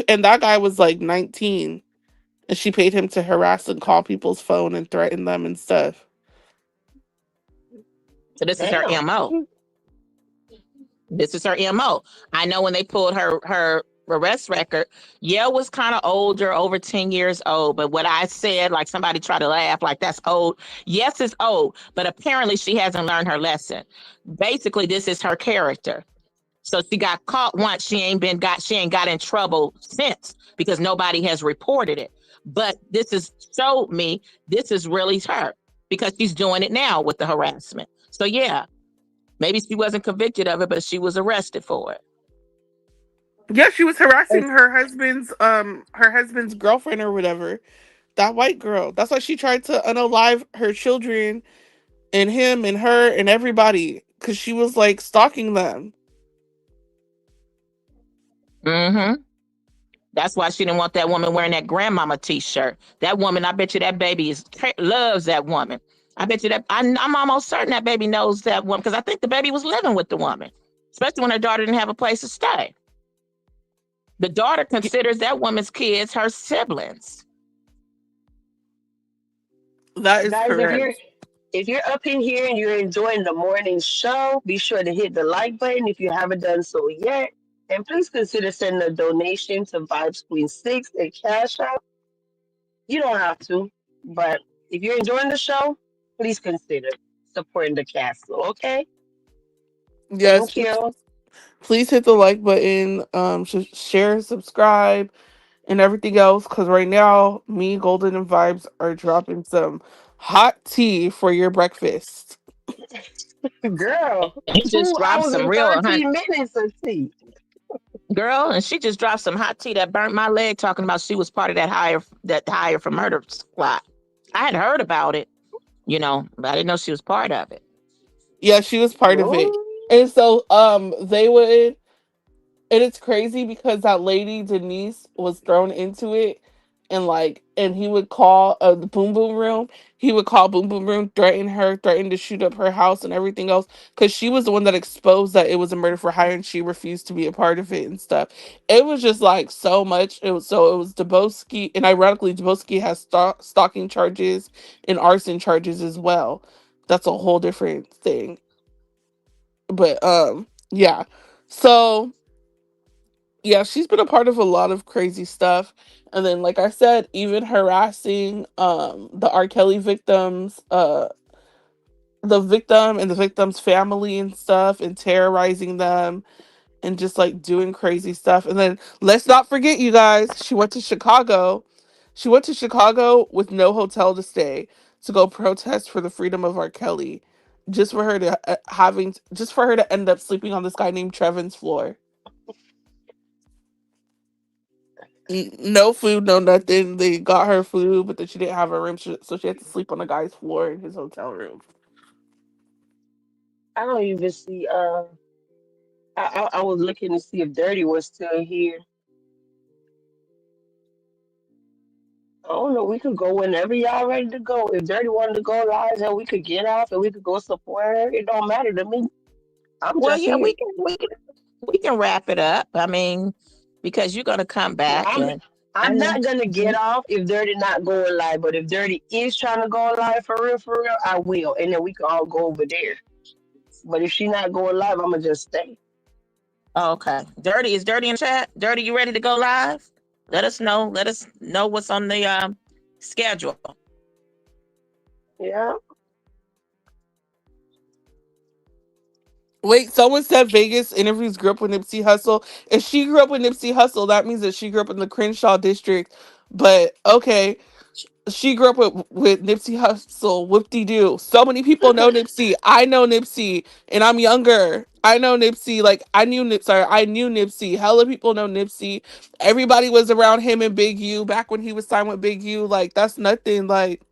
And that guy was like 19, and she paid him to harass and call people's phone and threaten them and stuff. So this is her MO. This is her MO. I know when they pulled her arrest record, Yale was kind of older, over 10 years old. But what I said, like somebody tried to laugh, like that's old. Yes, it's old, but apparently she hasn't learned her lesson. Basically, this is her character. So she got caught once. She ain't got in trouble since because nobody has reported it. But this has showed me this is really her because she's doing it now with the harassment. So yeah, maybe she wasn't convicted of it, but she was arrested for it. Yeah, she was harassing her husband's girlfriend or whatever. That white girl. That's why she tried to unalive her children and him and her and everybody because she was like stalking them. Mm-hmm. That's why she didn't want that woman wearing that grandmama T-shirt. That woman, I bet you that baby loves that woman. I bet you that I'm almost certain that baby knows that woman because I think the baby was living with the woman, especially when her daughter didn't have a place to stay. The daughter considers that woman's kids her siblings. That is Guys, correct. if you're up in here and you're enjoying the morning show, be sure to hit the like button if you haven't done so yet. And please consider sending a donation to Vibes Queen 6 and Cash App. You don't have to, but if you're enjoying the show, please consider supporting the castle, okay? Yes, Thank you. please hit the like button, share, subscribe, and everything else. Because right now, me, Golden, and Vibes are dropping some hot tea for your breakfast. Girl, And she just 2 dropped hours some and real 13 minutes of tea. girl, and she just dropped some hot tea that burnt my leg. Talking about she was part of that hire for murder squad. I had heard about it, but I didn't know she was part of it. Yeah, she was part of it. Ooh. And so they would, and it's crazy because that lady Denise was thrown into it, and he would call the boom boom room. He would call boom boom room, threaten to shoot up her house and everything else because she was the one that exposed that it was a murder for hire, and she refused to be a part of it and stuff. It was just like so much. It was Dubosky, and ironically Dubosky has stalking charges and arson charges as well. That's a whole different thing. But yeah. So Yeah, she's been a part of a lot of crazy stuff. And then, like I said, even harassing the R. Kelly victims, the victim and the victim's family and stuff, and terrorizing them and just like doing crazy stuff. And then let's not forget, you guys, she went to Chicago. She went to Chicago with no hotel to stay to go protest for the freedom of R. Kelly, just for her to just for her to end up sleeping on this guy named Trevin's floor. No food, no nothing. They got her food, but then she didn't have a room, so she had to sleep on the guy's floor in his hotel room. I don't even see. I was looking to see if Dirty was still here. I don't know. We could go whenever y'all ready to go. If Dirty wanted to go live, then we could get off and we could go support her. It don't matter to me. I'm Well, just yeah, here. we can wrap it up. I mean, because you're gonna come No, back, and I I'm know. not gonna get Mhm. off if Dirty not going live. But if Dirty is trying to go live for real, I will, and then we can all go over there. But if she not going live, I'ma just stay. Oh, okay. Dirty is Dirty in the chat. Dirty, you ready to go live? Let us know. Let us know what's on the schedule. Yeah. Wait, someone said Vegas interviews grew up with Nipsey Hussle. If she grew up with Nipsey Hussle, that means that she grew up in the Crenshaw district. But okay, she grew up with Nipsey Hussle. Whoop de doo. So many people know Nipsey. I know Nipsey, and I'm younger. I know Nipsey. Like I knew Nip. Sorry, I knew Nipsey. Hella people know Nipsey. Everybody was around him and Big U back when he was signed with Big U. Like that's nothing. Like,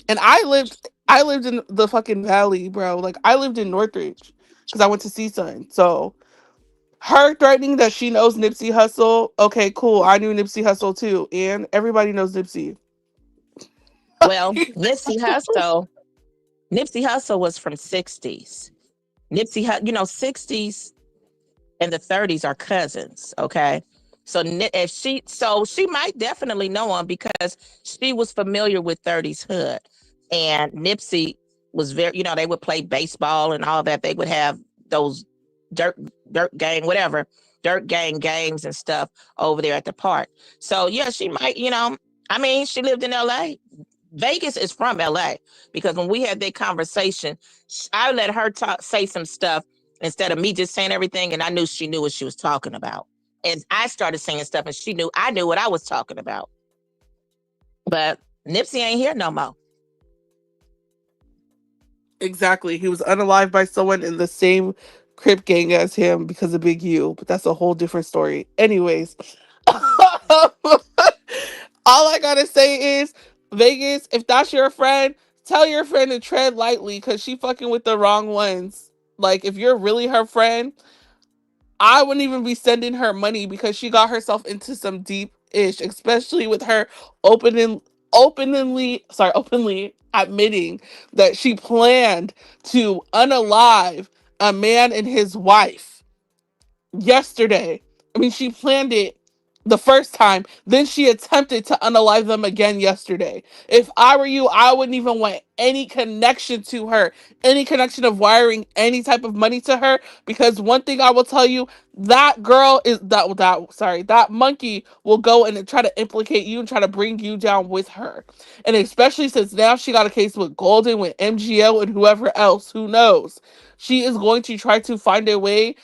and I lived in the fucking valley, bro. Like I lived in Northridge because I went to CSUN. So her threatening that she knows Nipsey Hussle. Okay, cool. I knew Nipsey Hussle too, and everybody knows Nipsey. Well, Nipsey Hussle was from '60s. '60s and the '30s are cousins. Okay, so she might definitely know him because she was familiar with '30s hood, and Nipsey was very. They would play baseball and all that. They would have those dirt dirt gang whatever dirt gang games and stuff over there at the park. So yeah, she might. I mean, she lived in L.A. Vegas is from LA because when we had that conversation, I let her say some stuff instead of me just saying everything, and I knew she knew what she was talking about. And I started saying stuff, and she knew I knew what I was talking about. But Nipsey ain't here no more. Exactly. He was unalived by someone in the same Crip gang as him because of Big U, but that's a whole different story. Anyways, all I gotta say is Vegas, if that's your friend, tell your friend to tread lightly because she fucking with the wrong ones. Like, if you're really her friend, I wouldn't even be sending her money because she got herself into some deep ish, especially with her opening openly admitting that she planned to unalive a man and his wife yesterday. I mean, she planned it the first time, then she attempted to unalive them again yesterday. If I were you, I wouldn't even want any connection to her, any connection of wiring any type of money to her, because one thing I will tell you, that girl is that monkey will go and try to implicate you and try to bring you down with her. And especially since now she got a case with Golden, with MGO, and whoever else, who knows? She is going to try to find a way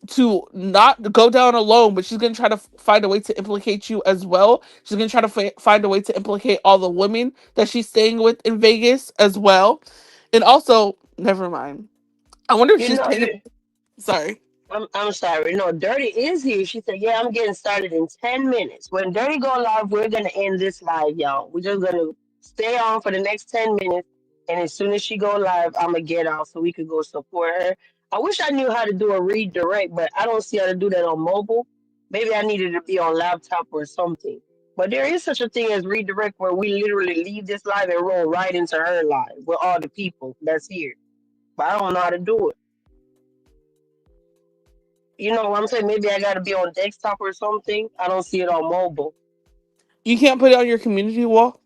to not go down alone, but she's gonna try to find a way to implicate you as well. She's gonna try to find a way to implicate all the women that she's staying with in Vegas as well. And also, never mind. I wonder if You she's know, paying. Sorry. I'm sorry. No, Dirty is here. She said, "Yeah, I'm getting started in 10 minutes." When Dirty go live, we're gonna end this live, y'all. We're just gonna stay on for the next 10 minutes, and as soon as she go live, I'm gonna get off so we could go support her. I wish I knew how to do a redirect, but I don't see how to do that on mobile. Maybe I needed to be on laptop or something. But there is such a thing as redirect where we literally leave this live and roll right into her live with all the people that's here. But I don't know how to do it. You know what I'm saying? Maybe I gotta be on desktop or something. I don't see it on mobile. You can't put it on your community wall.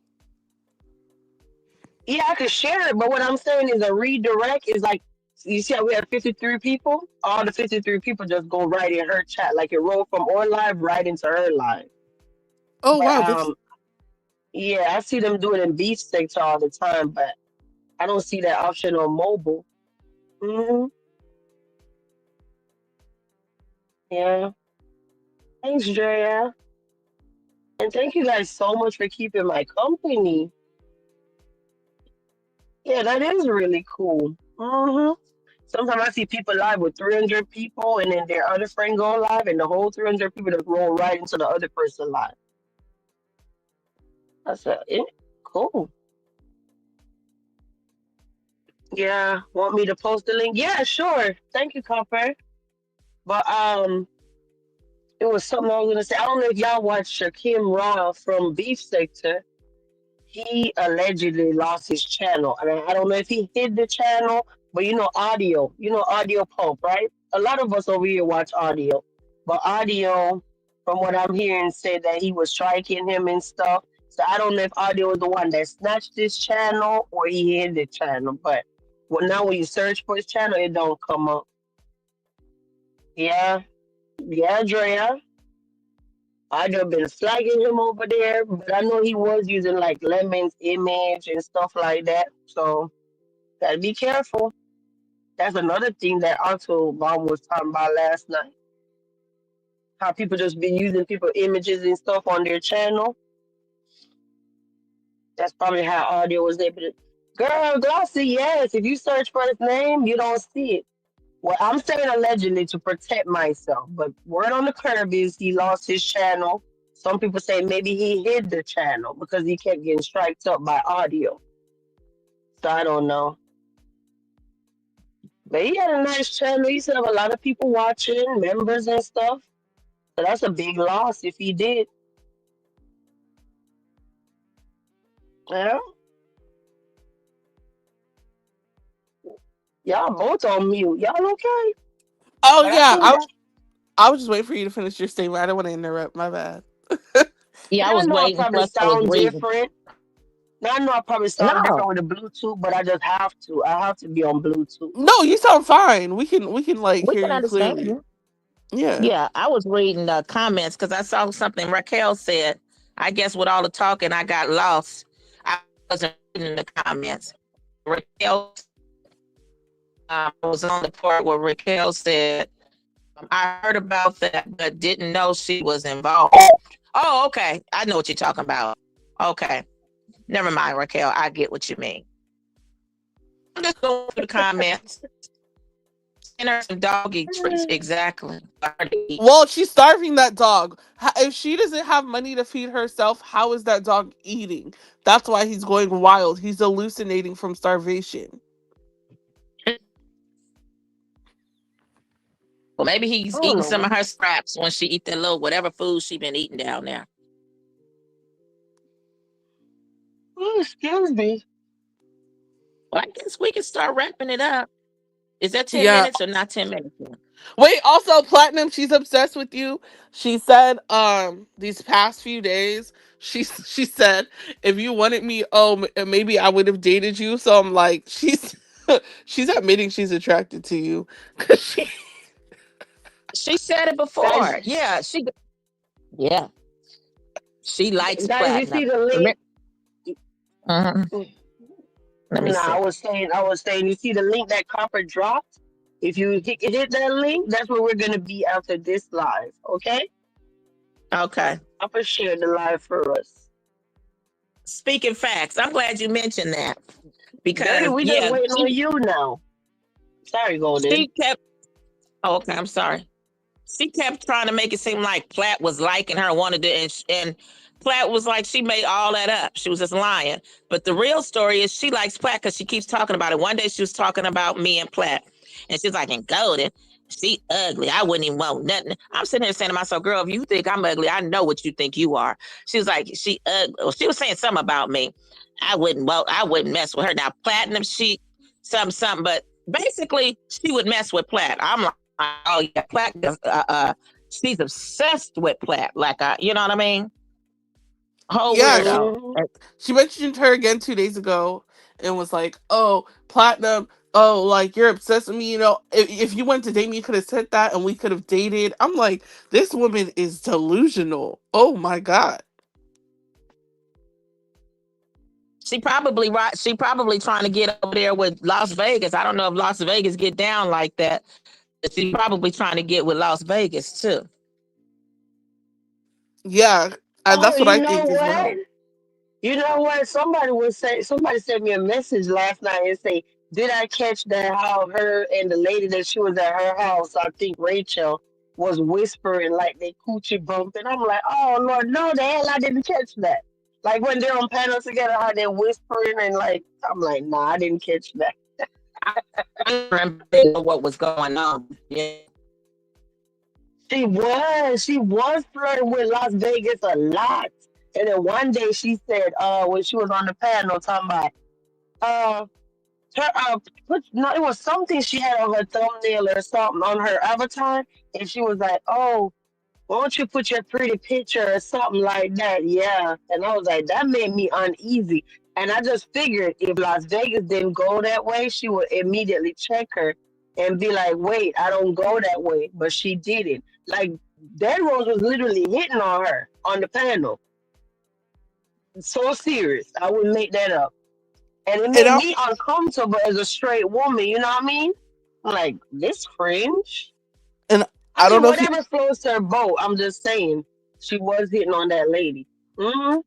Yeah, I could share it, but what I'm saying is a redirect is like You see how we had 53 people? All the 53 people just go right in her chat. Like it rolled from our live right into her live. Oh But wow, that's yeah, I see them doing it in beef sticks all the time, but I don't see that option on mobile. Hmm. Yeah. Thanks, Drea. And thank you guys so much for keeping my company. Yeah, that is really cool. Sometimes I see people live with 300 people, and then their other friend go live, and the whole 300 people just roll right into the other person live. I said, cool. Yeah, want me to post the link? Yeah, sure. Thank you, Copper. But it was something I was gonna say. I don't know if y'all watched Shakim Raw from Beef Sector. He allegedly lost his channel. And I don't know if he hid the channel, but Audio Pulp, right? A lot of us over here watch Audio. But Audio, from what I'm hearing, said that he was striking him and stuff. So I don't know if Audio is the one that snatched his channel or he hid the channel. But now when you search for his channel, it don't come up. Yeah, yeah, Drea. I just been flagging him over there, but I know he was using like Lemon's image and stuff like that. So gotta be careful. That's another thing that Autobahn was talking about last night. How people just be using people images and stuff on their channel. That's probably how Audio was able to. Girl, Glossy, yes. If you search for his name, you don't see it. Well, I'm saying allegedly to protect myself, but word on the curb is he lost his channel. Some people say maybe he hid the channel because he kept getting striked up by Audio. So I don't know. But he had a nice channel. He used to have a lot of people watching, members and stuff. So that's a big loss if he did. Yeah. Y'all both on mute. Y'all okay? oh But I yeah. think that I was just waiting for you to finish your statement. I don't want to interrupt. My bad. Yeah, I now I was know I waiting. probably Plus, I was sound reading. different. Now I know I probably sound No, different with the Bluetooth, but I just have to. I have to be on Bluetooth. No, you sound fine. We can like we hear can you understand clearly. you. Yeah. Yeah, I was reading the comments because I saw something Raquel said. I guess with all the talking, I got lost. I wasn't reading the comments. Raquel, I was on the part where Raquel said, I heard about that, but didn't know she was involved. Oh, okay. I know what you're talking about. Okay. Never mind, Raquel. I get what you mean. I'm just going through the comments. Send her some doggy treats. Exactly. Well, she's starving that dog. If she doesn't have money to feed herself, how is that dog eating? That's why he's going wild. He's hallucinating from starvation. Well, maybe he's I don't eating know, some of man. her scraps when she eat that little whatever food she been eating down there. Oh, excuse me. Well, I guess we can start wrapping it up. Is that 10 Yeah. minutes or not 10 minutes? Wait, also Platinum, she's obsessed with you. She said these past few days, she said if you wanted me, maybe I would have dated you. So I'm like, she's she's admitting she's attracted to you. 'Cause She said it Guys, before. Yeah, she likes guys, you platinum. see the link? Mhm. Let me Nah, see. I was saying, you see the link that Copper dropped? If you hit that link, that's where we're gonna be after this live. Okay? Okay. Copper shared the live for us. Speaking facts, I'm glad you mentioned that Dirty, because we just yeah, waiting on you now. Sorry, Golden. she kept. Oh, okay, I'm sorry. She kept trying to make it seem like Platt was liking her, wanted to, and Platt was like, she made all that up. She was just lying. But the real story is she likes Platt because she keeps talking about it. One day she was talking about me and Platt, and she's like, and Golden, she ugly. I wouldn't even want nothing. I'm sitting here saying to myself, girl, if you think I'm ugly, I know what you think you are. She was like, she ugly. Well, she was saying something about me. I wouldn't mess with her. Now, Platinum, she, something, but basically, she would mess with Platt. I'm like, oh yeah, Platt. She's obsessed with Platt. Like, you know what I mean? Whole yeah, weirdo. Hmm. she mentioned her again 2 days ago and was like, "Oh, Platinum, oh, like you're obsessed with me. If you went to date me, you could have said that and we could have dated. I'm like, this woman is delusional. Oh my God. She probably right. She probably trying to get over there with Las Vegas. I don't know if Las Vegas get down like that, but she probably trying to get with Las Vegas too. Yeah. And Oh, that's what you I know think as what? well. You know what? Somebody sent me a message last night and say, did I catch that how her and the lady that she was at her house, I think Rachel, was whispering like they coochie bumping. I'm like, oh Lord, no, the hell I didn't catch that. Like when they're on panels together, how they're whispering and like I'm like, nah, I didn't catch that. I didn't know what was going on. Yeah. She was flirting with Las Vegas a lot. And then one day she said, when she was on the panel talking about uh her no, it was something she had on her thumbnail or something on her avatar, and she was like, "Oh, why don't you put your pretty picture or something like that?" Yeah, and I was like, that made me uneasy, and I just figured if Las Vegas didn't go that way, she would immediately check her and be like, "Wait, I don't go that way," but she didn't. Like Dead Rose was literally hitting on her on the panel, so serious. I wouldn't make that up. And it And made me uncomfortable as a straight woman. You know what I mean? I'm like, this cringe. and I I don't mean, know if you whatever floats her boat. I'm just saying, she was hitting on that lady. Hmm.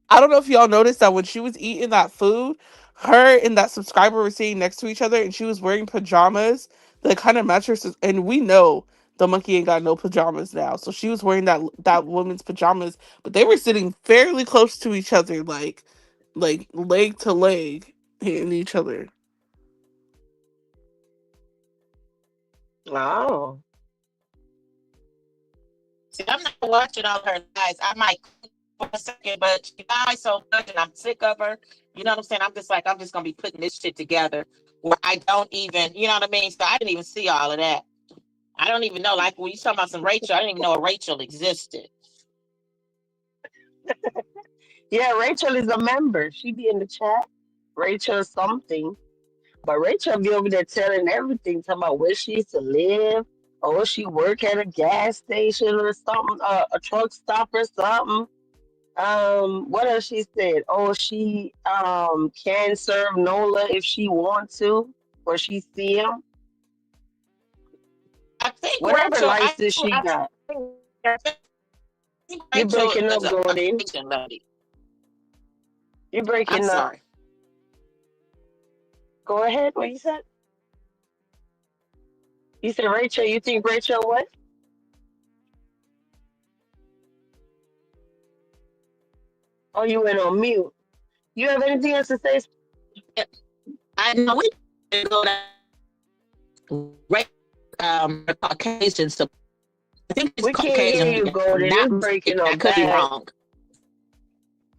I don't know if y'all noticed that when she was eating that food, her and that subscriber were sitting next to each other, and she was wearing pajamas that kind of match her. And we know the monkey ain't got no pajamas now, so she was wearing that woman's pajamas, but they were sitting fairly close to each other, like leg to leg, hitting each other. Oh, See, I'm not watching all her lies. I might for a second, but she lies so much, and I'm sick of her. You know what I'm saying? I'm just like, I'm just gonna be putting this shit together where I don't even, you know what I mean? So I didn't even see all of that. I don't even know. Like when you talking about some Rachel, I didn't even know a Rachel existed. yeah. Rachel is a member. She be in the chat. Rachel is something, but Rachel be over there telling everything, talking about where she used to live. Or she work at a gas station or something, a truck stop or something. What else she said? Oh, she can serve Nola if she wants to, or she see him. I think Whatever Rachel. license she got. I think You're Rachel breaking is up, a Gordon. Caucasian lady. You're I'm breaking up. sorry. Go ahead. What you said? You said Rachel. You think Rachel what? Oh, you went on mute. You have anything else to say? I know we didn't go that Caucasian. So I think it's We can't hear Caucasian. you, If I'm Gordon. not It's mistaken. breaking I up could be bad. wrong.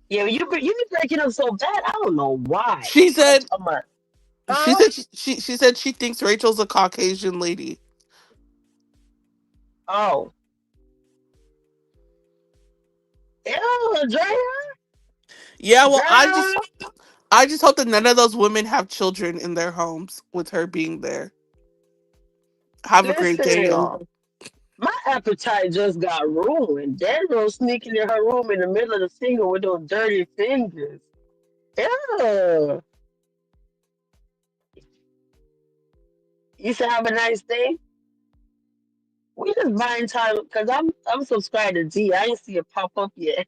Yeah, you be breaking up so bad. I don't know why. She I'm said talking about. she Huh? said she said she thinks Rachel's a Caucasian lady. Oh, yeah, Drea, Yeah, well, girl. I just hope that none of those women have children in their homes with her being there. Have a great day, Listen, y'all. my appetite just got ruined. Daniel sneaking in her room in the middle of the finger with those dirty fingers. Yeah. You should have a nice day. We just buying time because I'm subscribed to D. I ain't see it pop up yet.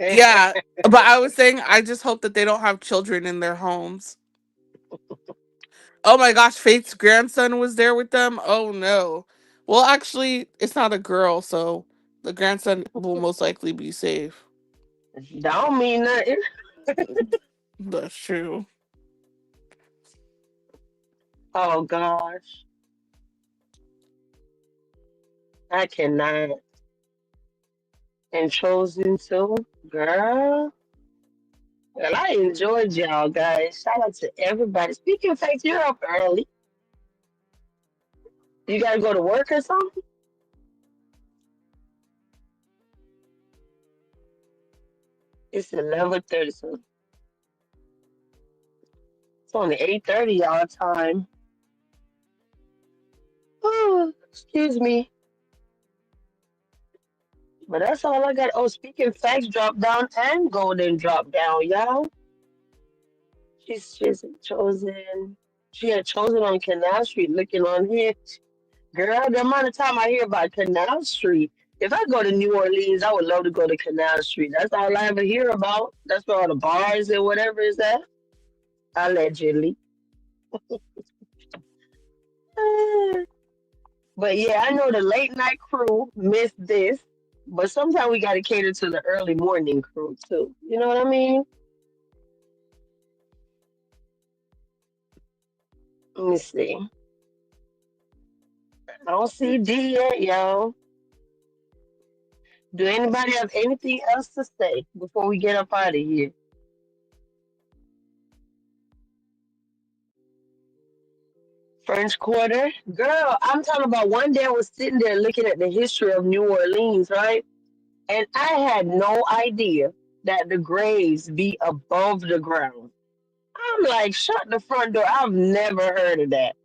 Yeah, but I was saying I just hope that they don't have children in their homes. Oh my gosh, Faith's grandson was there with them. Oh no. Well, actually, it's not a girl, so the grandson will most likely be safe. Don't mean nothing. That's true. Oh gosh, I cannot. And chosen to, girl. Well, I enjoyed y'all guys. Shout out to everybody. Speaking of faith, you're up early. You gotta go to work or something? It's 11:30. So It's only 8:30 y'all time. Oh, excuse me. But that's all I got. Oh, speaking facts drop down and golden drop down, y'all. She's chosen. She had chosen on Canal Street looking on here. Girl, the amount of time I hear about Canal Street. If I go to New Orleans, I would love to go to Canal Street. That's all I ever hear about. That's where all the bars and whatever is at. Allegedly. But yeah, I know the late night crew missed this. But sometimes we gotta cater to the early morning crew too. You know what I mean? Let me see. I don't see D yet, y'all. Do anybody have anything else to say before we get up out of here? French Quarter? Girl, I'm talking about one day I was sitting there looking at the history of New Orleans, right? And I had no idea that the graves be above the ground. I'm like, shut the front door. I've never heard of that.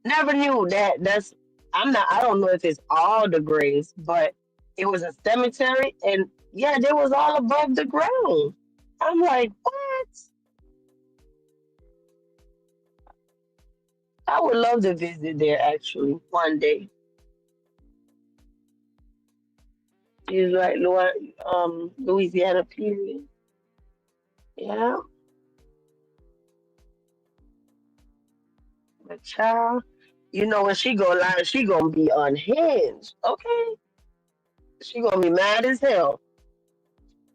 Never knew that. I don't know if it's all the graves, but it was a cemetery and yeah, they was all above the ground. I'm like, what? I would love to visit there actually one day. It's like Louisiana period. Yeah, but child, you know when she go live, she gonna be unhinged. Okay, she gonna be mad as hell.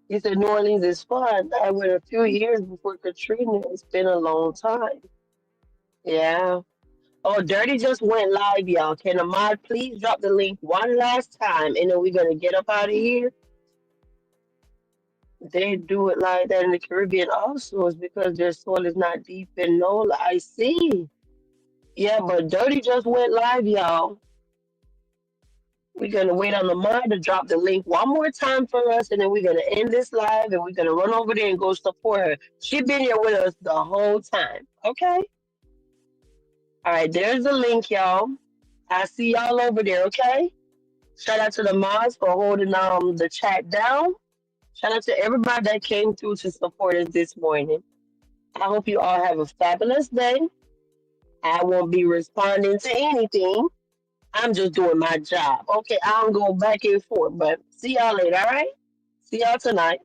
You said New Orleans is fun. I went a few years before Katrina. It's been a long time. Yeah. Oh, Dirty just went live, y'all. Can Ahmad please drop the link one last time, and then we're gonna get up out of here. They do it like that in the Caribbean also. It's because their soil is not deep in NOLA. I see. Yeah, but Dirty just went live, y'all. We're gonna wait on the mod to drop the link one more time for us, and then we're gonna end this live, and we're gonna run over there and go support her. She been here with us the whole time. Okay. All right. There's the link, y'all. I see y'all over there. Okay. Shout out to the mods for holding the chat down. Shout out to everybody that came through to support us this morning. I hope you all have a fabulous day. I won't be responding to anything. I'm just doing my job. Okay, I don't go back and forth, but see y'all later, all right? See y'all tonight.